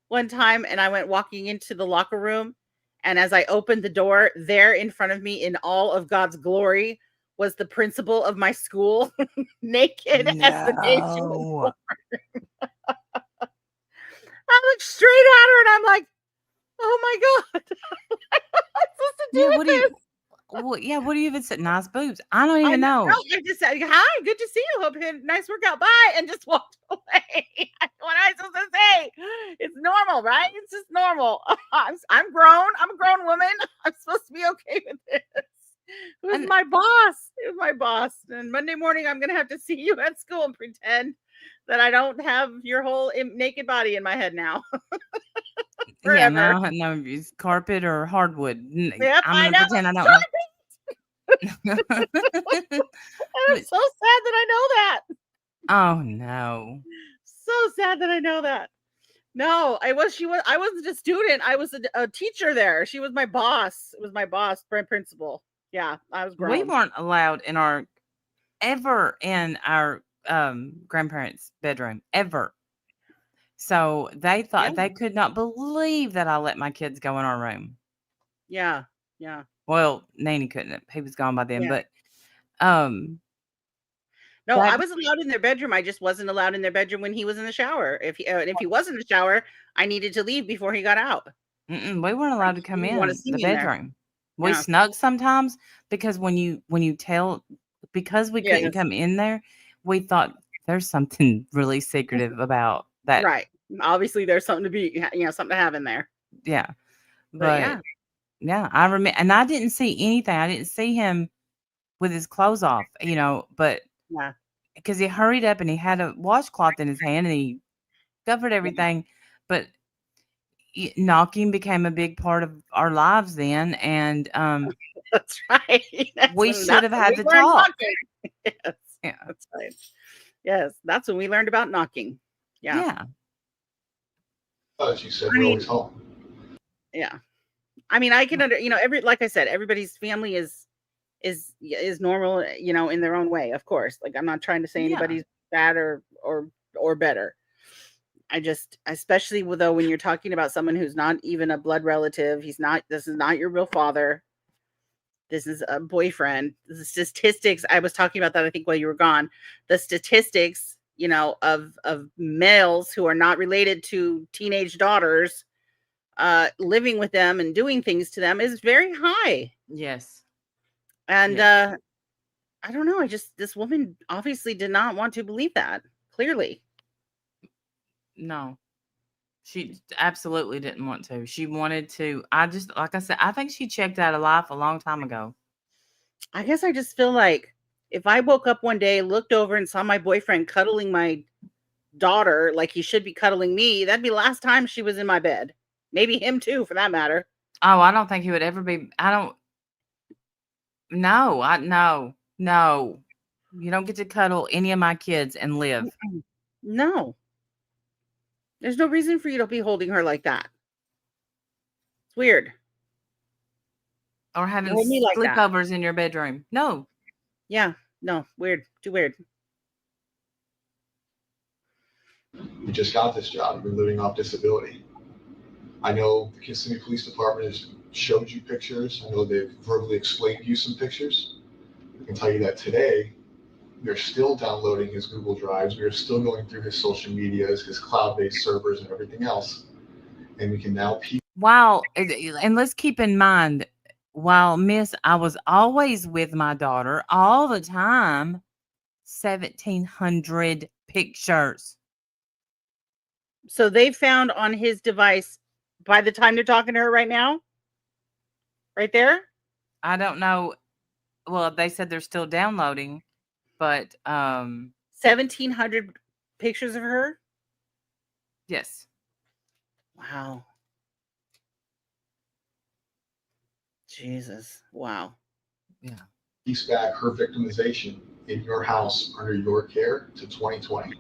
one time and I went walking into the locker room, and as I opened the door, there in front of me in all of God's glory was the principal of my school naked as the day she was born. I looked straight at her and I'm like, oh my God. What am I supposed to do with this? What do you even say? Nice boobs. I don't even know. I just said, hi, good to see you. Hope you had a nice workout. Bye. And just walked away. What am I supposed to say? It's normal, right? It's just normal. I'm grown. I'm a grown woman. I'm supposed to be okay with this. It was my boss. It was my boss. And Monday morning, I'm going to have to see you at school and pretend that I don't have your whole naked body in my head now. Yeah, no, it's carpet or hardwood. Yep, I'm gonna pretend I don't know. I'm so sad that I know that. Oh no. So sad that I know that. No, I wasn't a student. I was a teacher there. She was my boss. It was my boss, principal. Yeah, I was grown. We weren't allowed ever in our grandparents' bedroom, ever. So they thought they could not believe that I let my kids go in our room. Yeah, yeah. Well, Nanny couldn't have. He was gone by then, but no, I was allowed in their bedroom. I just wasn't allowed in their bedroom when he was in the shower. If he was in the shower, I needed to leave before he got out. We weren't allowed to come in the bedroom. We Yeah. snuck sometimes because when you tell, because we couldn't come in there, we thought there's something really secretive about that. Right. Obviously, there's something to be, something to have in there. Yeah. But yeah, I remember, and I didn't see anything. I didn't see him with his clothes off, but because he hurried up and he had a washcloth in his hand and he covered everything. But knocking became a big part of our lives then, and that's right. We should have had the talk. Yes. Yeah, that's right. Yes, that's when we learned about knocking. Yeah. As you said, we're always home. Yeah. I mean, I can like I said, everybody's family is normal, in their own way, of course. Like, I'm not trying to say anybody's bad or better. I just, especially though, when you're talking about someone who's not even a blood relative, this is not your real father. This is a boyfriend. The statistics, I was talking about that, I think, while you were gone. The statistics, of males who are not related to teenage daughters, living with them and doing things to them is very high. Yes. And Yes. I don't know. This woman obviously did not want to believe that. Clearly. No. She absolutely didn't want to. She wanted to. Like I said, I think she checked out of life a long time ago. I guess I just feel like if I woke up one day, looked over and saw my boyfriend cuddling my daughter like he should be cuddling me, that'd be the last time she was in my bed. Maybe him too, for that matter. Oh, I don't think he would ever be. I don't. No, no. You don't get to cuddle any of my kids and live. No. There's no reason for you to be holding her like that. It's weird. Or having hold me like that. sleepovers in your bedroom. No. Yeah. No. Weird. Too weird. You just got this job. You've been living off disability. I know the Kissimmee Police Department has showed you pictures. I know they've verbally explained to you some pictures. I can tell you that today, we are still downloading his Google Drives. We are still going through his social medias, his cloud-based servers, and everything else. And we can now Wow. And let's keep in mind, while Miss, I was always with my daughter all the time, 1,700 pictures. So they found on his device by the time they're talking to her right now? Right there? I don't know. Well, they said they're still downloading, but 1,700 pictures of her? yes. Wow. Jesus. Wow. Yeah. piece back her victimization in your house under your care to 2020.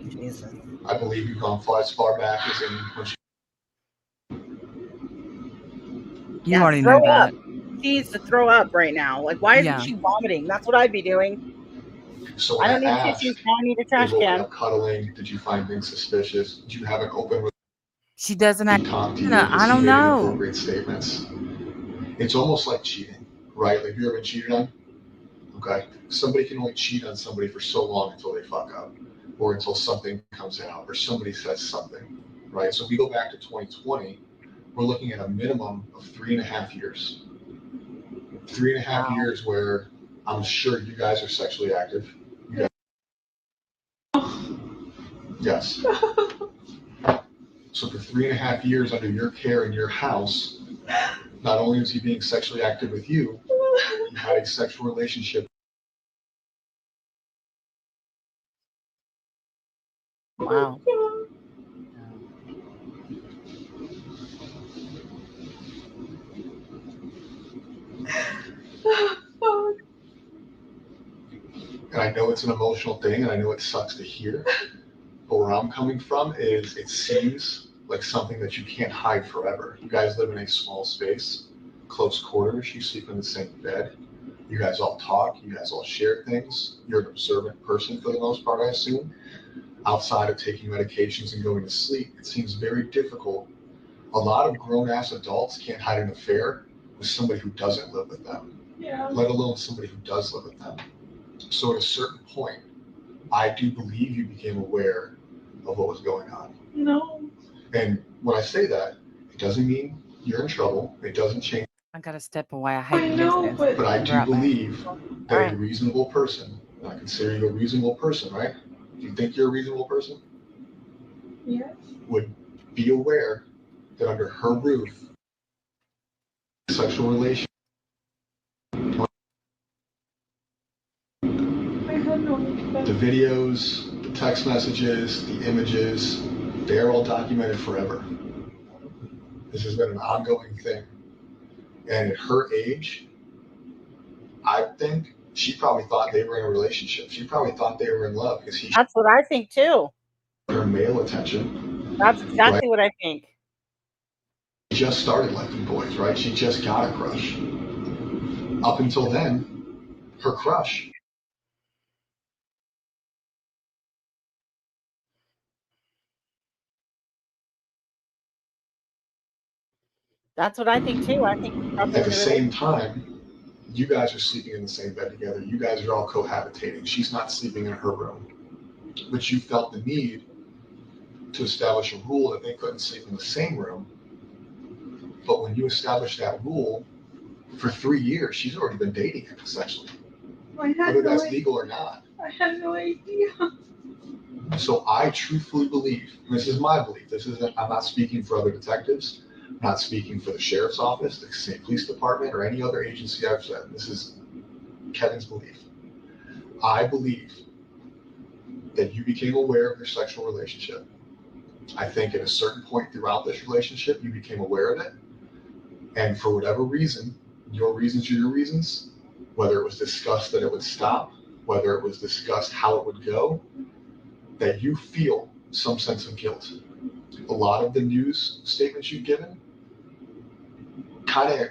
Jesus. I believe you've gone as far back as in when she You already know that. She needs to throw up right now. Like, why isn't Yeah. she vomiting? That's what I'd be doing. So I when don't need asked, tissues. Now I need a they've trash opened can. up cuddling. Did you find things suspicious? Did you have an open She doesn't have. talk to you? No, Has I he don't made know. inappropriate statements? It's almost like cheating, right? Like, have you ever been cheated on? Okay. Somebody can only cheat on somebody for so long until they fuck up, or until something comes out, or somebody says something, right? So if we go back to 2020, we're looking at a minimum of 3.5 years. 3.5 years where I'm sure you guys are sexually active. You guys, yes. So for 3.5 years under your care in your house, not only was he being sexually active with you, you had a sexual relationship. Wow. And I know it's an emotional thing, and I know it sucks to hear. But where I'm coming from is it seems like something that you can't hide forever. You guys live in a small space, close quarters, you sleep in the same bed. You guys all talk, you guys all share things. You're an observant person for the most part, I assume. Outside of taking medications and going to sleep, it seems very difficult. A lot of grown-ass adults can't hide an affair with somebody who doesn't live with them, let alone somebody who does live with them. So at a certain point, I do believe you became aware of what was going on. No. And when I say that, it doesn't mean you're in trouble. It doesn't change. I gotta step away. I hate I to know, miss this. But I Be do right back. believe that All right. a reasonable person, and I consider you a reasonable person, right? Do you think you're a reasonable person? Yes. Would be aware that under her roof, sexual relation. The videos, the text messages, the images, they're all documented forever. This has been an ongoing thing. And at her age, I think she probably thought they were in a relationship. She probably thought they were in love because he That's what I think too. her male attention. That's exactly what I think. She just started liking boys, right? She just got a crush. Up until then, her crush. That's what I think too. I think he's probably At in the a same relationship. time, you guys are sleeping in the same bed together. You guys are all cohabitating. She's not sleeping in her room. But you felt the need to establish a rule that they couldn't sleep in the same room. But when you established that rule, For 3 years, she's already been dating him, essentially. I had Whether no that's idea. legal or not. I had no idea. So I truthfully believe, and this is my belief, I'm not speaking for other detectives, I'm not speaking for the sheriff's office, the state police department, or any other agency I've said. This is Kevin's belief. I believe that you became aware of their sexual relationship. I think at a certain point throughout this relationship, you became aware of it. And for whatever reason, your reasons are your reasons, whether it was discussed that it would stop, whether it was discussed how it would go, that you feel some sense of guilt. A lot of the news statements you've given kind of,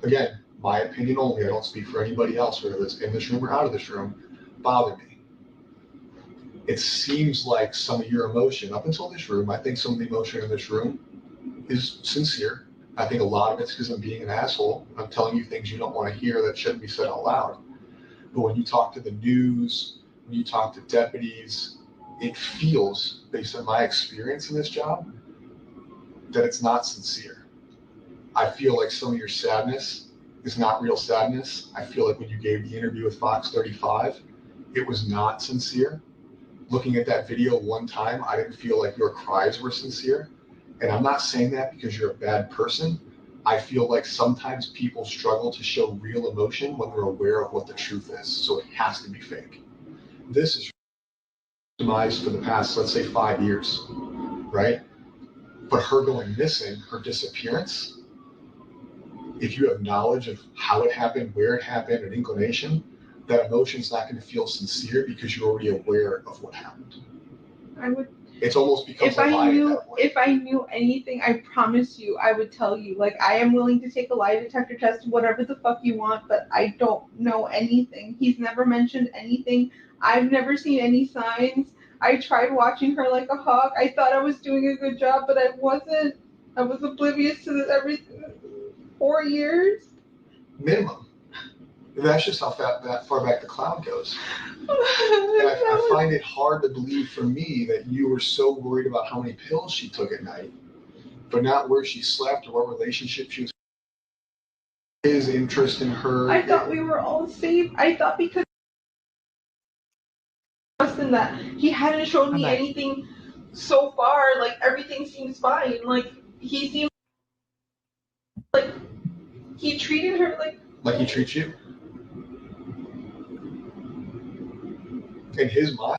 again, my opinion only, I don't speak for anybody else, whether it's in this room or out of this room, bother me. It seems like some of your emotion, up until this room, I think some of the emotion in this room is sincere. I think a lot of it's because I'm being an asshole. I'm telling you things you don't want to hear that shouldn't be said out loud. But when you talk to the news, when you talk to deputies, it feels, based on my experience in this job, that it's not sincere. I feel like some of your sadness is not real sadness. I feel like when you gave the interview with Fox 35, it was not sincere. Looking at that video one time, I didn't feel like your cries were sincere. And I'm not saying that because you're a bad person. I feel like sometimes people struggle to show real emotion when they're aware of what the truth is. So it has to be fake. This is optimized for the past, let's say, 5 years, right? But her going missing, her disappearance, if you have knowledge of how it happened, where it happened, an inclination, that emotion's not going to feel sincere because you're already aware of what happened. I would. It's almost becomes If a lie I knew, at that point. if I knew anything, I promise you, I would tell you. Like, I am willing to take a lie detector test, whatever the fuck you want, but I don't know anything. He's never mentioned anything. I've never seen any signs. I tried watching her like a hawk. I thought I was doing a good job, but I wasn't. I was oblivious to this everything. 4 years. Minimum. That's just how that far back the cloud goes. And I find it hard to believe for me that you were so worried about how many pills she took at night, but not where she slept or what relationship she was. His interest in her. I thought we were all safe. I thought because in that he hadn't shown me Okay. anything so far, like everything seems fine. Like he seems like he treated her like he treats you. In his mind.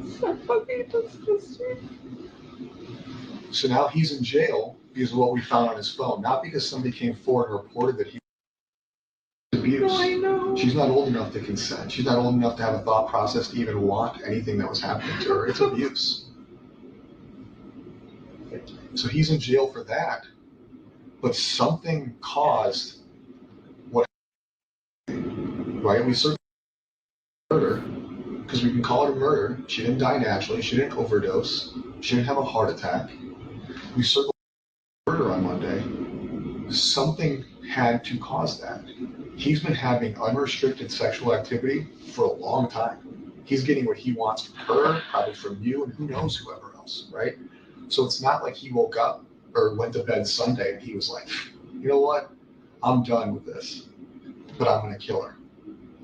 it's so fucking disgusting. So now he's in jail because of what we found on his phone, not because somebody came forward and reported that he was abused. No, I know. She's not old enough to consent. She's not old enough to have a thought process to even want anything that was happening to her. It's abuse. So he's in jail for that, but something caused what, right? We certainly murder, because we can call it a murder. She didn't die naturally. She didn't overdose. She didn't have a heart attack. We circled murder on Monday. Something had to cause that. He's been having unrestricted sexual activity for a long time. He's getting what he wants from her, probably from you, and who knows whoever else, right? So it's not like he woke up or went to bed Sunday and he was like, you know what? I'm done with this, but I'm going to kill her.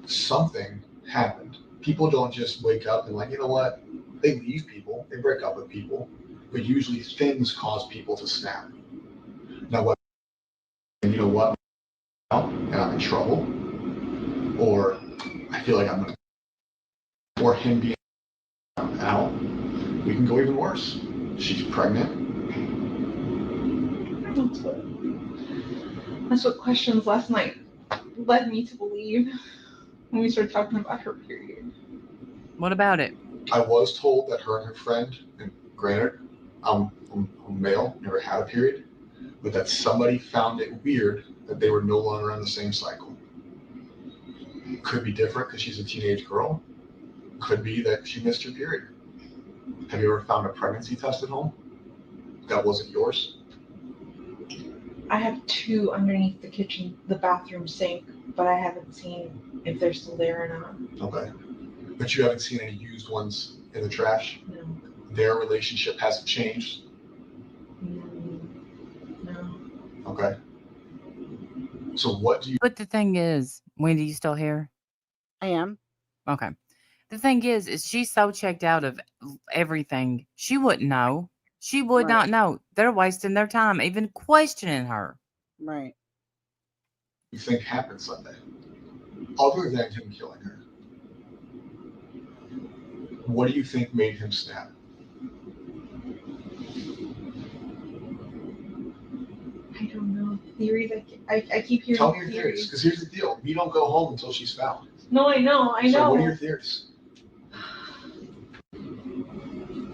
Something happened. People don't just wake up and like, you know what? They leave people, they break up with people, but usually things cause people to snap. Now, what? And you know what? And I'm in trouble, or I feel like I'm going to, or him being out. We can go even worse. She's pregnant. That's what questions last night led me to believe when we started talking about her period. What about it? I was told that her and her friend, and granted, I'm male, never had a period, but that somebody found it weird that they were no longer on the same cycle. Could be different because she's a teenage girl. Could be that she missed her period. Have you ever found a pregnancy test at home that wasn't yours? I have 2 underneath the bathroom sink, but I haven't seen if they're still there or not. Okay. But you haven't seen any used ones in the trash? No. Their relationship hasn't changed? Okay. So what do you? But the thing is, Wendy, you still here? I am. Okay. The thing is she's so checked out of everything, she wouldn't know. She would Right. not know. They're wasting their time even questioning her. Right. You think happened Sunday, other than him killing her? What do you think made him snap? I don't know. Theories. I keep hearing Tell me your theories, theories. because here's the deal: we don't go home until she's found. No, I know. I know. So what are your theories?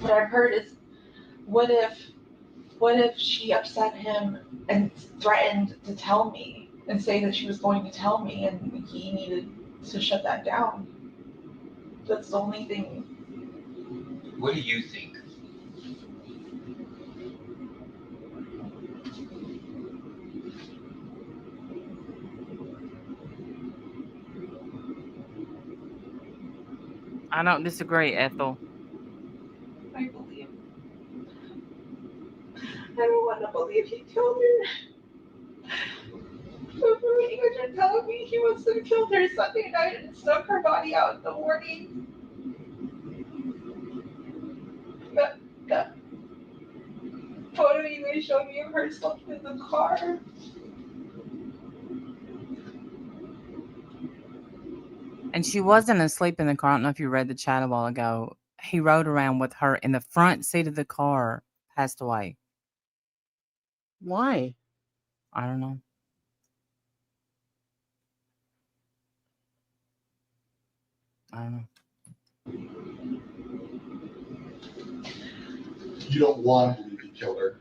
What I've heard is, what if she upset him and threatened to tell me and say that she was going to tell me, and he needed to shut that down. That's the only thing. What do you think? I don't disagree, Ethel. I believe. I don't want to believe he killed her. But when you guys are telling me he must have killed her Sunday night and snuck her body out in the morning. That photo you guys showed me of her stuck in the car. And she wasn't asleep in the car. I don't know if you read the chat a while ago. He rode around with her in the front seat of the car, passed away. Why? I don't know. I don't know. You don't want to believe he killed her.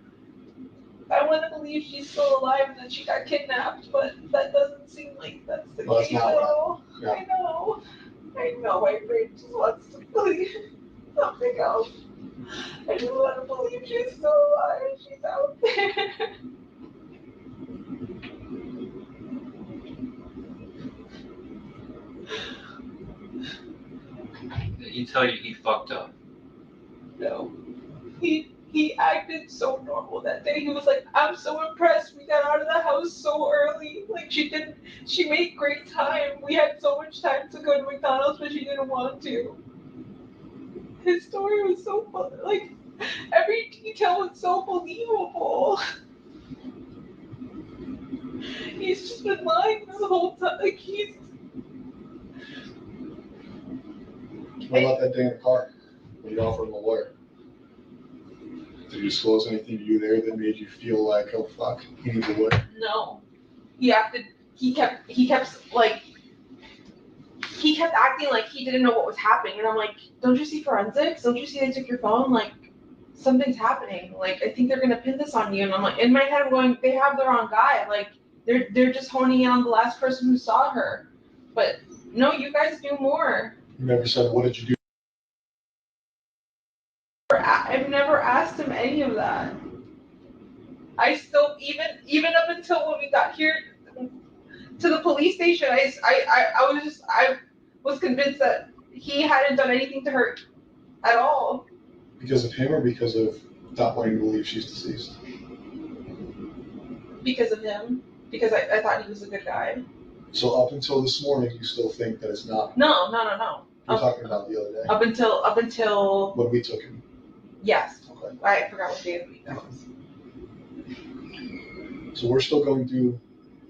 I want to believe she's still alive and that she got kidnapped, but that doesn't seem like that's the Well, that's case not at what all. yeah. I know. My brain just wants to believe something else. I just want to believe she's still alive. She's out there. Did he tell you he fucked up? No. He acted so normal that day. He was like, I'm so impressed. We got out of the house so early. Like she made great time. We had so much time to go to McDonald's, but she didn't want to. His story was so fun. Like, every detail was so believable. He's just been lying this whole time. Like, he's. What about that day in the car when you offered him a lawyer? Did he disclose anything to you there that made you feel like, oh fuck, he needs a lawyer? No. He acted. He kept acting like he didn't know what was happening, and I'm like, don't you see forensics? Don't you see they took your phone? Like, something's happening. Like, I think they're gonna pin this on you. And I'm like, in my head, I'm going, they have the wrong guy. Like, they're just honing in on the last person who saw her. But no, you guys knew more. You never said, what did you do? I've never asked him any of that. I still, even up until when we got here to the police station, I was convinced that he hadn't done anything to her at all. Because of him or because of not wanting to believe she's deceased? Because of him. Because I thought he was a good guy. So up until this morning, you still think that it's not? No. You're talking about the other day. Up until When we took him. yes. Okay. I forgot what day of the week that was. So we're still going through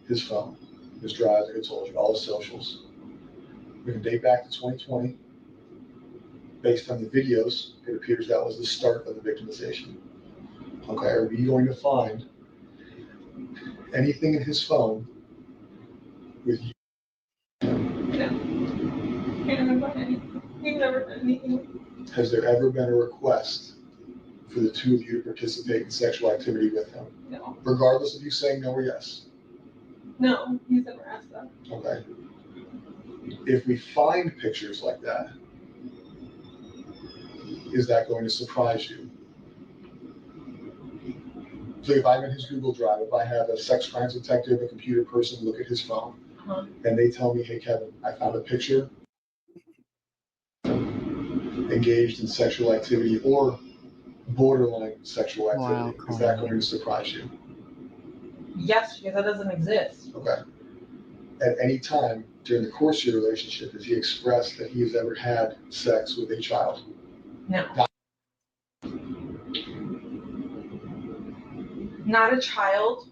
his phone, his drive, like I told you, all his socials. We can date back to 2020. Based on the videos, it appears that was the start of the victimization. Okay, are we going to find anything in his phone with you? No. He never done anything. He never done anything. Has there ever been a request for the two of you to participate in sexual activity with him? No. Regardless of you saying no or yes? No, he's never asked that. Okay. If we find pictures like that, is that going to surprise you? So if I'm in his Google Drive, if I have a sex crimes detective, a computer person look at his phone, and they tell me, hey Kevin, I found a picture engaged in sexual activity or borderline sexual activity, Wow, is that going to surprise you? Yes, because that doesn't exist. Okay. At any time during the course of your relationship, has he expressed that he has ever had sex with a child? No. Not a child,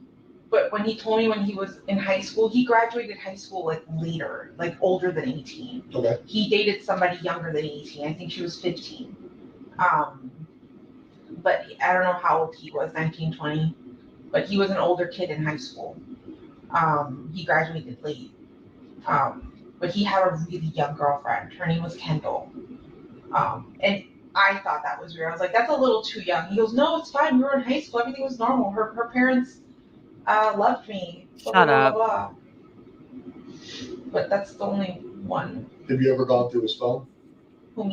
but when he told me when he was in high school, he graduated high school like later, like older than 18. Okay. He dated somebody younger than 18. I think she was 15. But I don't know how old he was, 19, 20. But he was an older kid in high school. He graduated late. But he had a really young girlfriend. Her name was Kendall. And I thought that was weird. I was like, that's a little too young. He goes, no, it's fine. We were in high school. Everything was normal. Her parents loved me. Blah, Shut blah, up. blah, blah. But that's the only one. Have you ever gone through his phone? Who?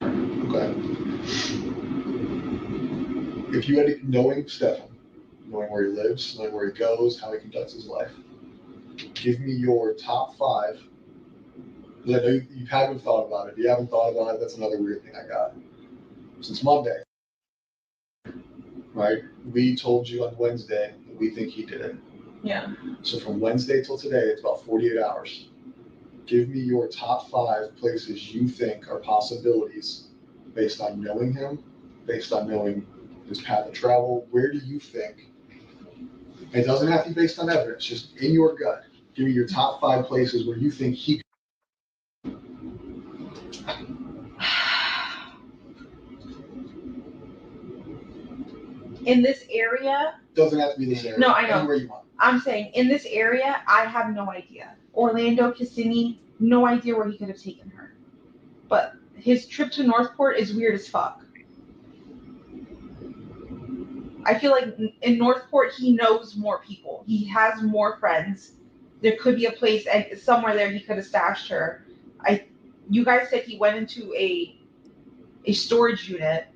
Okay. If you had knowing Stefan, knowing where he lives, knowing where he goes, how he conducts his life, give me your top 5. Because I know you haven't thought about it. If you haven't thought about it, that's another weird thing I got. Since Monday, right? We told you on Wednesday that we think he did it. Yeah. So from Wednesday till today, it's about 48 hours. Give me your top 5 places you think are possibilities based on knowing him, based on knowing his path of travel. Where do you think? It doesn't have to be based on evidence, just in your gut. Give me your top 5 places where you think he. In this area, Doesn't have to be this area. No, I know. Anywhere you want. I'm saying in this area, I have no idea. Orlando, Kissimmee, no idea where he could have taken her. But his trip to Northport is weird as fuck. I feel like in Northport, he knows more people. He has more friends. There could be a place and somewhere there he could have stashed her. You guys said he went into a storage unit.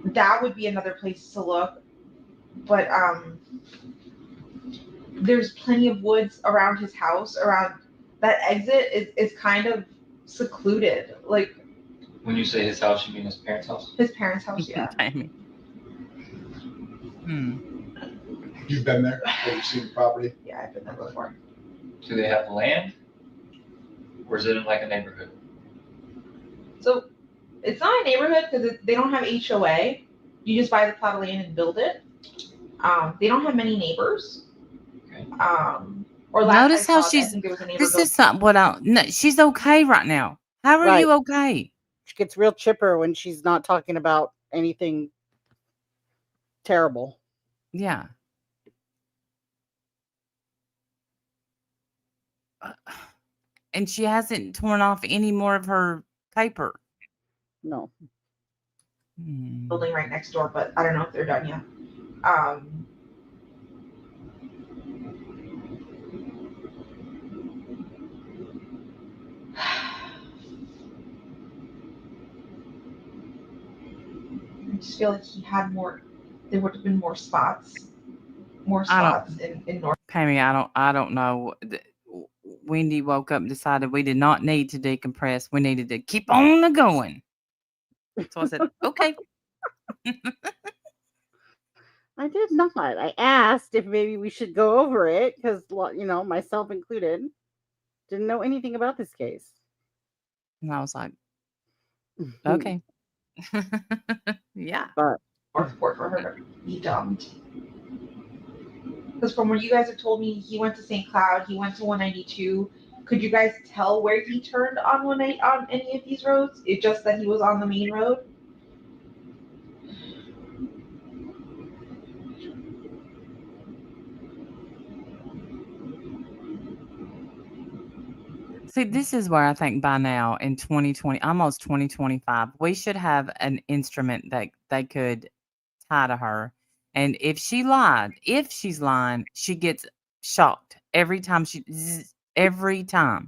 That would be another place to look. But there's plenty of woods around his house. Around that exit is kind of secluded. Like When you say his house, you mean his parents' house? his parents' house, yeah. Tammy. You've been there? Have you seen the property? Yeah, I've been there before. Do they have land? Or is it in like a neighborhood? So it's not a neighborhood because they don't have HOA. You just buy the plot of land and build it. They don't have many neighbors. Okay. Or last Notice I how saw, I she's. think there was a neighbor This built- is not what I. No, she's okay right now. How are Right. you okay? She gets real chipper when she's not talking about anything terrible. Yeah. And she hasn't torn off any more of her paper. No. building right next door, but I don't know if they're done yet. I just feel like he had more. There would have been more spots in North. Pammy, I don't know. Wendy woke up and decided we did not need to decompress. We needed to keep on going. So I said, okay. I did not. I asked if maybe we should go over it because, myself included, didn't know anything about this case. And I was like, okay. Yeah. But Northport for her to be dumped. Because from what you guys have told me, he went to St. Cloud, he went to 192. Could you guys tell where he turned on on any of these roads? It's just that he was on the main road. See, this is where I think by now in 2020, almost 2025, we should have an instrument that they could tie to her. And if she's lying, she gets shocked every time every time.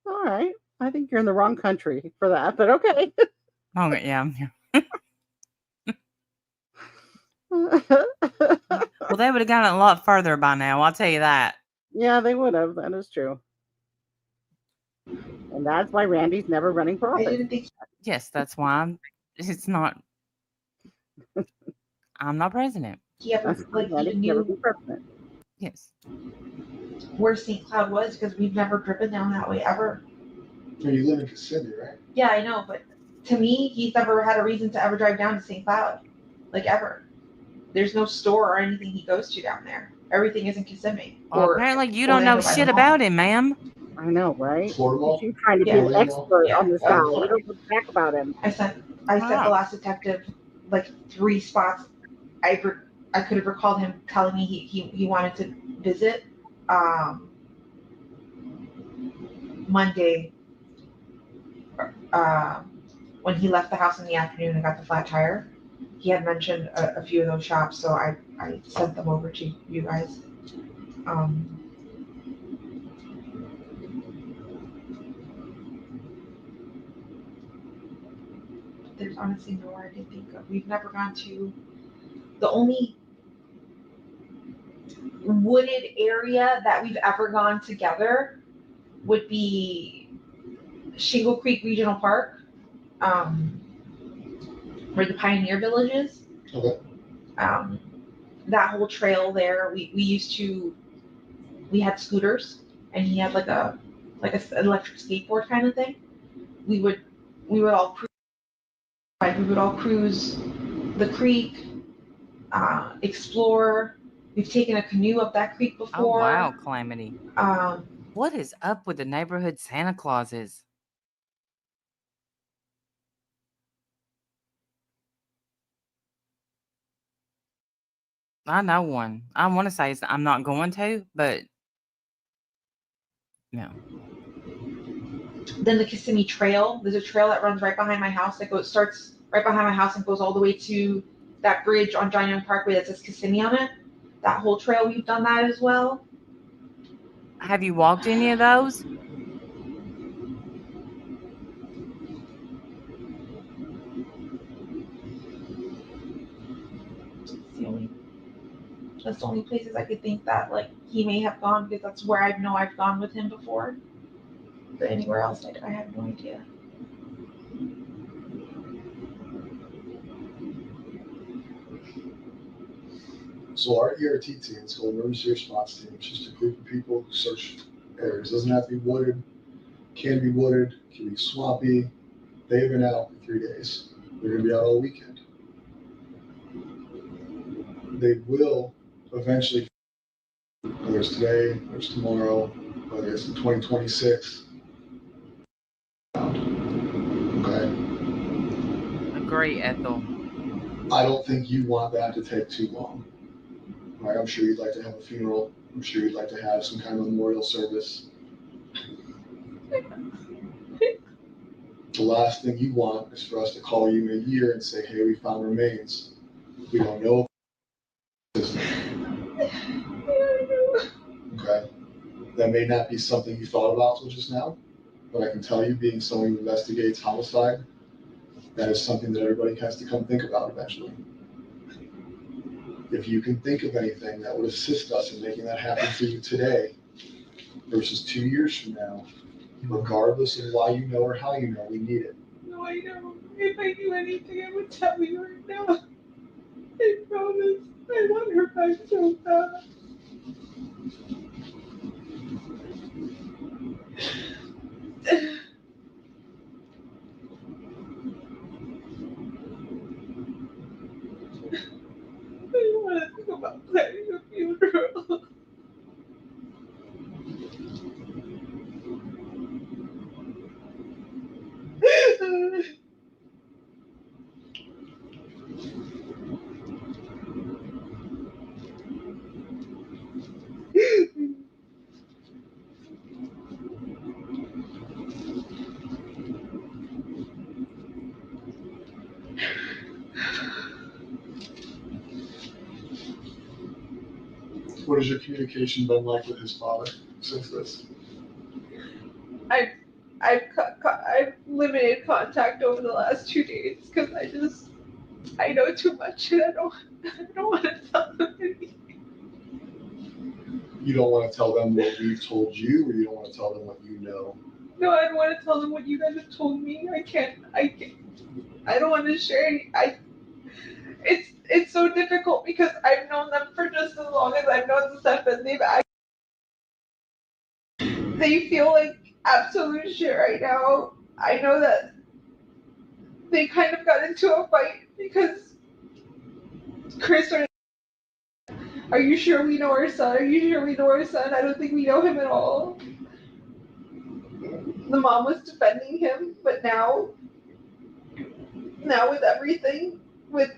all right, I think you're in the wrong country for that, but okay. Oh, yeah. Well, they would have gotten a lot further by now. I'll tell you that. Yeah, they would have. That is true. And that's why Randy's never running for I office. didn't think Yes, that's why It's not. I'm not president. He ever That's fine, like Daddy. even Never be knew president. Yes. where St. Cloud was because we've never driven down that way ever. You live in Kissimmee, right? Yeah, I know, but to me, he's never had a reason to ever drive down to St. Cloud, like ever. There's no store or anything he goes to down there. Everything is in Kissimmee. Well, or apparently you don't know Orlando by the shit mall. about him, ma'am. I know, right? Florida Mall? You trying to be Yeah. an expert on this guy. Yeah. You don't know jack about him. I sent the last detective like 3 spots. I could have recalled him telling me he wanted to visit. Monday, when he left the house in the afternoon and got the flat tire, he had mentioned a few of those shops, so I sent them over to you guys. There's honestly nowhere I can think of. We've never gone to the only wooded area that we've ever gone together would be Shingle Creek Regional Park, where the Pioneer Village is. Okay. That whole trail there, we had scooters, and he had like an electric skateboard kind of thing. We would all cruise. We would all cruise the creek, explore. We've taken a canoe up that creek Oh, before. wow, Calamity. Um, What is up with the neighborhood Santa Clauses? I know one. I want to say I'm not going to, but no. Then the Kissimmee Trail. There's a trail that runs right behind my house that starts right behind my house and goes all the way to that bridge on John Young Parkway that says Kissimmee on it. That whole trail, we've done that as well. Have you walked any of those? That's the only places I could think that like he may have gone, because that's where I know I've gone with him before. But anywhere else, I have no idea. So our ERT team, it's called Emergency Response Team. It's just a group of people who search areas. Doesn't have to be wooded, can be wooded, can be swampy. They've been out for 3 days. They're gonna be out all weekend. They will eventually, whether it's today, whether it's tomorrow, whether it's in 2026. Okay. Agree, Ethel. I don't think you want that to take too long. Right? I'm sure you'd like to have a funeral. I'm sure you'd like to have some kind of memorial service. The last thing you want is for us to call you in a year and say, hey, we found remains. We don't know. Okay. That may not be something you thought about till just now, but I can tell you, being someone who investigates homicide, that is something that everybody has to come think about eventually. If you can think of anything that would assist us in making that happen for you today versus 2 years from now, regardless of why you know or how you know, we need it. No, I know. If I knew anything, I would tell you right now. I promise. I want her back so bad. I don't want to think about planning a funeral. What has your communication been like with his father since this? I've limited contact over the last 2 days because I know too much and I don't want to tell them anything. You don't want to tell them what we've told you, or you don't want to tell them what you know? No, I don't want to tell them what you guys have told me. I can't. I don't want to share any. It's so difficult because I've known them for just as long as I've known Stefan. They feel like absolute shit right now. I know that they kind of got into a fight because Chris are you sure we know our son? Are you sure we know our son? I don't think we know him at all. The mom was defending him, but now with everything, with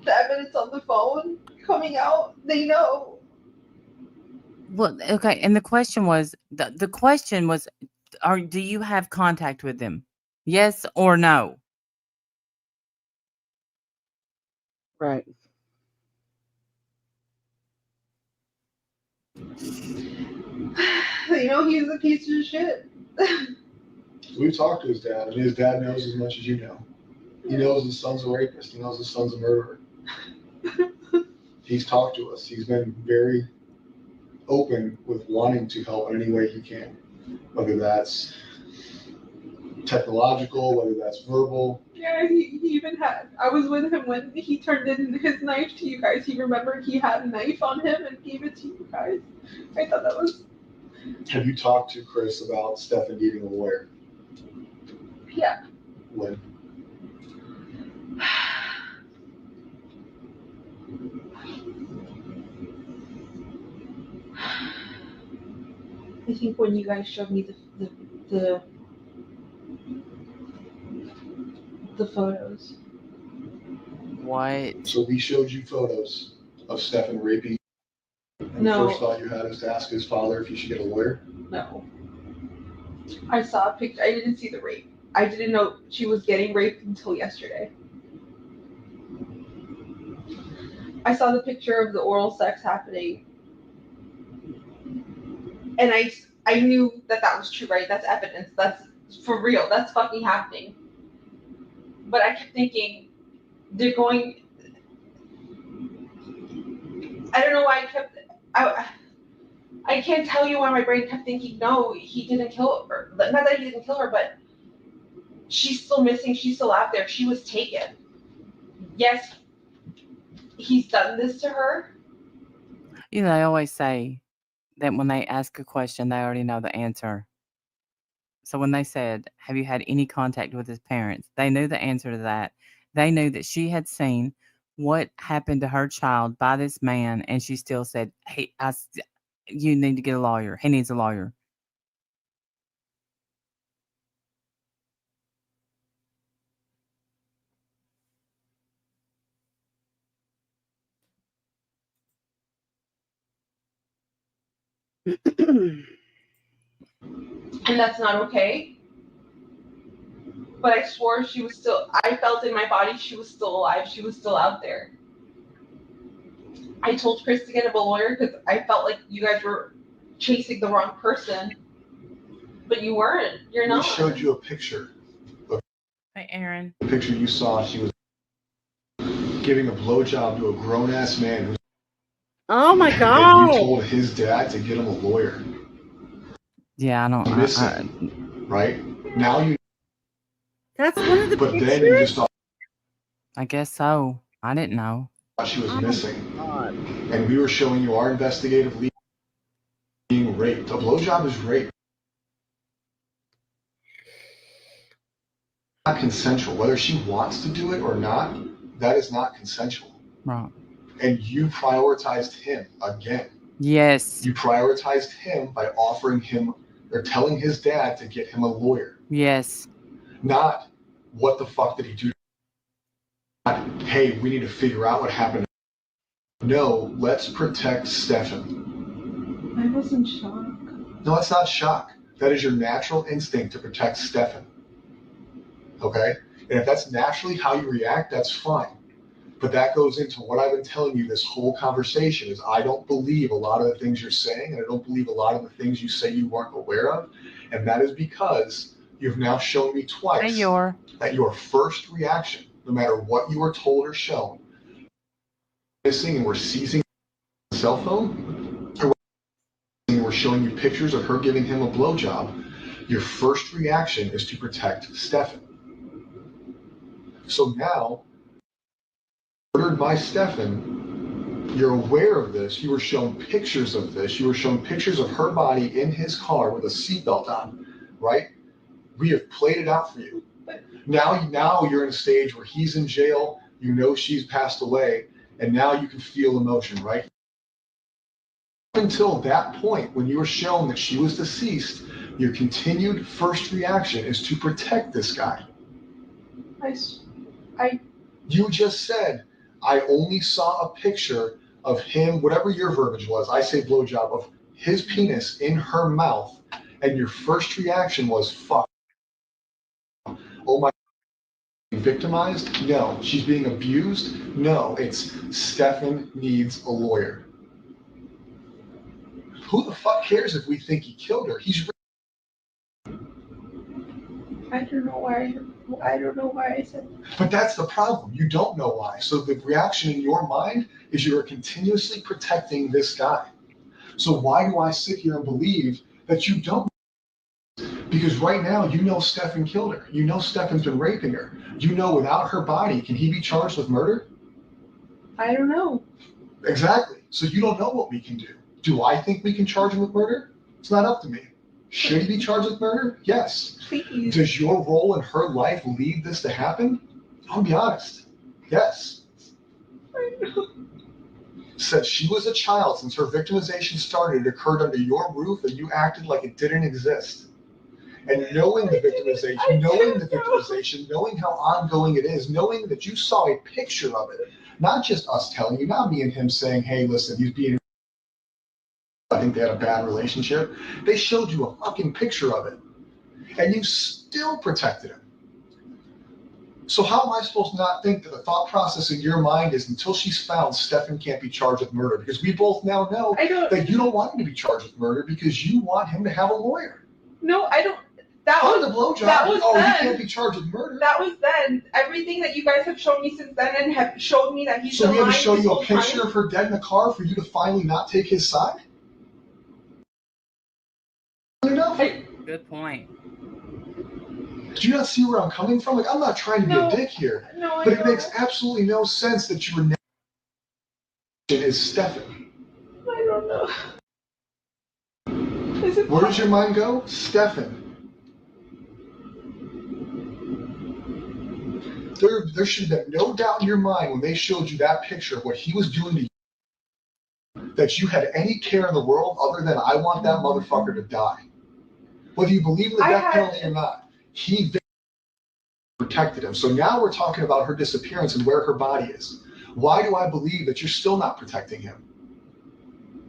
the evidence on the phone coming out, they know. Well, okay, and the question was do you have contact with them? Yes or no? Right. They know he's a piece of shit. We've talked to his dad, and his dad knows as much as you know. He knows his son's a rapist. He knows his son's a murderer. He's talked to us. He's been very open with wanting to help in any way he can, whether that's technological, whether that's verbal. Yeah, he even had. I was with him when he turned in his knife to you guys. He remembered he had a knife on him and gave it to you guys. I thought that was. Have you talked to Chris about Stefan needing a lawyer? Yeah. When? I think when you guys showed me the photos. What? So we showed you photos of Stefan raping. And No. the first thought you had is to ask his father if he should get a lawyer? No. I saw a picture. I didn't see the rape. I didn't know she was getting raped until yesterday. I saw the picture of the oral sex happening. And I knew that was true, right? That's evidence. That's for real. That's fucking happening. But I kept thinking, they're going. I don't know why I can't tell you why my brain kept thinking, no, he didn't kill her. Not that he didn't kill her, but she's still missing. She's still out there. She was taken. Yes, he's done this to her. You know, they always say that when they ask a question, they already know the answer. So when they said, have you had any contact with his parents? They knew the answer to that. They knew that she had seen what happened to her child by this man, and she still said, hey, you need to get a lawyer. He needs a lawyer. And that's not okay. But I swore I felt in my body she was still alive. She was still out there. I told Chris to get him a lawyer because I felt like you guys were chasing the wrong person. But you weren't. You're not. We showed you a picture. Hey, Aaron. The picture you saw, she was giving a blowjob to a grown-ass man who's. Oh my And God. you told his dad to get him a lawyer. Yeah, I don't. Missing, right? Now you. That's one of the But pictures? then you just thought I guess so. I didn't know. she was Oh missing. God. And we were showing you our investigative lead being raped. A blowjob is rape. Not consensual. Whether she wants to do it or not, that is not consensual. Right. And you prioritized him again. Yes. You prioritized him by offering him or telling his dad to get him a lawyer. Yes. Not what the fuck did he do? Not, hey, we need to figure out what happened. No, let's protect Stefan. I was in shock. No, that's not shock. That is your natural instinct to protect Stefan. Okay? And if that's naturally how you react, that's fine. But that goes into what I've been telling you this whole conversation is I don't believe a lot of the things you're saying, and I don't believe a lot of the things you say you weren't aware of. And that is because you've now shown me twice that your first reaction, no matter what you were told or shown, missing and we're seizing the cell phone, or we're showing you pictures of her giving him a blowjob, your first reaction is to protect Stefan. So now, murdered by Stefan, you're aware of this. You were shown pictures of this. You were shown pictures of her body in his car with a seatbelt on, right? We have played it out for you. Now you're in a stage where he's in jail. You know she's passed away, and now you can feel emotion, right? Until that point, when you were shown that she was deceased, your continued first reaction is to protect this guy. You just said, I only saw a picture of him, whatever your verbiage was, I say blowjob, of his penis in her mouth, and your first reaction was, fuck. Oh my, victimized? No. She's being abused? No. It's Stefan needs a lawyer. Who the fuck cares if we think he killed her? I don't know why I said that. But that's the problem. You don't know why. So the reaction in your mind is you are continuously protecting this guy. So why do I sit here and believe that you don't? Because right now, you know Stefan killed her. You know Stefan's been raping her. You know without her body, can he be charged with murder? I don't know. Exactly. So you don't know what we can do. Do I think we can charge him with murder? It's not up to me. Should he be charged with murder? Yes. Please. Does your role in her life lead this to happen? I'll be honest. Yes. I know. Since she was a child, since her victimization started, it occurred under your roof, and you acted like it didn't exist. And knowing the victimization, knowing how ongoing it is, knowing that you saw a picture of it, not just us telling you, not me and him saying, hey, listen, he's being, I think they had a bad relationship. They showed you a fucking picture of it, and you still protected him. So how am I supposed to not think that the thought process in your mind is until she's found, Stefan can't be charged with murder? Because we both now know that you don't want him to be charged with murder because you want him to have a lawyer. No, I don't. That was was the blowjob. That was then. He can't be charged with murder. That was then. Everything that you guys have shown me since then and have showed me that he's so we had to show you a picture time. of her dead in the car for you to finally not take his side? Enough? Good point. Do you not see where I'm coming from? Like, I'm not trying to be a dick here, but it makes absolutely no sense that your name is Stefan. I don't know. Where does your mind go? Stefan. There should have been no doubt in your mind when they showed you that picture of what he was doing to you, that you had any care in the world other than I want that motherfucker to die. Whether you believe in the death penalty or not, he protected him. So now we're talking about her disappearance and where her body is. Why do I believe that you're still not protecting him?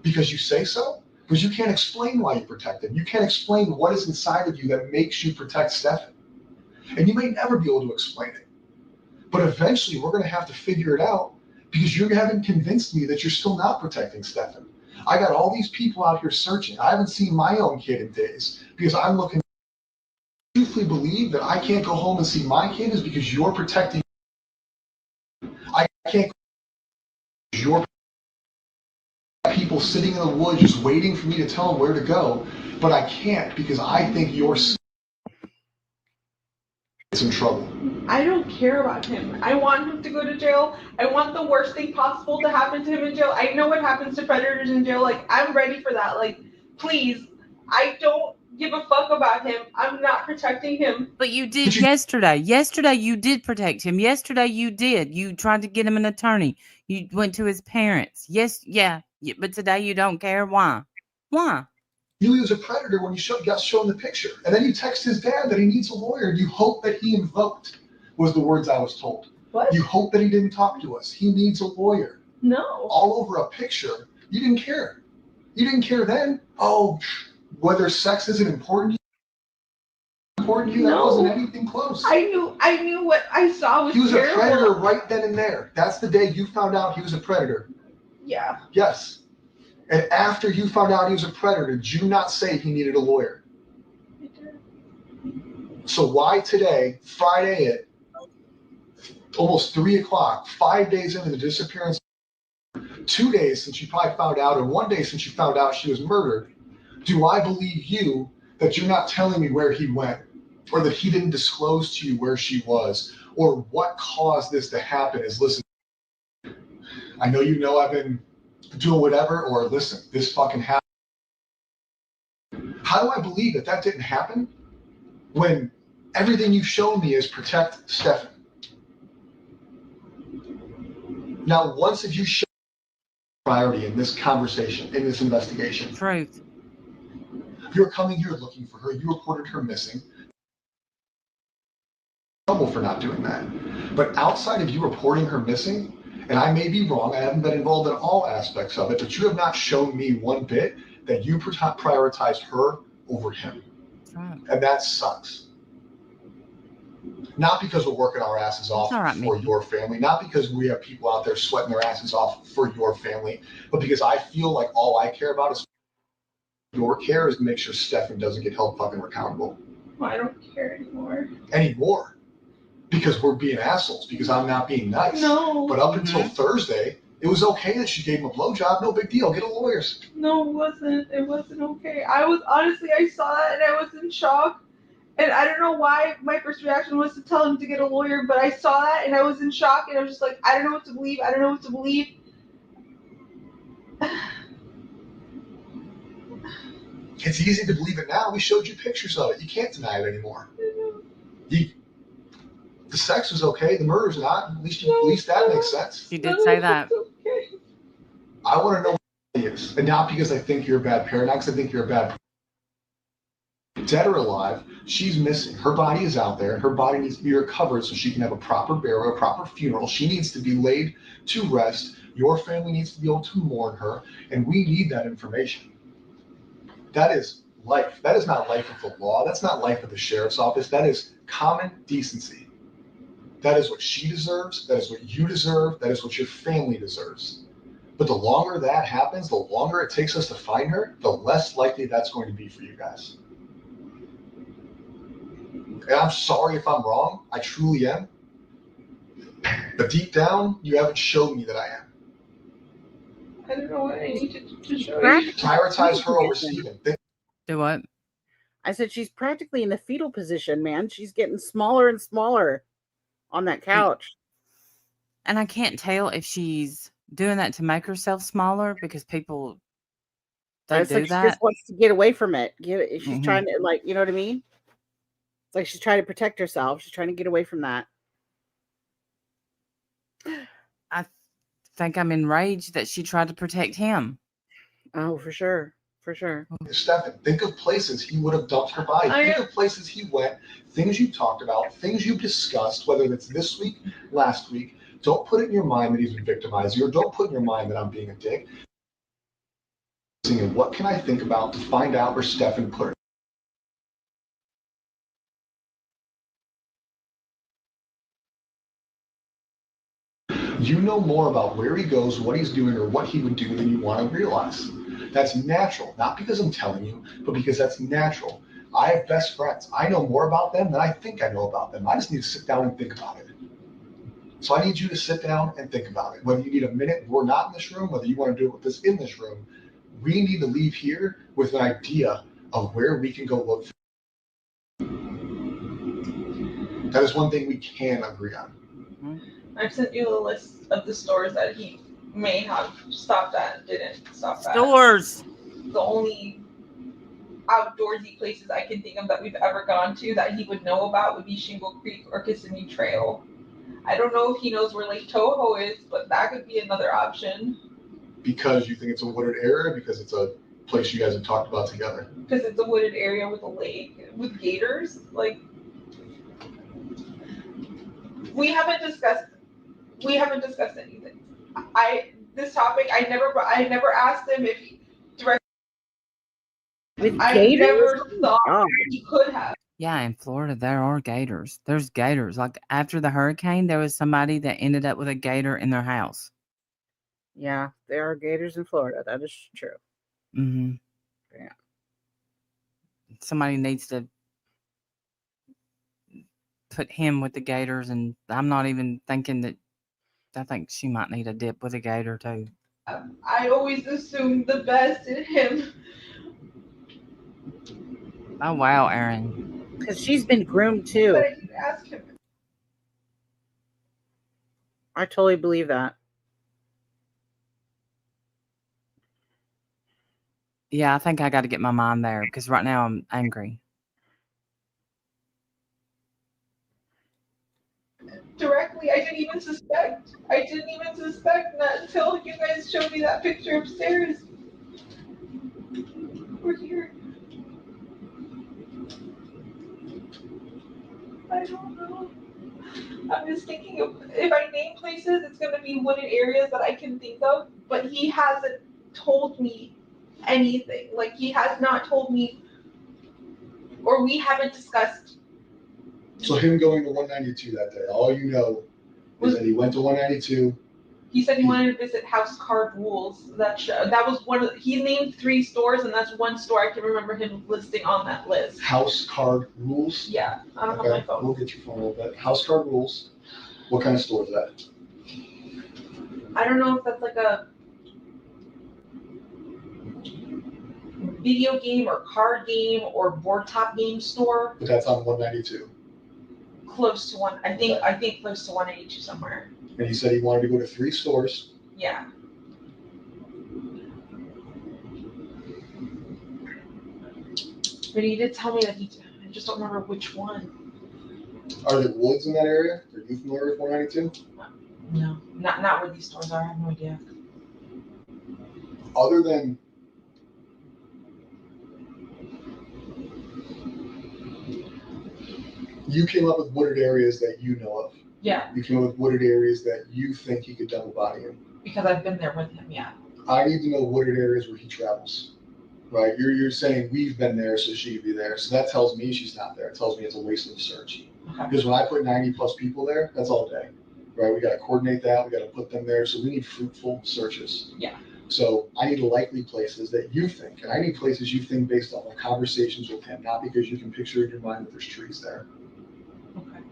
Because you say so? Because you can't explain why you protect him. You can't explain what is inside of you that makes you protect Stefan. And you may never be able to explain it. But eventually we're going to have to figure it out because you haven't convinced me that you're still not protecting Stefan. I got all these people out here searching. I haven't seen my own kid in days because I'm looking. I truthfully believe that I can't go home and see my kid is because you're protecting. I can't. You're people sitting in the woods just waiting for me to tell them where to go, but I can't because I think you're in trouble. I don't care about him. I want him to go to jail. I want the worst thing possible to happen to him in jail. I know what happens to predators in jail. Like, I'm ready for that. Like, please. I don't give a fuck about him. I'm not protecting him. But you did yesterday. Yesterday you did protect him. Yesterday you did. You tried to get him an attorney. You went to his parents. Yes, yeah. But today you don't care. Why? Why? He was a predator when you got shown the picture. And then you text his dad that he needs a lawyer. And you hope that he invoked, was the words I was told. What? You hope that he didn't talk to us. He needs a lawyer. No. All over a picture. You didn't care. You didn't care then. Oh, whether sex isn't important to you, that wasn't anything close. I knew what I saw was He was terrible. a predator right then and there. That's the day you found out he was a predator. Yeah. Yes. And after you found out he was a predator, did you not say he needed a lawyer? I did. So why today, Friday at almost 3 o'clock, 5 days into the disappearance, 2 days since you probably found out, and 1 day since you found out she was murdered, do I believe you that you're not telling me where he went, or that he didn't disclose to you where she was, or what caused this to happen is, listen, I know I've been doing whatever, or listen, this fucking happened. How do I believe that didn't happen when everything you've shown me is protect Stefan? Now, once if you show priority in this conversation, in this investigation, Truth. you're coming here looking for her, you reported her missing, trouble for not doing that. But outside of you reporting her missing, and I may be wrong, I haven't been involved in all aspects of it, but you have not shown me one bit that you prioritize her over him. Right. And that sucks. Not because we're working our asses off all right, for Mickey. your family, not because we have people out there sweating their asses off for your family, but because I feel like all I care about is your care is to make sure Stefan doesn't get held fucking accountable. Well, I don't care anymore. Anymore. Because we're being assholes, because I'm not being nice. No. But up until Thursday, it was okay that she gave him a blowjob. No big deal. Get a lawyer. No, it wasn't. It wasn't okay. I saw that and I was in shock. And I don't know why my first reaction was to tell him to get a lawyer, but I saw that and I was in shock and I was just like, I don't know what to believe. I don't know what to believe. It's easy to believe it now. We showed you pictures of it. You can't deny it anymore. The sex was okay. The murder's not. At least that makes sense. She did say that. Okay. I want to know what it is. And not because I think you're a bad parent, not because I think you're a bad person. Dead or alive, she's missing. Her body is out there. Her body needs to be recovered so she can have a proper burial, a proper funeral. She needs to be laid to rest. Your family needs to be able to mourn her. And we need that information. That is life. That is not life of the law. That's not life of the sheriff's office. That is common decency. That is what she deserves. That is what you deserve. That is what your family deserves. But the longer that happens, the longer it takes us to find her, the less likely that's going to be for you guys. And I'm sorry if I'm wrong. I truly am. But deep down, you haven't showed me that I am. I don't know what I need to show you. Prioritize her over Stephen. Do what? I said she's practically in the fetal position, man. She's getting smaller and smaller on that couch. And I can't tell if she's doing that to make herself smaller because people It's do like that. she just wants to get away from it. She's trying to, like, you know what I mean? It's like she's trying to protect herself. She's trying to get away from that. I think I'm enraged that she tried to protect him. Oh, for sure. For sure. Stefan, think of places he would have dumped her body. Think of places he went, things you talked about, things you've discussed, whether it's this week, last week. Don't put it in your mind that he's been victimizing you, or don't put in your mind that I'm being a dick. What can I think about to find out where Stefan put her? You know more about where he goes, what he's doing, or what he would do than you want to realize. That's natural, not because I'm telling you, but because that's natural. I have best friends. I know more about them than I think I know about them. I just need to sit down and think about it. So I need you to sit down and think about it. Whether you need a minute, we're not in this room, whether you want to do it with us in this room, we need to leave here with an idea of where we can go look for. That is one thing we can agree on. I've sent you a list of the stores that he may have stopped at and didn't stop at. Stores! The only outdoorsy places I can think of that we've ever gone to that he would know about would be Shingle Creek or Kissimmee Trail. I don't know if he knows where Lake Toho is, but that could be another option. Because you think it's a wooded area? Because it's a place you guys have talked about together? Because it's a wooded area with a lake, with gators. Like, we haven't discussed anything. This topic, I never asked him if he directly. With I gators? never thought he could have. Yeah, in Florida, there are gators. There's gators. Like after the hurricane, there was somebody that ended up with a gator in their house. Yeah, there are gators in Florida. That is true. Mm-hmm. Yeah. Somebody needs to put him with the gators, and I'm not even thinking that. I think she might need a dip with a gator too. I always assumed the best in him. Oh wow, Aaron. Because she's been groomed too. But I didn't ask him. I totally believe that. Yeah, I think I got to get my mind there because right now I'm angry. Directly, I didn't even suspect that until you guys showed me that picture upstairs. We're here. I don't know. I'm just thinking of, if I name places, it's gonna be wooded areas that I can think of, but he hasn't told me anything. Like, he has not told me, or we haven't discussed. So him going to 192 that day, all you know is that he went to 192. He said he wanted to visit House Card Rules. That was one of, he named 3 stores, and that's one store I can remember him listing on that list. House Card Rules? Yeah, I don't have my phone. We'll get your phone a little bit. House Card Rules. What kind of store is that? I don't know if that's like a video game or card game or board top game store. But that's on 192. Close to one, I think close to 182 somewhere. And he said he wanted to go to 3 stores. Yeah. But he did tell me that I just don't remember which one. Are there woods in that area? Are you familiar with 192? No, not where these stores are. I have no idea. Other than you came up with wooded areas that you know of. Yeah. You came up with wooded areas that you think he could double body in. Because I've been there with him, yeah. I need to know wooded areas where he travels. Right? You're saying we've been there, so she could be there. So that tells me she's not there. It tells me it's a waste of a search. Okay. Because when I put 90 plus people there, that's all day. Right? We got to coordinate that. We got to put them there. So we need fruitful searches. Yeah. So I need likely places that you think, and I need places you think based on my conversations with him, not because you can picture in your mind that there's trees there. Okay.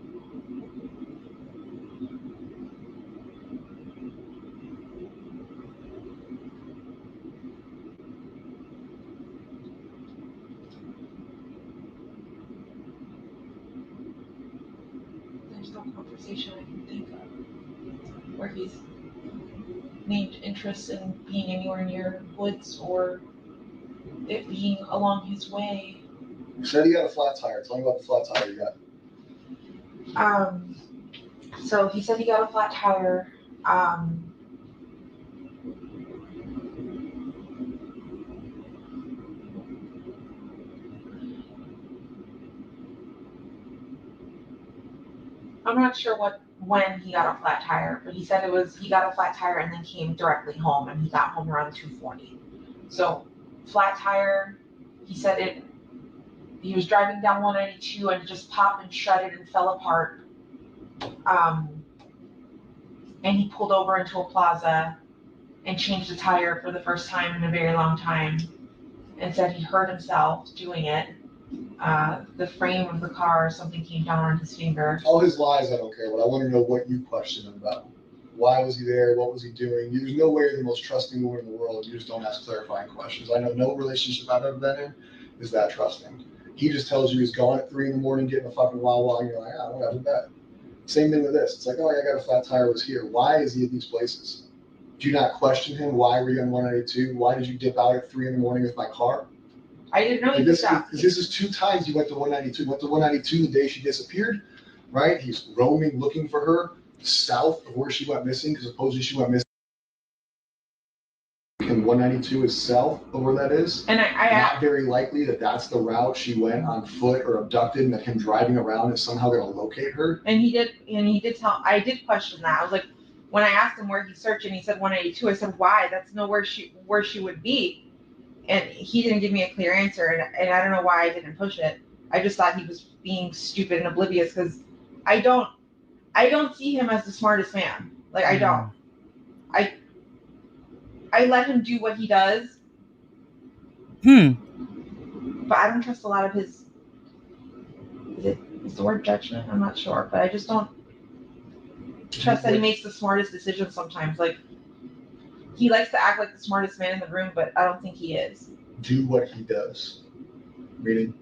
There's no conversation I can think of where he's named interest in being anywhere near woods or it being along his way. You said he got a flat tire. Tell me about the flat tire you got. So he said he got a flat tire. I'm not sure when he got a flat tire, but he said he got a flat tire and then came directly home, and he got home around 2:40. So flat tire, he said he was driving down 192 and just popped and shredded and fell apart. And he pulled over into a plaza and changed the tire for the first time in a very long time, and said he hurt himself doing it. The frame of the car, something came down on his finger. All his lies, I don't care, but I want to know what you question him about. Why was he there? What was he doing? There's no way you're the most trusting woman in the world. You just don't ask clarifying questions. I know no relationship I've ever been in is that trusting. He just tells you he's gone at 3 a.m, getting a fucking Wawa, and you're like, I don't have a bet. Same thing with this. It's like, oh, I got a flat tire, was here. Why is he at these places? Do you not question him? Why were you on 192? Why did you dip out at 3 a.m. with my car? I didn't know he this, did that. This is 2 times he went to 192. He went to 192 the day she disappeared, right? He's roaming, looking for her south of where she went missing, because supposedly she went missing. And 192 is south of where that is. And I not very likely that that's the route she went on foot or abducted, and that him driving around is somehow going to locate her. And he did tell. I did question that. I was like, when I asked him where he's searching, he said 182. I said, why? That's nowhere where she would be. And he didn't give me a clear answer, and I don't know why I didn't push it. I just thought he was being stupid and oblivious, because I don't see him as the smartest man. Like, I don't. I let him do what he does. But I don't trust a lot of his. Is the word judgment? I'm not sure, but I just don't trust that he makes the smartest decisions sometimes. Like, he likes to act like the smartest man in the room, but I don't think he is. Do what he does. Meaning?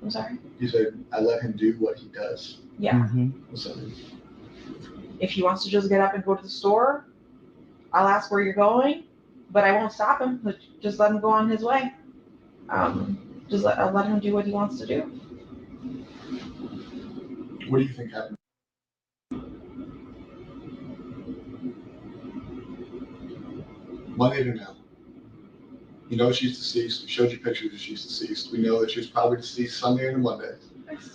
I'm sorry? You said, I let him do what he does. Yeah. What's that mean? If he wants to just get up and go to the store, I'll ask where you're going, but I won't stop him. Just let him go on his way. I'll let him do what he wants to do. What do you think happened? Monday to now. You know she's deceased. We showed you pictures that she's deceased. We know that she was probably deceased Sunday and Monday.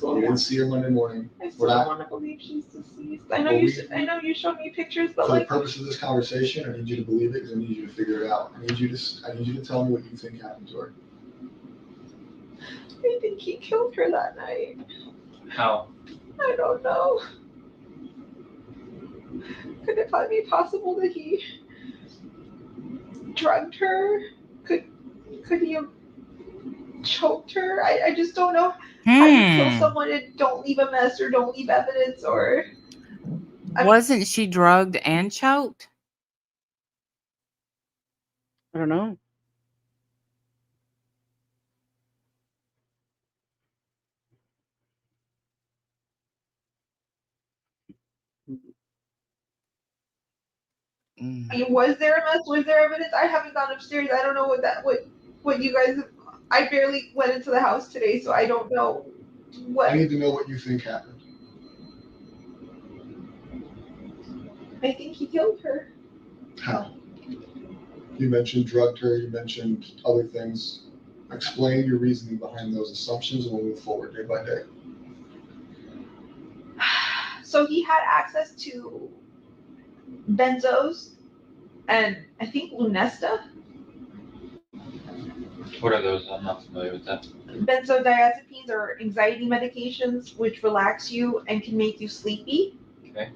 We didn't see her Monday morning. I still don't want to believe she's deceased. I know you showed me pictures, but for the purpose of this conversation, I need you to believe it because I need you to figure it out. I need you to tell me what you think happened to her. I think he killed her that night. How? I don't know. Could it be possible that he drugged her? Could he have choked her? I just don't know how you kill someone and don't leave a mess or don't leave evidence or. Wasn't she drugged and choked? I don't know. I mean, was there a mess? Was there evidence? I haven't gone upstairs. I don't know what you guys. I barely went into the house today, so I don't know what. I need to know what you think happened. I think he killed her. How? You mentioned drugged her. You mentioned other things. Explain your reasoning behind those assumptions, and we'll move forward day by day. So he had access to benzos and I think Lunesta. What are those? I'm not familiar with that. Benzodiazepines are anxiety medications which relax you and can make you sleepy. Okay.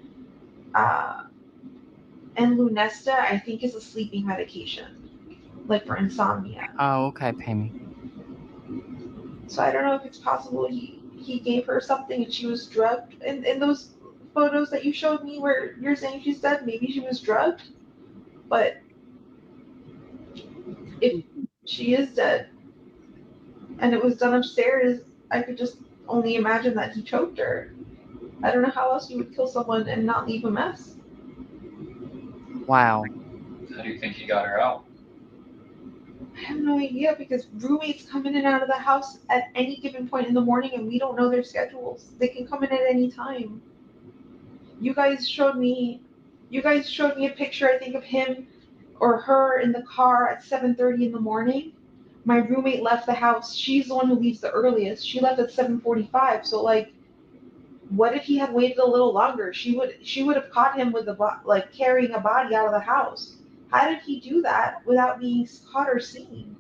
And Lunesta, I think, is a sleeping medication, like for insomnia. Oh, okay, Pammy. So I don't know if it's possible he gave her something and she was drugged. In those photos that you showed me where you're saying she's dead, maybe she was drugged. But if she is dead and it was done upstairs, I could just only imagine that he choked her. I don't know how else you would kill someone and not leave a mess. Wow. How do you think he got her out? I have no idea because roommates come in and out of the house at any given point in the morning and we don't know their schedules. They can come in at any time. You guys showed me a picture, I think, of him or her in the car at 7:30 in the morning. My roommate left the house. She's the one who leaves the earliest. She left at 7:45. So like, what if he had waited a little longer? She would have caught him with carrying a body out of the house. How did he do that without being caught or seen?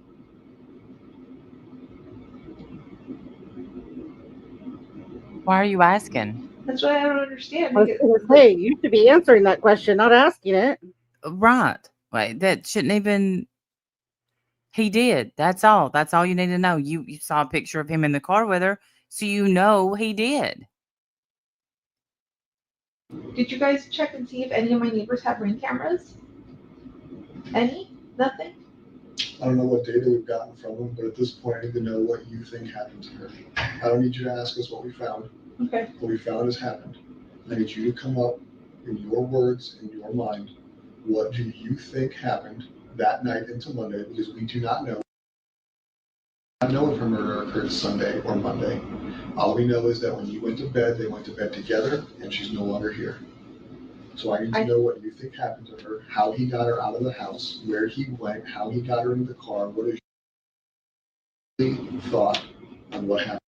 Why are you asking? That's what I don't understand. I was going to say, you should be answering that question, not asking it. Right. Wait, that shouldn't even. He did. That's all. That's all you need to know. You saw a picture of him in the car with her, so you know he did. Did you guys check and see if any of my neighbors have Ring cameras? Any? Nothing? I don't know what data we've gotten from them, but at this point, I need to know what you think happened to her. I don't need you to ask us what we found. Okay. What we found has happened. I need you to come up in your words, in your mind, what do you think happened that night into Monday, because we do not know. I don't know if her murder occurred Sunday or Monday. All we know is that when you went to bed, they went to bed together, and she's no longer here. So I need to know what you think happened to her, how he got her out of the house, where he went, how he got her into the car, what is your thought on what happened.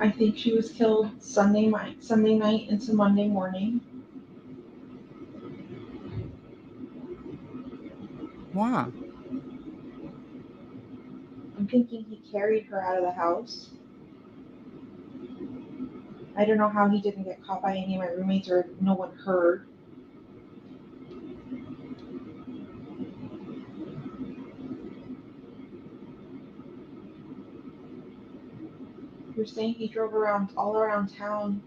I think she was killed Sunday night into Monday morning. Why? I'm thinking he carried her out of the house. I don't know how he didn't get caught by any of my roommates or no one heard. You're saying he drove all around town.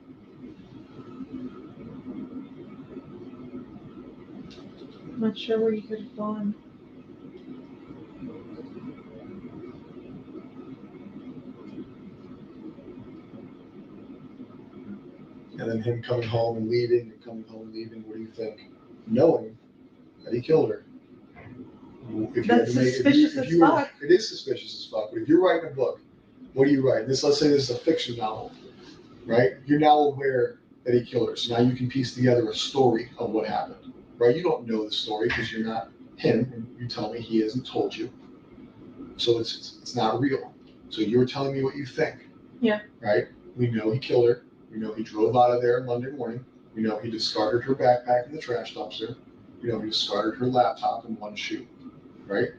I'm not sure where he could have gone. then him coming home and leaving and coming home and leaving, what do you think? Knowing that he killed her. If you had That's to make, suspicious if as you were, fuck. it is suspicious as fuck. But if you're writing a book, what do you write? Let's say this is a fiction novel, right? You're now aware that he killed her, so now you can piece together a story of what happened, right? You don't know the story because you're not him, and you tell me he hasn't told you, so it's not real. So you're telling me what you think, Yeah. right? We know he killed her. We know he drove out of there Monday morning. We know he discarded her backpack in the trash dumpster. We know he discarded her laptop and one shoe, right?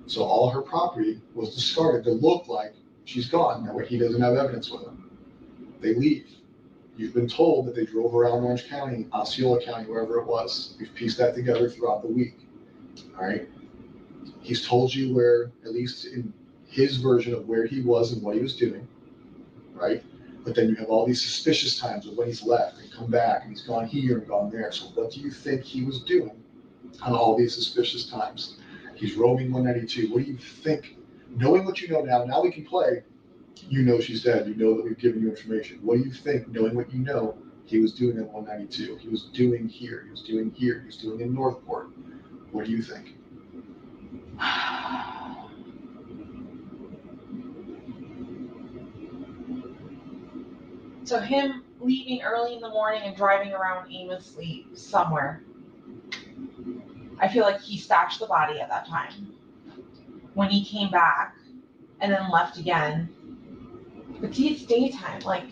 So all her property was discarded to look like she's gone. That way he doesn't have evidence with him. They leave. You've been told that they drove around Orange County, Osceola County, wherever it was. We've pieced that together throughout the week, all right? He's told you where, at least in his version of where he was and what he was doing, right? But then you have all these suspicious times of when he's left and come back and he's gone here and gone there. So what do you think he was doing on all these suspicious times? He's roaming 192. What do you think? Knowing what you know now we can play. You know she's dead. You know that we've given you information. What do you think, knowing what you know, he was doing at 192? He was doing here. He was doing here. He was doing in Northport. What do you think? So him leaving early in the morning and driving around aimlessly somewhere. I feel like he stashed the body at that time. When he came back and then left again. But see, it's daytime. Like,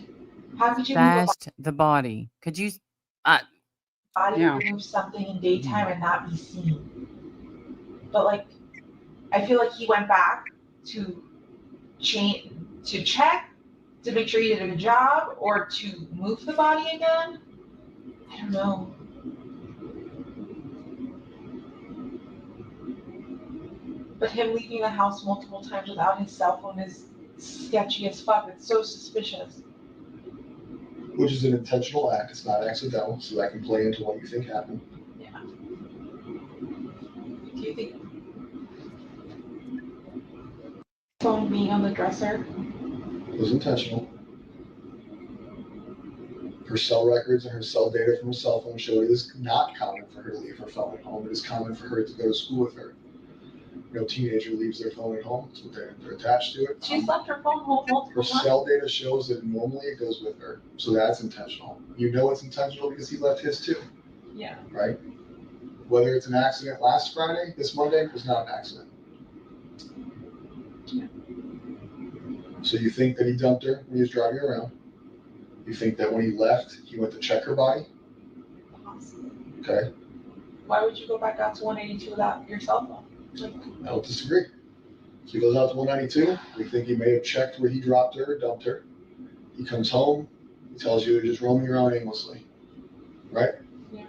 how could you leave a Stashed the body. Could you? Uh, body Yeah. remove something in daytime and not be seen? But like, I feel like he went back to check to make sure he did a good job, or to move the body again. I don't know. But him leaving the house multiple times without his cell phone is sketchy as fuck. It's so suspicious. Which is an intentional act. It's not accidental, so that can play into what you think happened. Yeah. Do you think phone being on the dresser? It was intentional. Her cell records and her cell data from her cell phone show it is not common for her to leave her phone at home. It is common for her to go to school with her. No teenager leaves their phone at home. It's what they're attached to it. She's left her phone home Her multiple times. cell data shows that normally it goes with her. So that's intentional. You know it's intentional because he left his too. Yeah. Right? Whether it's an accident last Friday, this Monday, was not an accident. Yeah. So you think that he dumped her when he was driving around. You think that when he left, he went to check her body. Possibly. Okay. Why would you go back out to 182 without your cell phone? Like, I don't disagree. So he goes out to 192. We think he may have checked where he dropped her or dumped her. He comes home. He tells you they're just roaming around aimlessly. Right? Yeah.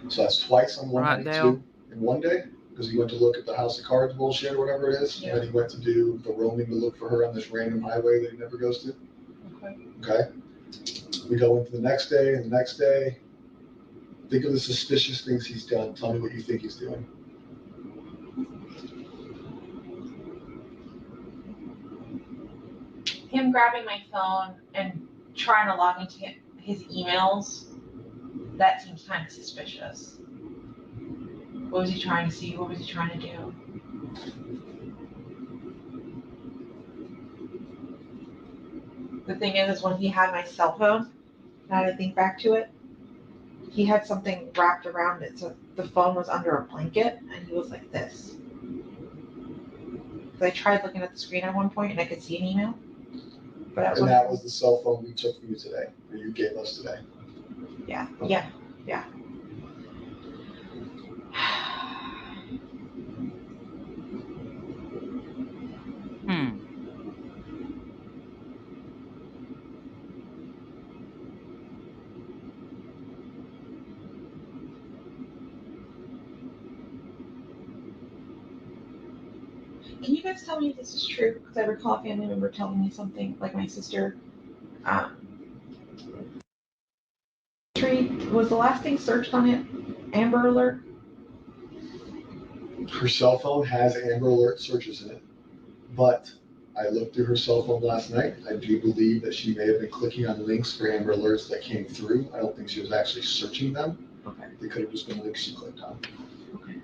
So that's twice on Right, 192 Dale. in one day, because he went to look at the House of Cards bullshit or whatever it is, Yeah. and then he went to do the roaming to look for her on this random highway that he never goes to. Okay. We go into the next day and the next day. Think of the suspicious things he's done. Tell me what you think he's doing. Him grabbing my phone and trying to log into his emails, that seems kind of suspicious. What was he trying to see? What was he trying to do? The thing is when he had my cell phone, now that I think back to it, he had something wrapped around it, so the phone was under a blanket, and he was like this. I tried looking at the screen at one point, and I could see an email. But And that was the cell phone we took from you today, or you gave us today. Yeah. Can you guys tell me if this is true? Because I recall a family member telling me something, like my sister. Was the last thing searched on it Amber Alert? Her cell phone has Amber Alert searches in it, but I looked through her cell phone last night. I do believe that she may have been clicking on links for Amber Alerts that came through. I don't think she was actually searching them. Okay. They could have just been links she clicked on. Okay.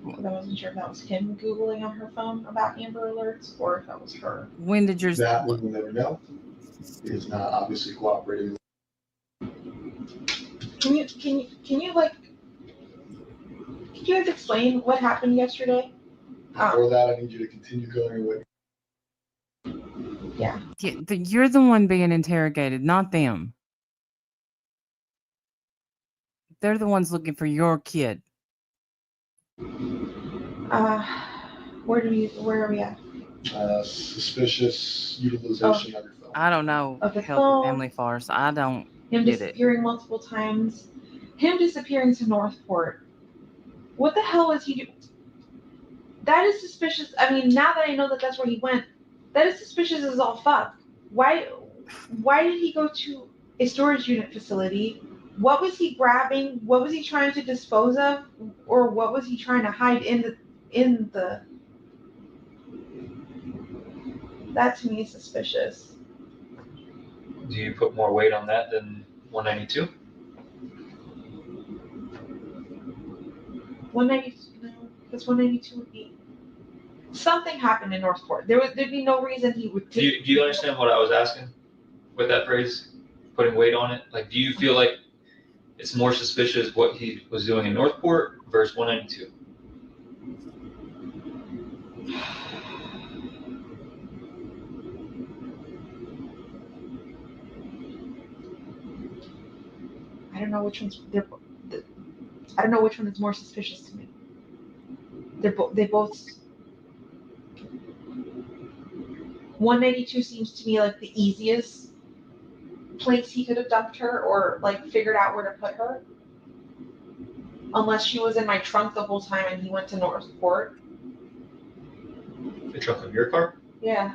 Because I wasn't sure if that was him Googling on her phone about Amber Alerts or if that was her. When did yours? That we will never know. He is not obviously cooperating. Can you guys explain what happened yesterday? Before that, I need you to continue going with. Yeah. You're the one being interrogated, not them. They're the ones looking for your kid. Where are we at? Suspicious utilization of your phone. I don't know Of the healthy phone. family farce. I don't Him get it. disappearing multiple times. Him disappearing to Northport. What the hell is he doing? That is suspicious. I mean, now that I know that that's where he went, that is suspicious as all fuck. Why did he go to a storage unit facility? What was he grabbing? What was he trying to dispose of? Or what was he trying to hide in the that to me is suspicious. Do you put more weight on that than 192? 192, no, because 192 would be something happened in Northport. There'd be no reason he would. Do you understand what I was asking with that phrase? Putting weight on it? Like, do you feel like it's more suspicious what he was doing in Northport versus 192? I don't know which one's I don't know which one is more suspicious to me. They both. 192 seems to me like the easiest place he could have dumped her or like figured out where to put her. Unless she was in my trunk the whole time and he went to Northport. The trunk of your car? Yeah.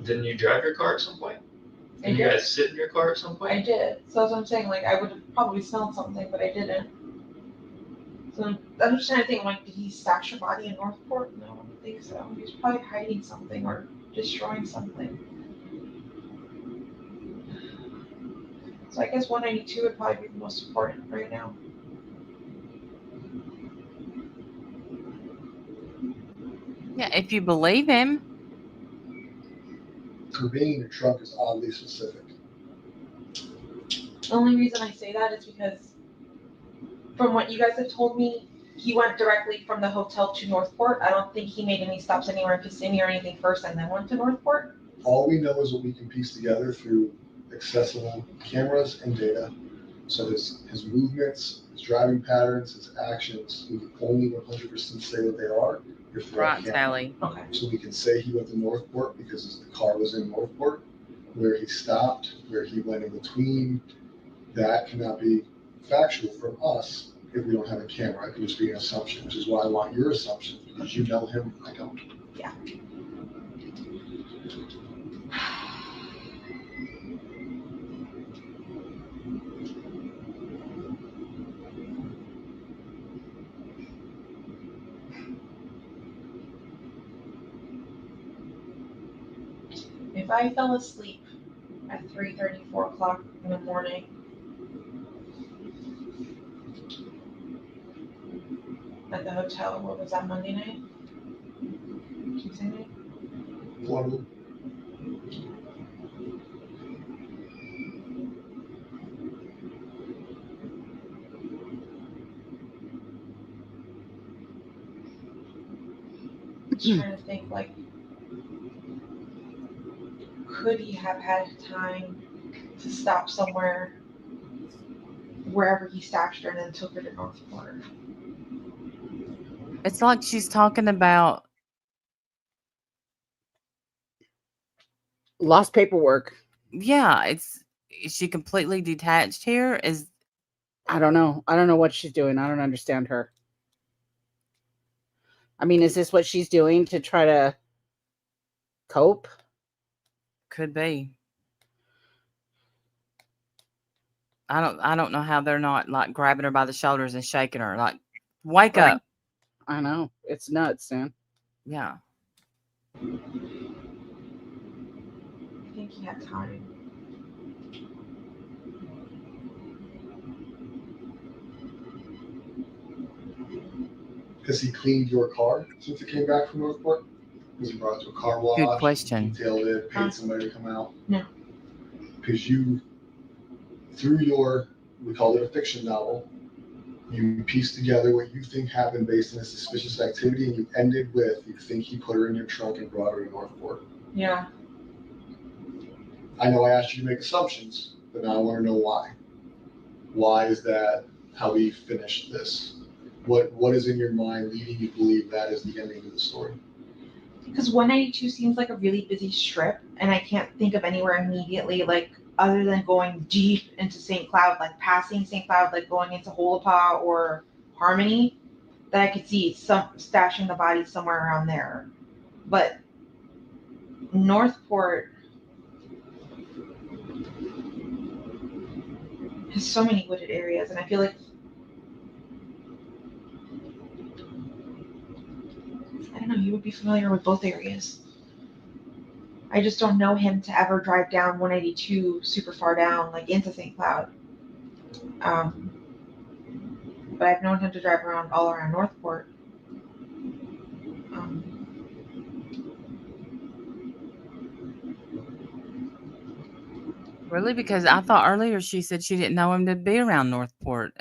Didn't you drive your car at some point? Didn't you guys sit in your car at some point? I did. So that's what I'm saying. Like, I would have probably smelled something, but I didn't. So I'm just trying to think, like, did he stash her body in Northport? No, I don't think so. He was probably hiding something or destroying something. So I guess 192 would probably be the most important right now. Yeah, if you believe him. For being in your trunk is oddly specific. The only reason I say that is because from what you guys have told me, he went directly from the hotel to Northport. I don't think he made any stops anywhere in Kissimmee or anything first and then went to Northport. All we know is what we can piece together through accessible cameras and data. So his movements, his driving patterns, his actions, we can only 100% say what they are if they're on Right, camera. Sally. Okay. So we can say he went to Northport because the car was in Northport, where he stopped, where he went in between. That cannot be factual from us if we don't have a camera. It could just be an assumption, which is why I want your assumption, because you know him, I don't. Yeah. If I fell asleep at 3:30, 4 o'clock in the morning, at the hotel, what was that, Monday night? Tuesday night? One of them. Just trying to think, like, could he have had time to stop somewhere, wherever he stashed her, and then took her to Northport? It's like she's talking about. Lost paperwork. Yeah, is she completely detached here? I don't know. I don't know what she's doing. I don't understand her. I mean, is this what she's doing to try to cope? Could be. I don't know how they're not like grabbing her by the shoulders and shaking her like, wake Right. up. I know. It's nuts, man. Yeah. I think he had time. Has he cleaned your car since it came back from Northport? Has he brought it to a car wash? Good question. Detailed it, paid somebody to come out? No. Because you, through your, we call it a fiction novel, you pieced together what you think happened based on a suspicious activity, and you ended with, you think he put her in your trunk and brought her to Northport. Yeah. I know I asked you to make assumptions, but now I want to know why. Why is that how we finished this? What is in your mind leading you to believe that is the ending of the story? Because 192 seems like a really busy strip, and I can't think of anywhere immediately, like, other than going deep into St. Cloud, like passing St. Cloud, like going into Holapa or Harmony, that I could see some stashing the body somewhere around there. But Northport has so many wooded areas, and I feel like I don't know, you would be familiar with both areas. I just don't know him to ever drive down 182 super far down, like into St. Cloud. But I've known him to drive around all around Northport. Really? Because I thought earlier she said she didn't know him to be around Northport.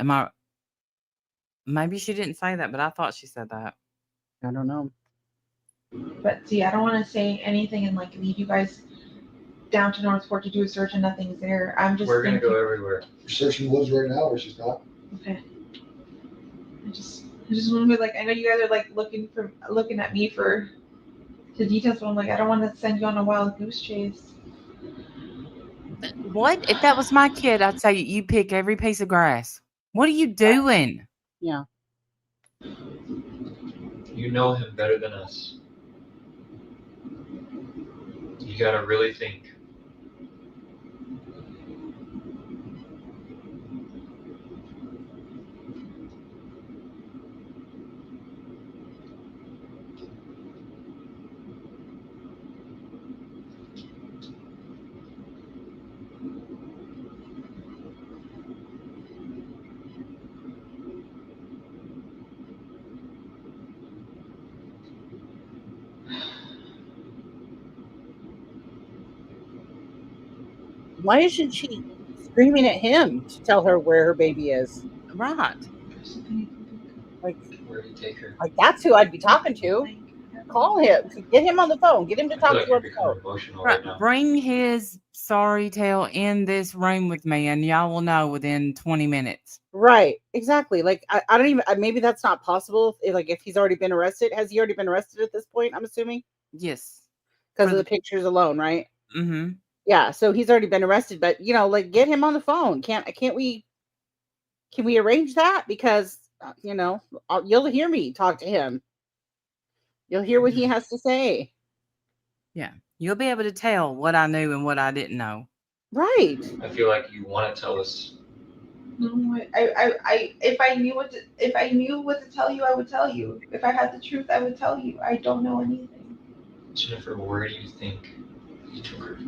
Maybe she didn't say that, but I thought she said that. I don't know. But see, I don't want to say anything and like lead you guys down to Northport to do a search and nothing's there. I'm just We're gonna thinking, go everywhere. You're searching woods right now, or she's not? okay. I just want to be like, I know you guys are like looking at me for the details, but I'm like, I don't want to send you on a wild goose chase. What? If that was my kid, I'd say you pick every piece of grass. What are you doing? Yeah. You know him better than us. You gotta really think. Why isn't she screaming at him to tell her where her baby is? Right. Like, Where did he take her? like that's who I'd be talking to. Call him. Get him on the phone. Get him to I talk feel like to her. you're becoming emotional right now. Bring his sorry tale in this room with me, and y'all will know within 20 minutes. Right. Exactly. Like I don't even. Maybe that's not possible. If he's already been arrested, has he already been arrested at this point? I'm assuming Yes. because of the pictures alone, right? Mm-hmm. Yeah. So he's already been arrested, but like get him on the phone. Can't we? Can we arrange that? Because you'll hear me talk to him. You'll hear what he has to say. Yeah. You'll be able to tell what I knew and what I didn't know. Right. I feel like you want to tell us. No, if I knew what to tell you, I would tell you. If I had the truth, I would tell you. I don't know anything. Jennifer, where do you think he took her?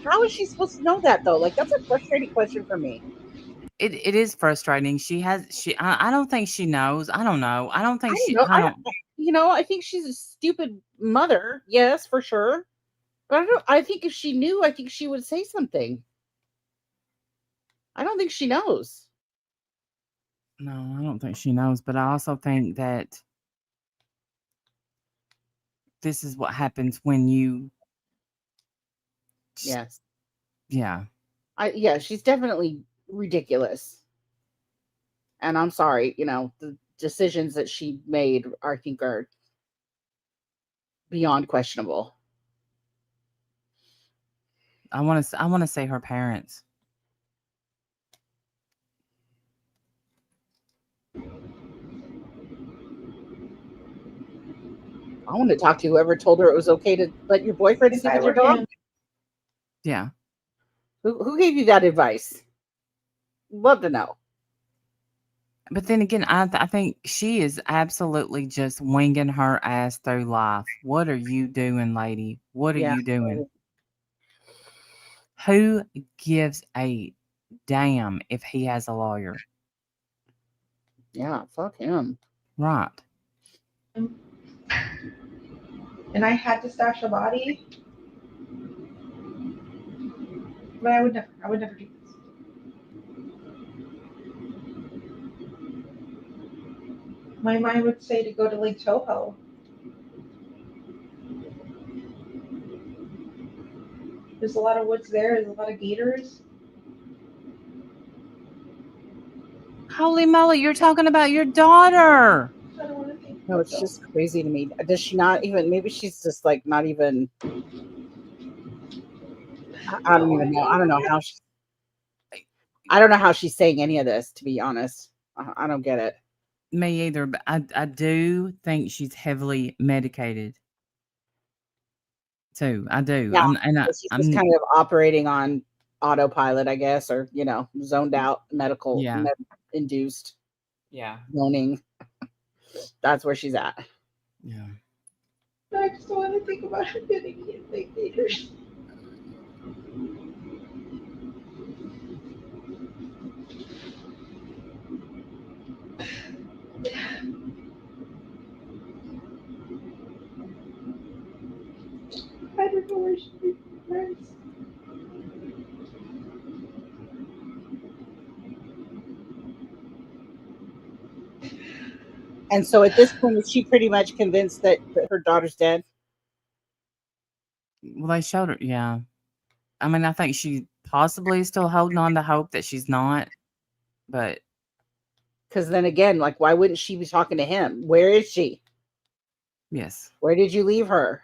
How is she supposed to know that though? Like that's a frustrating question for me. It is frustrating. I don't think she knows. I don't know. I don't think I think she's a stupid mother. Yes, for sure. But I think if she knew, I think she would say something. I don't think she knows. No, I don't think she knows, but I also think that this is what happens when you Yes. Yeah. She's definitely ridiculous. And I'm sorry, the decisions that she made, I think, are beyond questionable. I want to say her parents. I want to talk to whoever told her it was okay to let your boyfriend sleep with your dog. Yeah. Who gave you that advice? Love to know. But then again, I think she is absolutely just winging her ass through life. What are you doing, lady? What are Yeah. you doing? Who gives a damn if he has a lawyer? Yeah, fuck him. Right. And I had to stash a body, but I would never do this. My mind would say to go to Lake Toho. There's a lot of woods there. There's a lot of gators. Holy moly, you're talking about your daughter. I don't want to think. No, it's just crazy to me. Does she not even? Maybe she's just like not even. I don't even know. I don't know how she. I don't know how she's saying any of this. To be honest, I don't get it. Me either, but I do think she's heavily medicated. Too. I do. Yeah, she's just I'm kind of operating on autopilot, I guess, or zoned out, medical, Yeah. induced Yeah. zoning. That's where she's at. Yeah. I just don't want to think about her getting hit by gators. I don't know where she is. And so at this point, is she pretty much convinced that her daughter's dead? Well, they showed her. Yeah. I mean, I think she possibly is still holding on to hope that she's not, but Because then again, like, why wouldn't she be talking to him? Where is she? yes. Where did you leave her?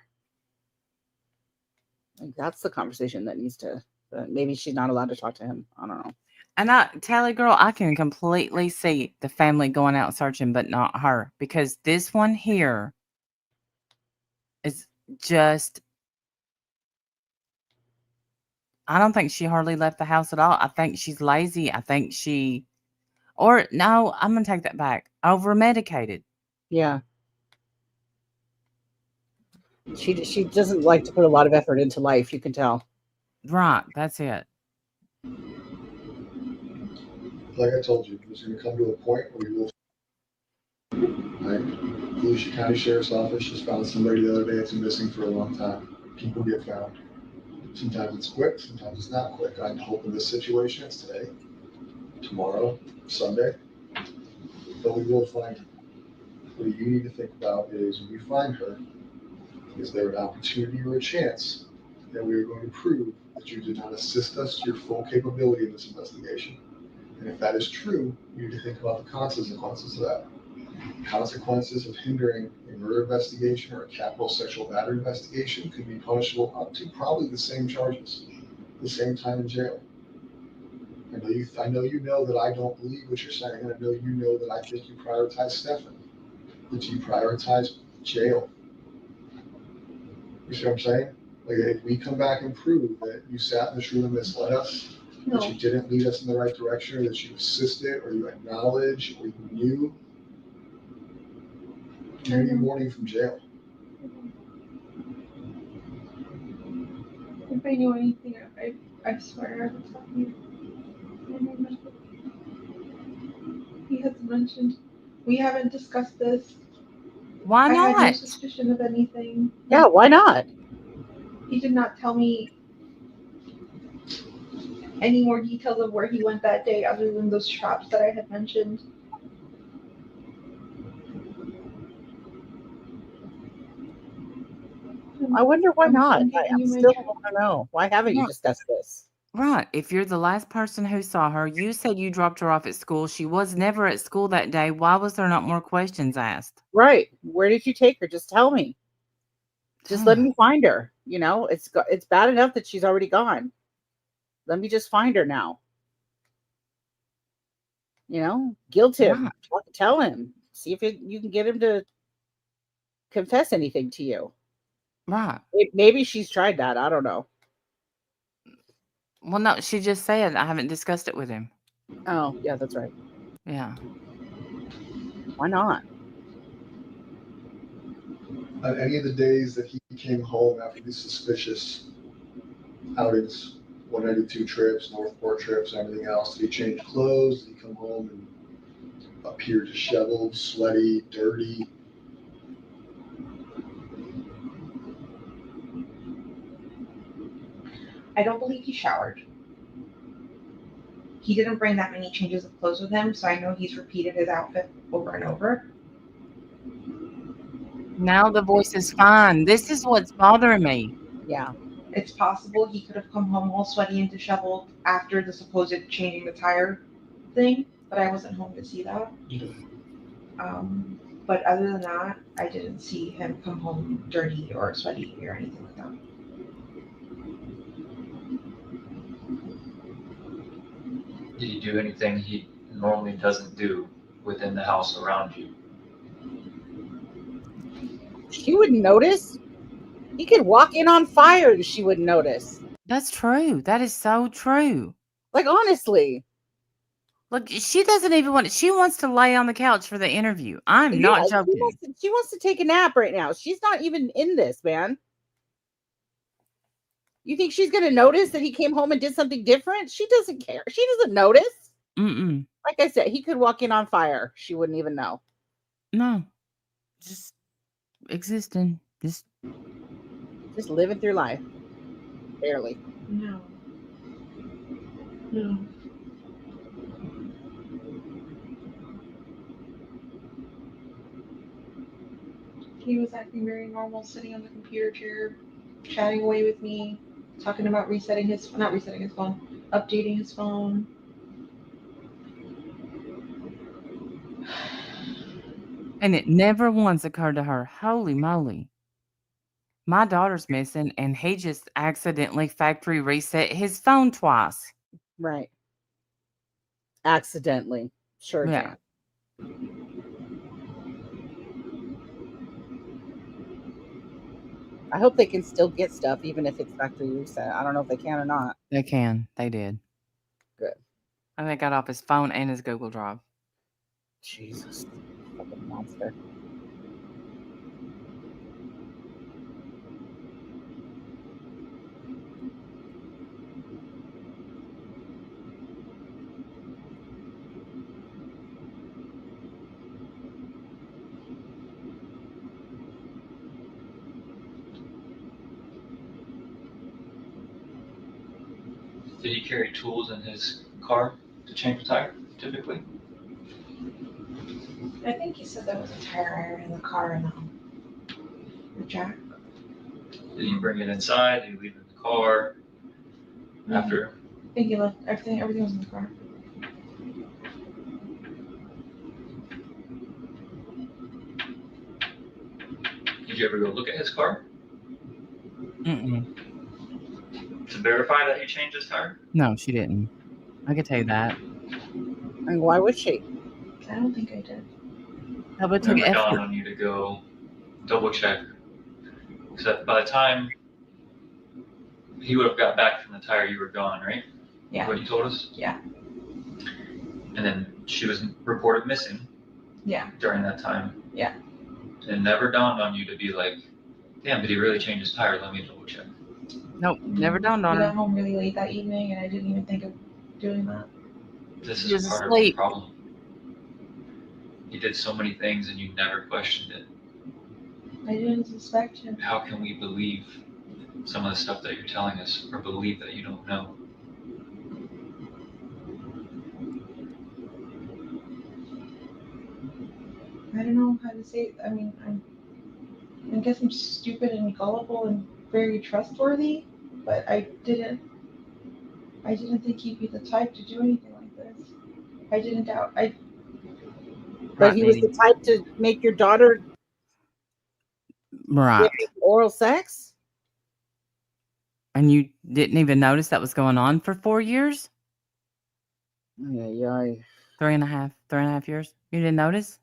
Like, that's the conversation that needs to. Maybe she's not allowed to talk to him. I don't know. And Tally girl, I can completely see the family going out searching, but not her, because this one here is just. I don't think she hardly left the house at all. I think she's lazy. I think or no, I'm gonna take that back. Over medicated. Yeah. She doesn't like to put a lot of effort into life. You can tell. Right. That's it. Like I told you, it's going to come to a point where we will. Like, Volusia County Sheriff's Office just found somebody the other day that's been missing for a long time. People get found. Sometimes it's quick, sometimes it's not quick. I'm hoping this situation is today, tomorrow, Sunday, but we will find her. What you need to think about is when we find her, is there an opportunity or a chance that we are going to prove that you did not assist us to your full capability in this investigation? And if that is true, you need to think about the consequences of that. Consequences of hindering a murder investigation or a capital sexual battery investigation could be punishable up to probably the same charges, the same time in jail. I know you know that I don't believe what you're saying, and I know you know that I think you prioritize Stefan. But do you prioritize jail? You see what I'm saying? Like, if we come back and prove that you sat in this room and misled us, No. that you didn't lead us in the right direction, or that you assisted, or you acknowledged, or you knew, you're going to be warning from jail. If I knew anything, I swear I would tell you. He has mentioned we haven't discussed this. Why I had no not? suspicion of anything. Yeah, why not? He did not tell me any more details of where he went that day other than those traps that I had mentioned. I wonder why not. I'm giving I you my still truth. want to know. Why haven't you Right. discussed this? Right. If you're the last person who saw her, you said you dropped her off at school. She was never at school that day. Why was there not more questions asked? Right. Where did you take her? Just tell me. Just let me find her. It's bad enough that she's already gone. Let me just find her now. Guilt him. Right. Tell him. See if you can get him to confess anything to you. Right. Maybe she's tried that. I don't know. Well, no, she just said I haven't discussed it with him. Oh, yeah, that's right. Yeah. Why not? On any of the days that he came home after these suspicious outings, 192 trips, Northport trips, everything else, did he change clothes? Did he come home and appear disheveled, sweaty, dirty? I don't believe he showered. He didn't bring that many changes of clothes with him, so I know he's repeated his outfit over and over. Now the voice is fine. This is what's bothering me. Yeah. It's possible he could have come home all sweaty and disheveled after the supposed changing the tire thing, but I wasn't home to see that. But other than that, I didn't see him come home dirty or sweaty or anything like that. Did he do anything he normally doesn't do within the house around you? She wouldn't notice. He could walk in on fire and she wouldn't notice. That's true. That is so true. Like, honestly. Look, she doesn't even want it. She wants to lay on the couch for the interview. I'm not Yeah, joking. She wants to take a nap right now. She's not even in this, man. You think she's going to notice that he came home and did something different? She doesn't care. She doesn't notice. Mm-mm. Like I said, he could walk in on fire. She wouldn't even know. No. Just existing. Just living through life. Barely. No. He was acting very normal, sitting on the computer chair, chatting away with me, talking about updating his phone. And it never once occurred to her, holy moly, my daughter's missing, and he just accidentally factory reset his phone twice. Right. Accidentally. Sure, Yeah. Jan. I hope they can still get stuff, even if it's factory reset. I don't know if they can or not. They can. They did. Good. And they got off his phone and his Google Drive. Jesus. Fucking monster. Did he carry tools in his car to change the tire, typically? I think he said there was a tire iron in the car and the jack. Did he bring it inside? Did he leave it in the car after? I think he left everything was in the car. Did you ever go look at his car Mm-mm. to verify that he changed his tire? No, she didn't. I can tell you that. And why would she? I don't think I did. That would It take never dawned effort. on you to go double check. Except by the time he would have got back from the tire, you were gone, right? Yeah. What you told us? Yeah. And then she was reported missing. Yeah. During that time. Yeah. And it never dawned on you to be like, damn, did he really change his tire? Let me double check. Nope, never dawned on We got her. home really late that evening, and I didn't even think of doing that. This She was is part of the asleep. problem. He did so many things and you never questioned it. I didn't suspect him. How can we believe some of the stuff that you're telling us or believe that you don't know? I don't know how to say it. I mean, I guess I'm stupid and gullible and very trustworthy, but I didn't think he'd be the type to do anything like this. I didn't doubt. But he was the type to make your daughter right. give oral sex? And you didn't even notice that was going on for 4 years? Yeah. 3.5 years? You didn't notice?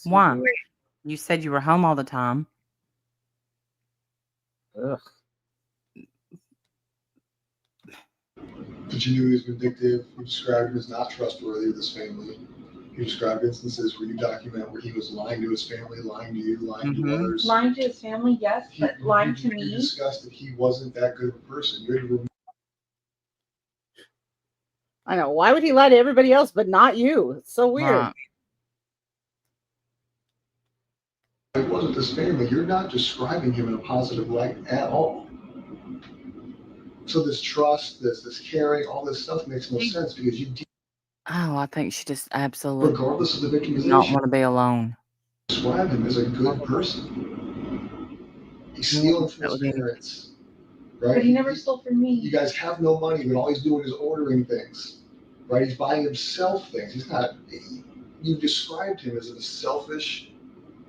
Why? You said you were home all the time. Ugh. But you knew he was vindictive. You described him as not trustworthy with his family. You described instances where you document where he was lying to his family, lying to you, lying to Mhm. others. Lying to his family, yes, but lying to You me. discussed that he wasn't that good of a person. You had to I know. Why would he lie to everybody else but not you? It's so weird. Right. it wasn't this family. You're not describing him in a positive light at all. So this trust, this caring, all this stuff makes no sense because you, Oh, I think she just absolutely regardless of the does not victimization, want to be alone. describe him as a good person. He's stealing from his parents, right? But he never stole from me. You guys have no money, but all he's doing is ordering things, right? He's buying himself things. He's not. You described him as a selfish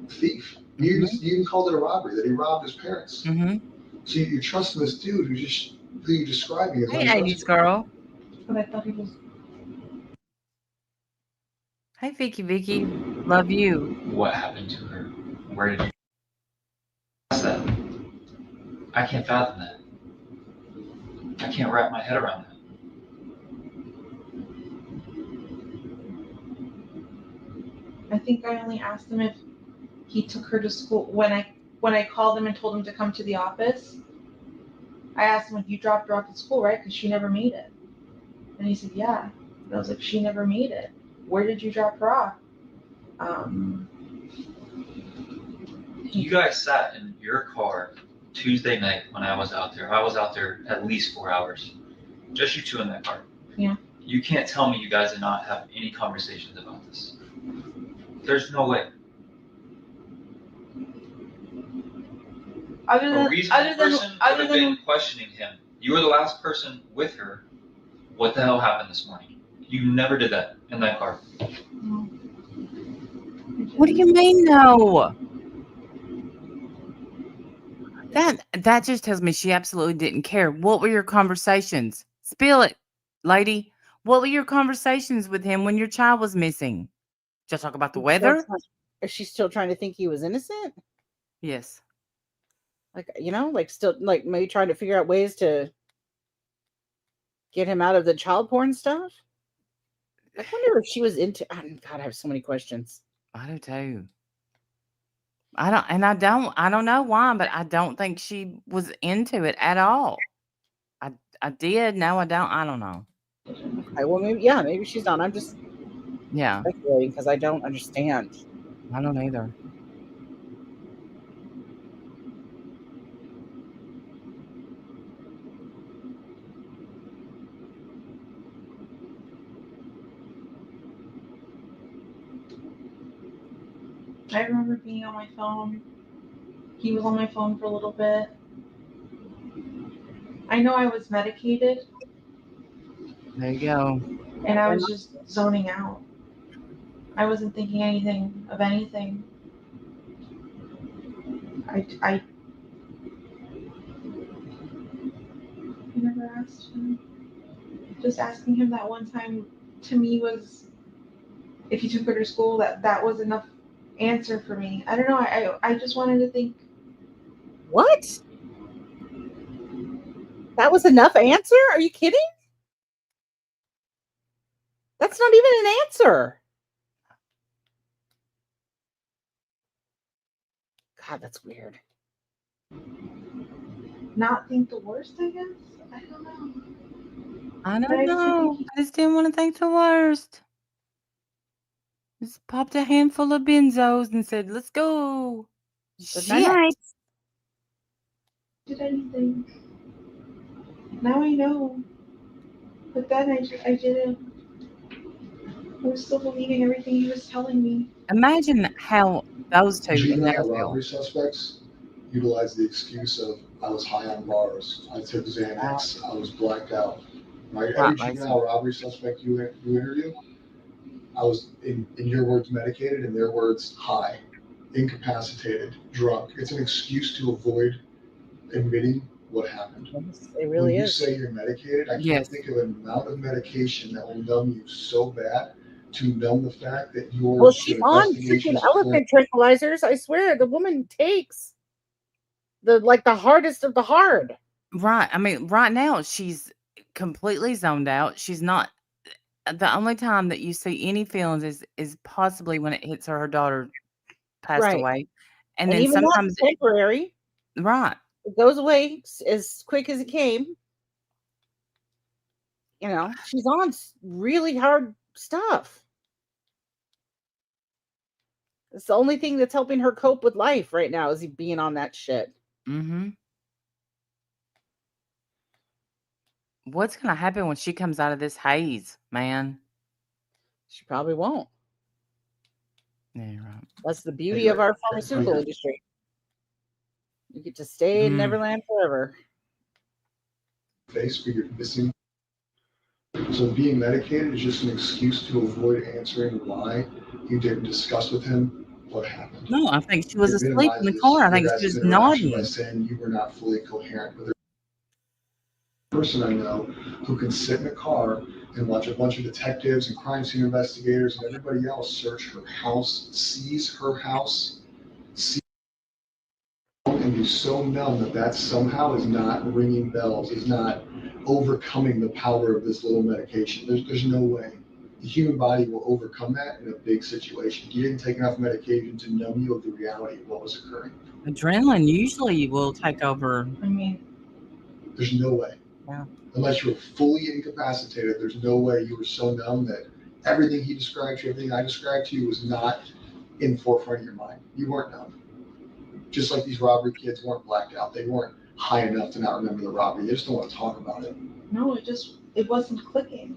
thief. You even called it a robbery, that he robbed his parents. Mm-hmm. So you're trusting this dude who you're describing as Hey, 80s untrustworthy. girl. But I thought he was. Hey, Vicky. Love you. What happened to her? Where did you ask that? I can't fathom that. I can't wrap my head around that. I think I only asked him if he took her to school. When I called him and told him to come to the office, I asked him, like, you dropped her off at school, right? Because she never made it. And he said, yeah. And I was like, she never made it. Where did you drop her off? You guys sat in your car Tuesday night when I was out there. I was out there at least 4 hours. Just you two in that car. Yeah. You can't tell me you guys did not have any conversations about this. There's no way. A reasonable person would have been questioning him. You were the last person with her. What the hell happened this morning? You never did that in that car. No. What do you mean, no? That just tells me she absolutely didn't care. What were your conversations? Spill it, lady. What were your conversations with him when your child was missing? Did y'all talk about the weather? Is she still trying to think he was innocent? Yes. Like, like still, like maybe trying to figure out ways to get him out of the child porn stuff? I wonder if she was into. God, I have so many questions. I do too. I don't know why, but I don't think she was into it at all. I did. No, I don't. I don't know. Okay, well, maybe she's not. I'm just speculating because I don't understand. I don't either. I remember being on my phone. He was on my phone for a little bit. I know I was medicated. There you go. And I was just zoning out. I wasn't thinking anything of anything. I never asked him. Just asking him that one time to me was, if he took her to school, that was enough answer for me. I don't know. I just wanted to think. What? That was enough answer? Are you kidding? That's not even an answer. God, that's weird. Not think the worst, I guess. I don't know. I don't know. I just didn't want to think the worst. Just popped a handful of benzos and said, "Let's go." Shit. Did anything? Now I know. But then I didn't. I was still believing everything he was telling me. Imagine how those two in Juvenile their field. robbery suspects utilize the excuse of I was high on bars, I took Xanax, I was blacked out. Right? Every juvenile robbery suspect you interview, I was in your words medicated, in their words high, incapacitated, drunk. It's an excuse to avoid admitting what happened. It really when is. You say you're medicated, I can't think of an amount of medication that will numb you so bad to numb the fact that your Well, she's on investigation freaking is elephant tranquilizers. I swear, the woman takes the hardest of the hard. Right. I mean, right now she's completely zoned out. She's not the only time that you see any feelings is possibly when it hits her daughter passed Right. away, and And then even sometimes that's temporary. right. It goes away as quick as it came. You know, she's on really hard stuff. It's the only thing that's helping her cope with life right now is being on that shit. Mhm. What's gonna happen when she comes out of this haze, man? She probably won't. Yeah, you're right. That's the beauty of our pharmaceutical industry. You get to stay in Neverland forever. Face for your missing. So being medicated is just an excuse to avoid answering why you didn't discuss with him what happened. No, I think she was It asleep in the minimizes car. I your think she guys' was interaction by nodding. saying you were not fully coherent with her. Person I know who can sit in a car and watch a bunch of detectives and crime scene investigators and everybody else search her house, seize her house, and be so numb that somehow is not ringing bells, is not overcoming the power of this little medication. There's no way. The human body will overcome that in a big situation. You didn't take enough medication to numb you of the reality of what was occurring. Adrenaline usually will take over. I mean, There's no way. Yeah. Unless you're fully incapacitated, there's no way you were so numb that everything he described to you, everything I described to you was not in forefront of your mind. You weren't numb. Just like these robbery kids weren't blacked out. They weren't high enough to not remember the robbery. They just don't want to talk about it. no, it wasn't clicking.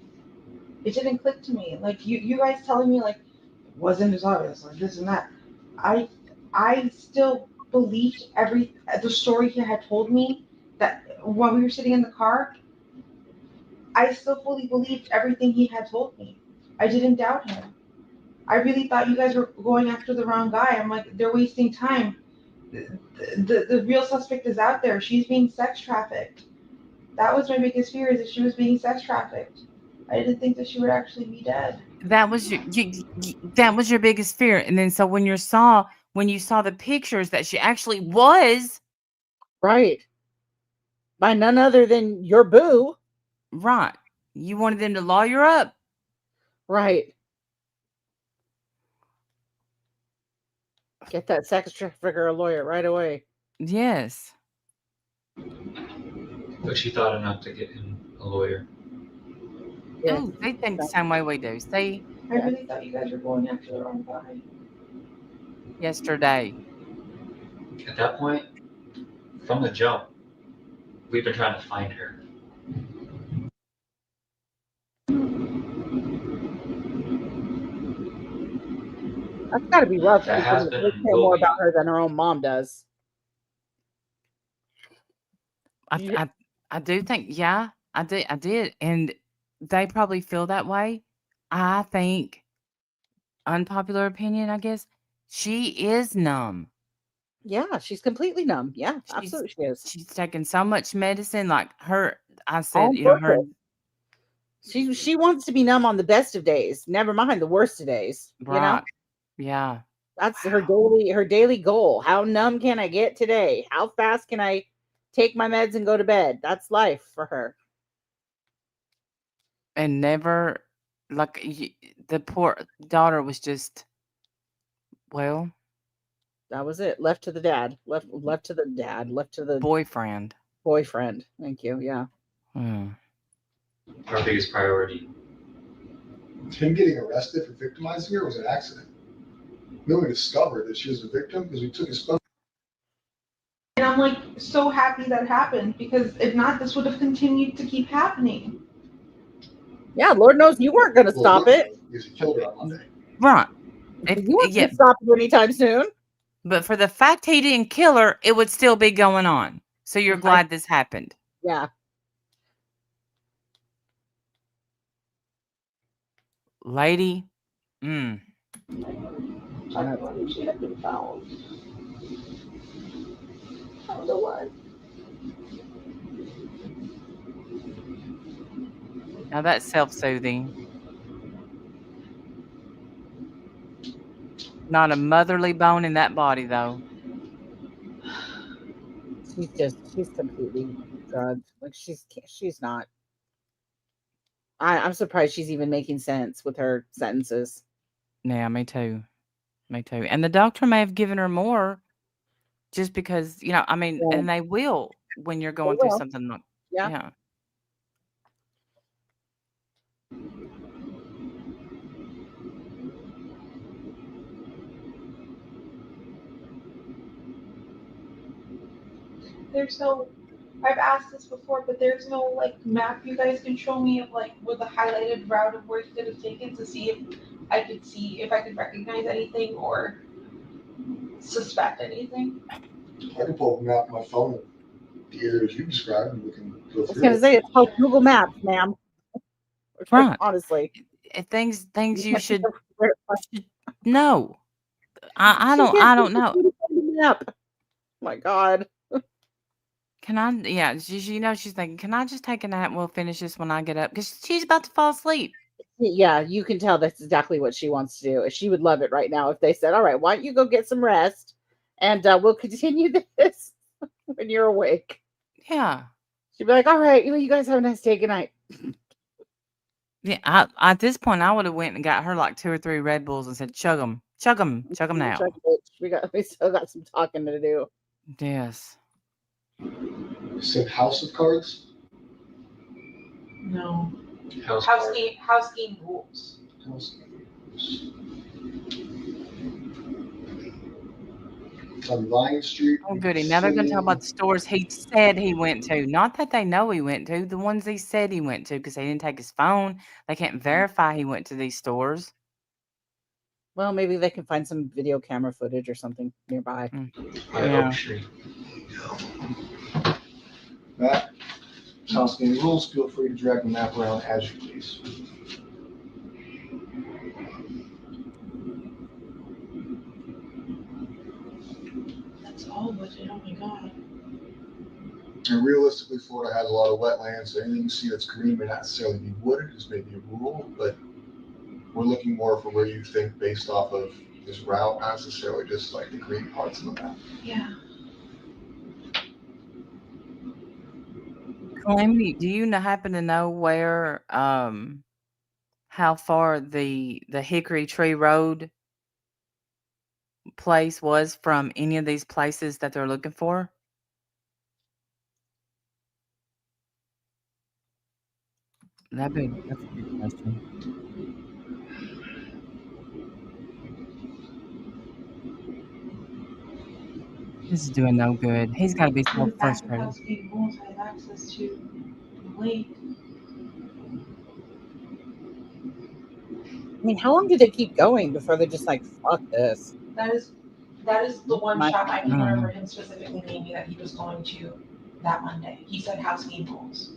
It didn't click to me. Like you guys telling me like it wasn't as obvious, like this and that. I still believed the story he had told me that when we were sitting in the car. I still fully believed everything he had told me. I didn't doubt him. I really thought you guys were going after the wrong guy. I'm like, they're wasting time. The real suspect is out there. She's being sex trafficked. That was my biggest fear, is that she was being sex trafficked. I didn't think that she would actually be dead. That was that was your biggest fear, and then so when you saw the pictures that she actually was Right. By none other than your boo. right, you wanted them to lawyer up. Right. Get that sex trafficker a lawyer right away. Yes. But she thought enough to get him a lawyer. Yeah. Ooh, they think the same way we do. See, I really thought you guys were going after the wrong guy. yesterday. At that point, from the jump, we've been trying to find her. That's got to be rough. That Because has they been care will more be. about her than her own mom does. I do think, yeah, I did, and they probably feel that way. I think, unpopular opinion, I guess, she is numb. Yeah, she's completely numb. Yeah, She's absolutely she is. she's taken so much medicine, like her. I said, On you know, her purpose. She wants to be numb on the best of days, never mind the worst of days. You know? right, yeah. That's Wow. her daily goal. How numb can I get today? How fast can I take my meds and go to bed? That's life for her. And never, like the poor daughter was just, well, That was it. Left to the dad. Left to the dad. Left to the boyfriend. boyfriend. Thank you. Yeah. Hmm. Our biggest priority. Him getting arrested for victimizing her was an accident. No one discovered that she was a victim because we took his phone. And I'm like so happy that happened, because if not, this would have continued to keep happening. Yeah, Lord knows you weren't going to stop it. Because he killed her on Monday. Right. You weren't Yeah, going to stop it anytime soon. but for the fact he didn't kill her, it would still be going on. So you're glad this happened. Yeah. Lady. I don't know if she had been found. I don't know why. Now that's self-soothing. Not a motherly bone in that body, though. She's completely drugged. Like she's not. I'm surprised she's even making sense with her sentences. Yeah, me too. Me too. And the doctor may have given her more just because, I mean, Yeah, and they will when you're they going through will. something like, Yeah. yeah. There's no, I've asked this before, but there's no like map you guys can show me of like with the highlighted route of where he could have taken to see if I could recognize anything or suspect anything. I can pull up a map on my phone of the areas you described, and we can go I was through gonna it. say it's called Google Maps, ma'am. Right. Honestly. Things You you have to should know where it was. know. I She don't can't I take don't the know. food from the map. Oh my God. Can I? Yeah, she's thinking, can I just take a nap? We'll finish this when I get up because she's about to fall asleep. Yeah, you can tell that's exactly what she wants to do. She would love it right now if they said, "All right, why don't you go get some rest, and we'll continue this when you're awake." Yeah. She'd be like, "All right, you guys have a nice day. Good night." Yeah, at this point, I would have went and got her like 2 or 3 Red Bulls and said, "Chug them, chug them, chug them Chuck, now." bitch. We still got some talking to do. Yes. You said House of Cards? No. House House party. game house game rules. House. On Vine Street. Oh, goody. Now they're gonna talk about the stores he said he went to. Not that they know he went to, the ones he said he went to, because he didn't take his phone. They can't verify he went to these stores. Well, maybe they can find some video camera footage or something nearby. Yeah. Oak Street. Matt, House Game Rules, feel free to drag the map around as you please. That's all budget. Oh my god. And realistically, Florida has a lot of wetlands, so anything you see that's green may not necessarily be wooded, is maybe a rule, but we're looking more for where you think based off of this route, not necessarily just like the green parts of the map. Yeah. Calamity, do you happen to know where, how far the Hickory Tree Road place was from any of these places that they're looking for? That's a good question. This is doing no good. He's gotta be In so the back of frustrated. house game rules, I have access to the lake. I mean, how long did they keep going before they just like, fuck this? That is the one My- shop I can Mm. remember him specifically naming that he was going to that Monday. He said house game rules.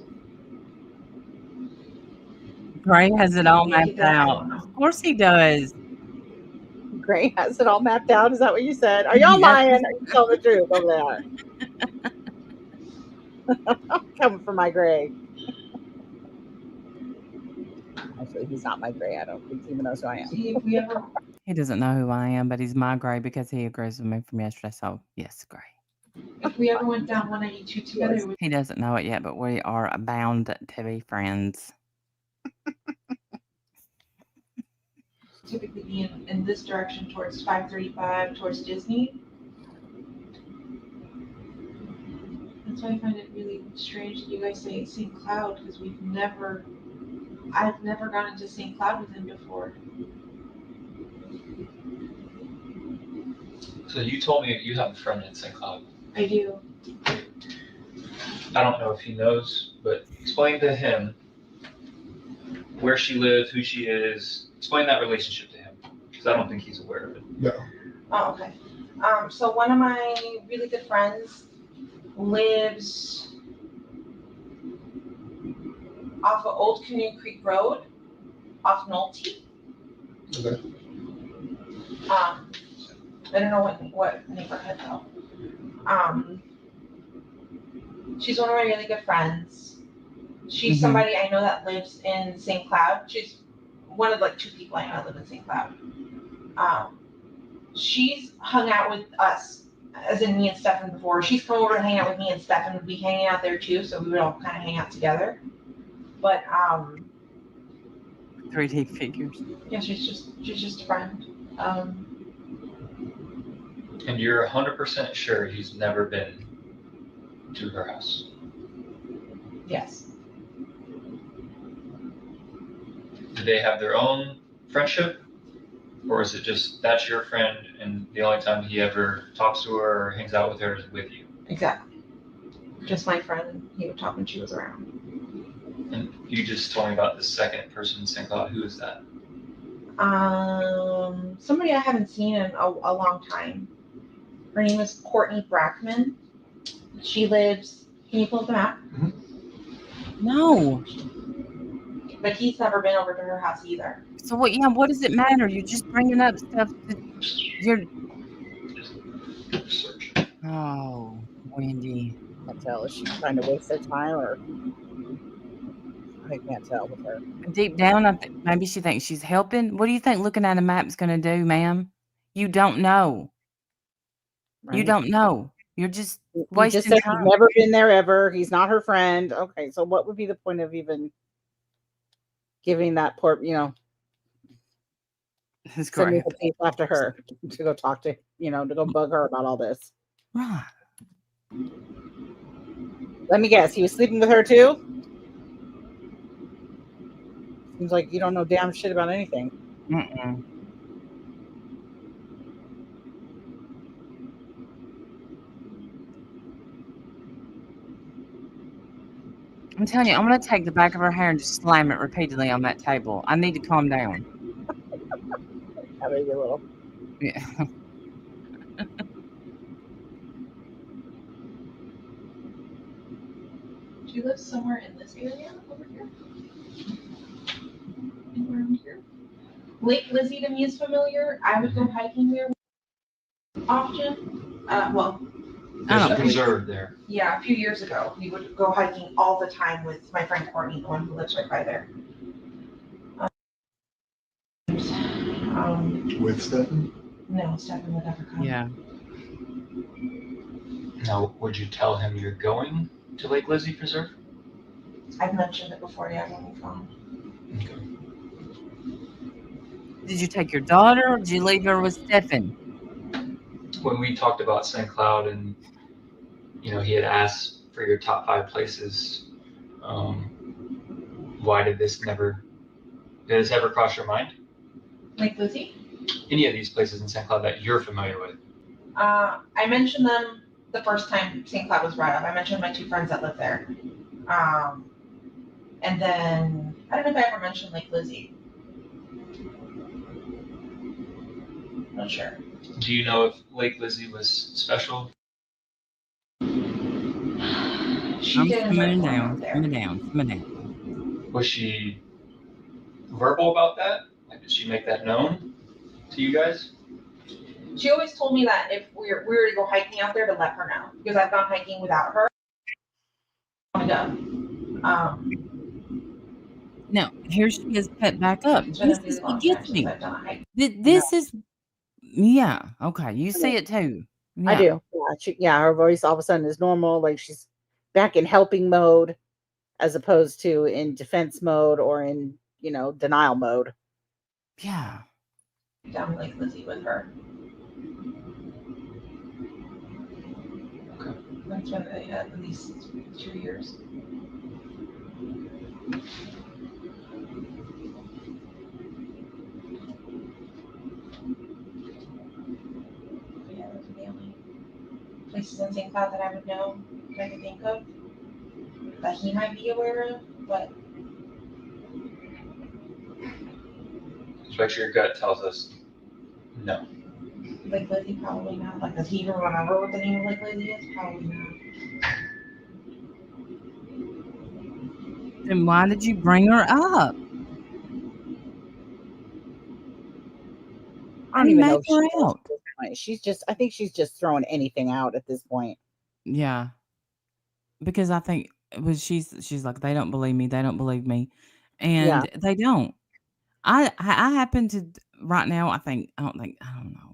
Gray has it all Maybe I mapped get that, I out. don't know. Of course he does. Gray has it all mapped out. Is that what you said? Are y'all Yes. lying? Are you telling the truth over there? Coming for my Gray. Actually, he's not my Gray. I don't think he even knows who I am. See if we ever He doesn't know who I am, but he's my Gray because he agrees with me from yesterday. So yes, Gray. went down 192 together, it would He doesn't know it yet, but we are bound to be friends. typically be in this direction towards 535 towards Disney. That's why I find it really strange that you guys say St. Cloud because I've never gone into St. Cloud with him before. So you told me you have a friend in St. Cloud. I do. I don't know if he knows, but explain to him where she lives, who she is. Explain that relationship to him, because I don't think he's aware of it. No. Oh, okay. So one of my really good friends lives off of Old Canoe Creek Road, off Nolte. Okay. I don't know what neighborhood though. She's one of my really good friends. She's Mhm. somebody I know that lives in St. Cloud. She's one of like 2 people I know that live in St. Cloud. She's hung out with us, as in me and Stefan before. She's come over and hang out with me and Stefan would be hanging out there too, so we would all kind of hang out together. But 3D figures. Yeah, she's just a friend. And you're 100% sure he's never been to her house? Yes. Do they have their own friendship? Or is it just that's your friend and the only time he ever talks to her or hangs out with her is with you? Exactly. Just my friend. He would talk when she was around. And you just told me about the second person in St. Cloud. Who is that? Somebody I haven't seen in a long time. Her name is Courtney Brackman. She lives. Can you pull up the map? No. But he's never been over to her house either. So what? Yeah. What does it matter? You're just bringing up stuff that you're. Search. Oh, Wendy. Can't tell. Is she trying to waste their time or I can't tell with her. Deep down, maybe she thinks she's helping. What do you think looking at a map's going to do, ma'am? You don't know. You Right? don't know. You're just You just wasting said he's time. never been there ever. He's not her friend. Okay, so what would be the point of even giving that poor, That's sending great. the tape after her to go talk to, to go bug her about all this? Right. Let me guess, he was sleeping with her too? Seems like you don't know damn shit about anything. Mm-mm. I'm telling you, I'm going to take the back of her hair and just slam it repeatedly on that table. I need to calm down. Yeah, maybe a little. Yeah. She lives somewhere in this area over here. Around here. Lake Lizzie to me is familiar. I would go hiking there often. There's don't a believe preserve there. Yeah, a few years ago, we would go hiking all the time with my friend Courtney, the one who lives right by there. With Stefan? No, Stefan would never come. Yeah. Now, would you tell him you're going to Lake Lizzie Preserve? I've mentioned it before, yeah, when we've gone. Okay. Did you take your daughter or did you leave her with Stefan? When we talked about St. Cloud and, he had asked for your top 5 places, why did this ever cross your mind? Lake Lizzie? Any of these places in St. Cloud that you're familiar with? I mentioned them the first time St. Cloud was brought up. I mentioned my 2 friends that live there. And then, I don't know if I ever mentioned Lake Lizzie. Not sure. Do you know if Lake Lizzie was special? She did enjoy going out there. Simmer down. Was she verbal about that? Like, did she make that known to you guys? She always told me that if we were to go hiking out there, to let her know, because I've gone hiking without her. I want to go. No, here she is put back up. It's been a This really is long what time gets since me. I've done a hike. This is, yeah, okay. You see it too. I Yeah. do. Yeah, her voice all of a sudden is normal. Like she's back in helping mode as opposed to in defense mode or in, denial mode. Yeah. Down Lake Lizzie with her. Okay. That's been at least 2 years. Yeah, those are the only places in St. Cloud that I would know, that I could think of, that he might be aware of, but But your gut tells us no. Lake Lizzie, probably not. Like, does he even remember what the name of Lake Lizzie is? Probably not. Then why did you bring her up? I don't even know Make if she her knows out. at this point. I think she's just throwing anything out at this point. Yeah. Because I think she's like, they don't believe me. They don't believe me. Yeah. And they don't. I happen to right now, I don't know.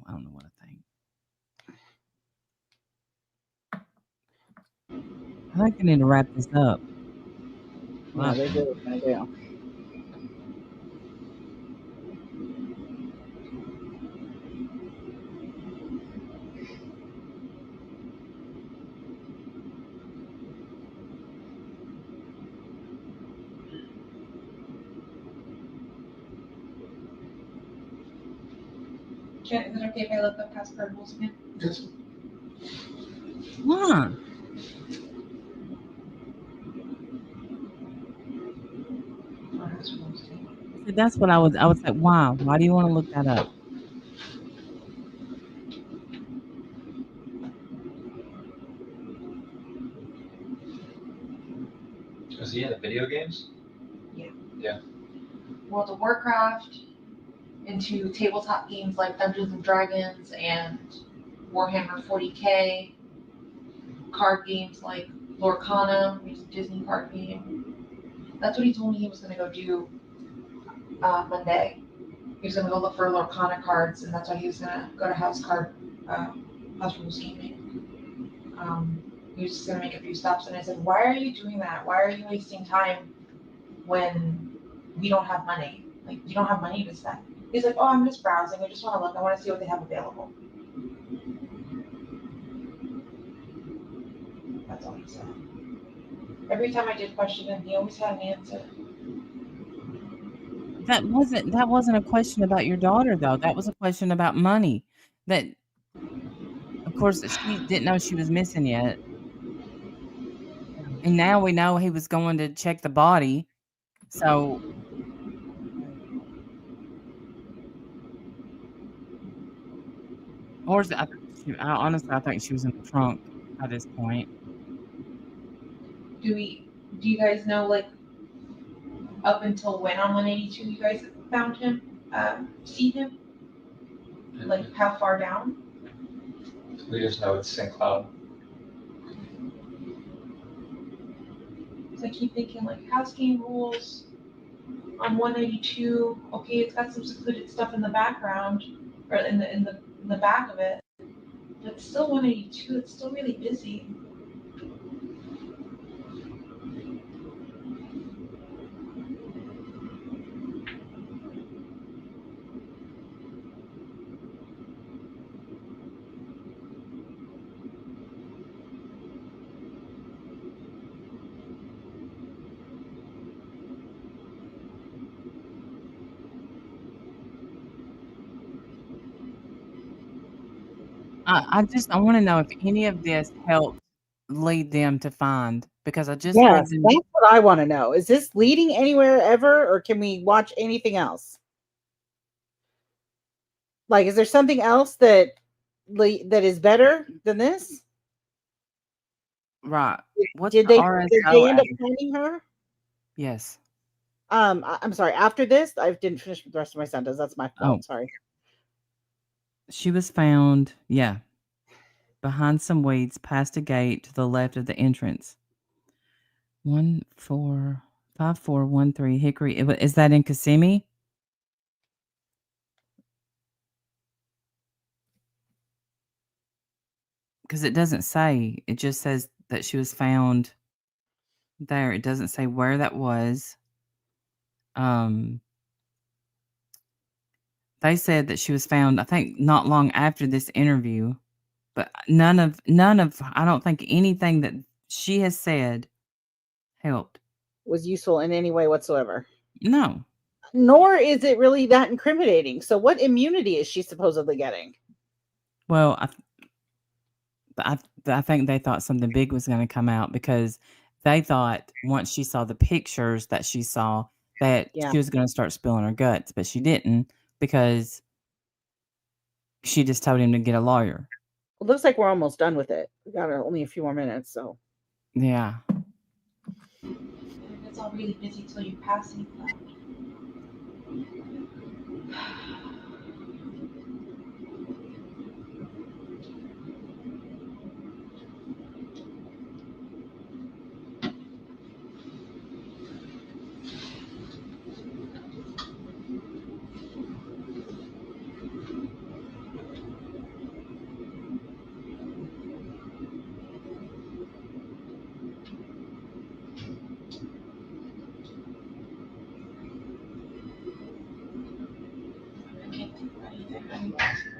I don't know what I think. I think I need to wrap this up. Yeah, they do. They do. Jen, is it okay if I look up password rules again? Yes. Huh. Or house rules too? See, that's what I was like, why? Why do you want to look that up? Was he in the video games? World of Warcraft, into tabletop games like Dungeons and Dragons and Warhammer 40K, card games like Lorcana, which is a Disney card game. That's what he told me he was going to go do Monday. He was going to go look for Lorcana cards, and that's why he was going to go to House Rules Gaming. He was just going to make a few stops, and I said, "Why are you doing that? Why are you wasting time when we don't have money? Like, you don't have money to spend." He's like, "Oh, I'm just browsing. I just want to look. I want to see what they have available." That's all he said. Every time I did question him, he always had an answer. That wasn't a question about your daughter, though. That was a question about money. That, of course, that she didn't know she was missing yet. And now we know he was going to check the body. So, or is it, honestly, I think she was in the trunk at this point. Do you guys know, like, up until when on 182 you guys found him, see him? Like, how far down? We just know it's St. Cloud. So I keep thinking, like, house game rules on 192. Okay, it's got some secluded stuff in the background, or in the back of it. But it's still 182. It's still really busy. I want to know if any of this helped lead them to find, because I just heard Yes, them. that's what I want to know. Is this leading anywhere ever, or can we watch anything else? Like, is there something else that is better than this? Right. What's Did the they RSO end up address? finding her? Yes. I'm sorry. After this, I didn't finish the rest of my sentence. That's my fault. Oh, Sorry. she was found, yeah, behind some weeds past a gate to the left of the entrance. 545413 Hickory. Is that in Kissimmee? Because it doesn't say. It just says that she was found there. It doesn't say where that was. They said that she was found, I think, not long after this interview, but none of I don't think anything that she has said helped. Was useful in any way whatsoever. No. Nor is it really that incriminating. So, what immunity is she supposedly getting? Well, I think they thought something big was going to come out, because they thought once she saw the pictures that she saw that Yeah. she was going to start spilling her guts, but she didn't, because she just told him to get a lawyer. It looks like we're almost done with it. We got only a few more minutes, so. Yeah. It's all really busy till you pass St. Cloud. I can't think about anything. I need to ask my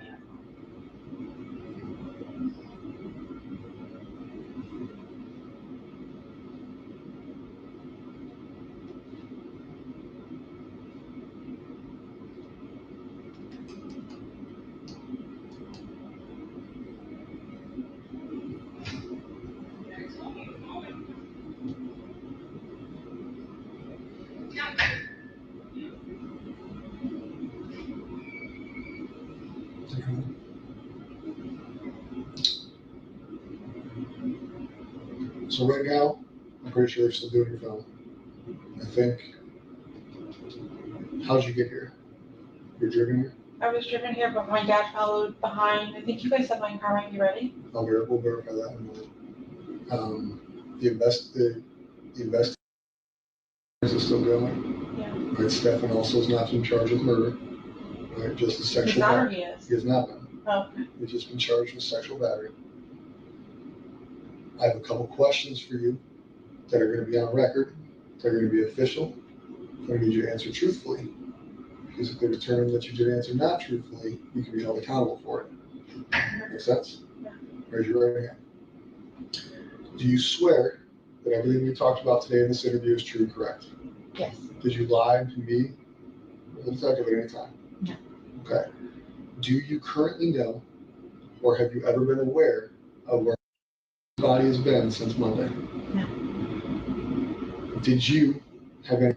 So right now, I'm pretty sure they're still doing your phone. I think. How'd you get here? You're driven here? I was driven here, but my dad followed behind. I think you guys said my car might be ready. We'll verify that in a moment. The investigation is still going. Yeah. Right, Stefan also is not in charge of murder. Right, just the He's sexual not, or battery. he is? He has not been. Oh. He's just been charged with sexual battery. I have a couple questions for you that are going to be on record. They're going to be official. I need you to answer truthfully. Because if they determine that you did answer not truthfully, you can be held accountable for it. Make sense? Yeah. Raise your right hand. Do you swear that everything we talked about today in this interview is true and correct? Yes. Did you lie to me or the detective at any time? No. Okay. Do you currently know, or have you ever been aware of where the body has been since Monday? No. Did you have any?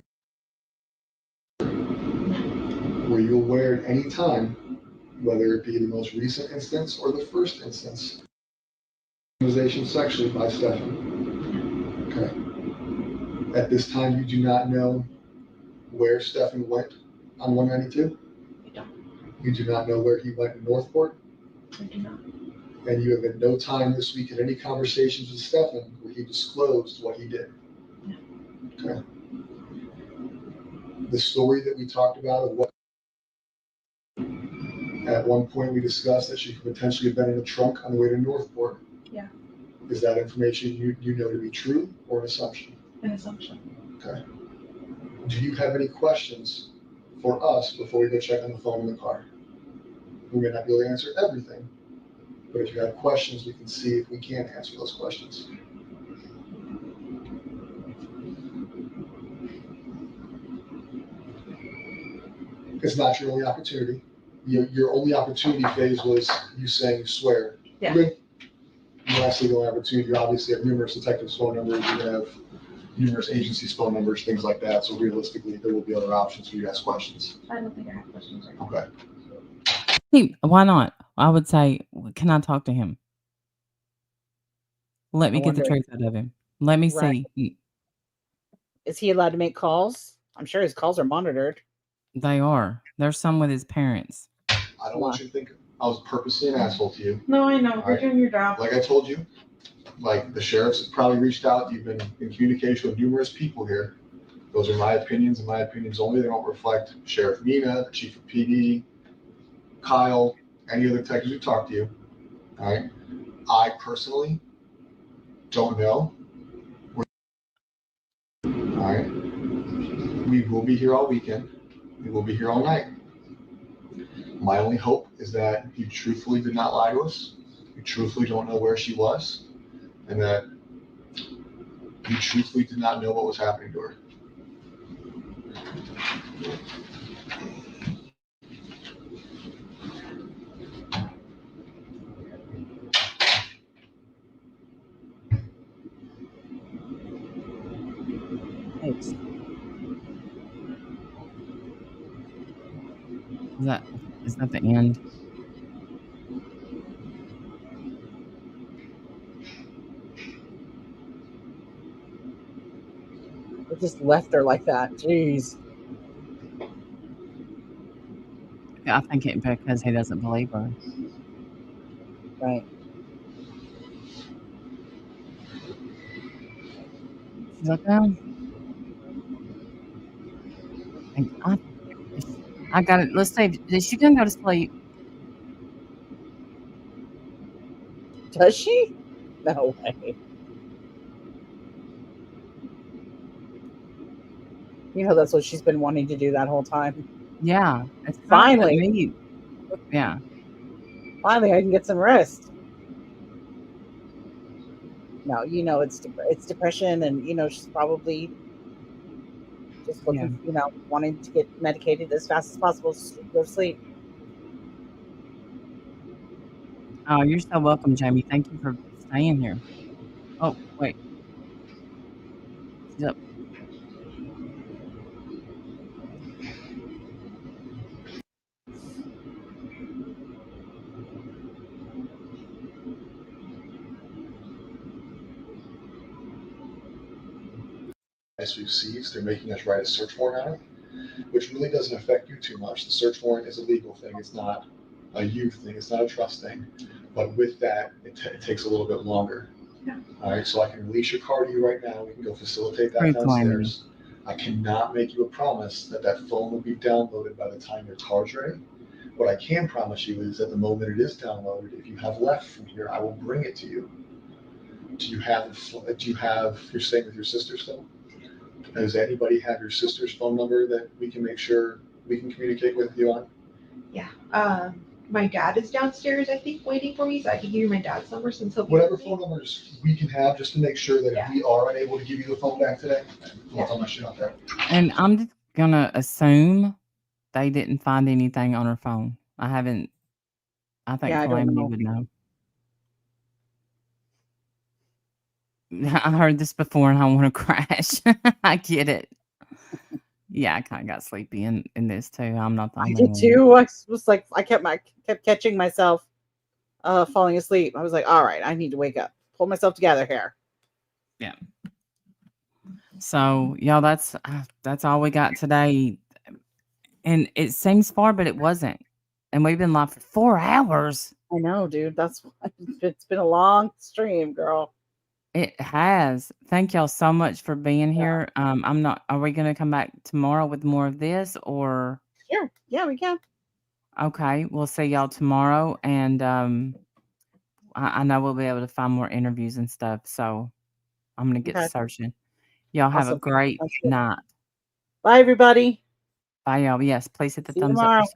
No. Were you aware at any time, whether it be the most recent instance or the first instance, victimization sexually by Stefan? Okay. At this time, you do not know where Stefan went on 192? I don't. You do not know where he went in Northport? I do not. And you have at no time this week in any conversations with Stefan where he disclosed what he did? No. Okay. The story that we talked about of what at one point we discussed that she could potentially have been in a trunk on the way to Northport. Yeah. Is that information you know to be true or an assumption? An assumption. Okay. Do you have any questions for us before we go check on the phone in the car? We may not be able to answer everything, but if you have questions, we can see if we can answer those questions. It's not your only opportunity. Your only opportunity phase was you saying you swear. Yeah. Okay. Lastly, the only opportunity, you obviously have numerous detectives' phone numbers, you have numerous agencies' phone numbers, things like that. So realistically, there will be other options for you to ask questions. I don't think I have questions right now. Okay. Hey, why not? I would say, can I talk to him? Let me I get the wonder- truth out of him. Let me Right. see. Is he allowed to make calls? I'm sure his calls are monitored. They are. There's some with his parents. I don't want you to think I was purposely an asshole to you. No, I know. All You're right. doing your job. Like I told you, like the sheriffs have probably reached out. You've been in communication with numerous people here. Those are my opinions and my opinions only. They don't reflect Sheriff Mina, the chief of PD, Kyle, any other detectives who talked to you. All right. I personally don't know. All right. We will be here all weekend. We will be here all night. My only hope is that you truthfully did not lie to us. You truthfully don't know where she was, and that you truthfully did not know what was happening to her. Thanks. Is that the end? It just left her like that. Jeez. I think it because he doesn't believe her. Right. She's like, well, I got it. Let's say she gonna go to sleep. Does she? No way. You know that's what she's been wanting to do that whole time. Yeah, it's Finally. me. Yeah, Finally, I can get some rest. No, you know it's depression, and you know she's probably just looking, you know, wanting to get medicated as fast as possible to go to sleep. Oh, you're so welcome, Jamie. Thank you for staying here. Oh, wait. She's up. us receives, they're making us write a search warrant on it, which really doesn't affect you too much. The search warrant is a legal thing. It's not a you thing. It's not a trust thing. But with that, it takes a little bit longer. Yeah. All right, so I can release your car to you right now. We can go facilitate that Proof downstairs. I cannot make you a promise that that phone will be downloaded by the time your car's ready. What I can promise you is at the moment it is downloaded, if you have left from here, I will bring it to you. You're staying with your sister still? Does anybody have your sister's phone number that we can make sure we can communicate with you on? Yeah. My dad is downstairs, I think, waiting for me, so I can give you my dad's number since he'll be Whatever with me. phone numbers we can have, just to make sure that Yeah. we are unable to give you the phone back today. Yeah. I'll my shit out there. And I'm just gonna assume they didn't find anything on her phone. I think Yeah, I don't Calamity know. would know. I heard this before and I want to crash. I get it. Yeah, I kind of got sleepy in this too. I'm not the I only did one. too. I was like, I kept catching myself falling asleep. I was like, all right, I need to wake up, pull myself together here. Yeah. So, y'all, that's all we got today. And it seems far, but it wasn't. And we've been live for 4 hours. I know, dude. That's it's been a long stream, girl. It has. Thank y'all so much for being here. Are we gonna come back tomorrow with more of this or Sure. Yeah, we can. okay, we'll see y'all tomorrow and I know we'll be able to find more interviews and stuff. So I'm gonna get Okay. searching. Y'all have a Awesome. great Sounds good. night. Bye, everybody. Bye y'all. Yes, please hit the See you thumbs up. tomorrow.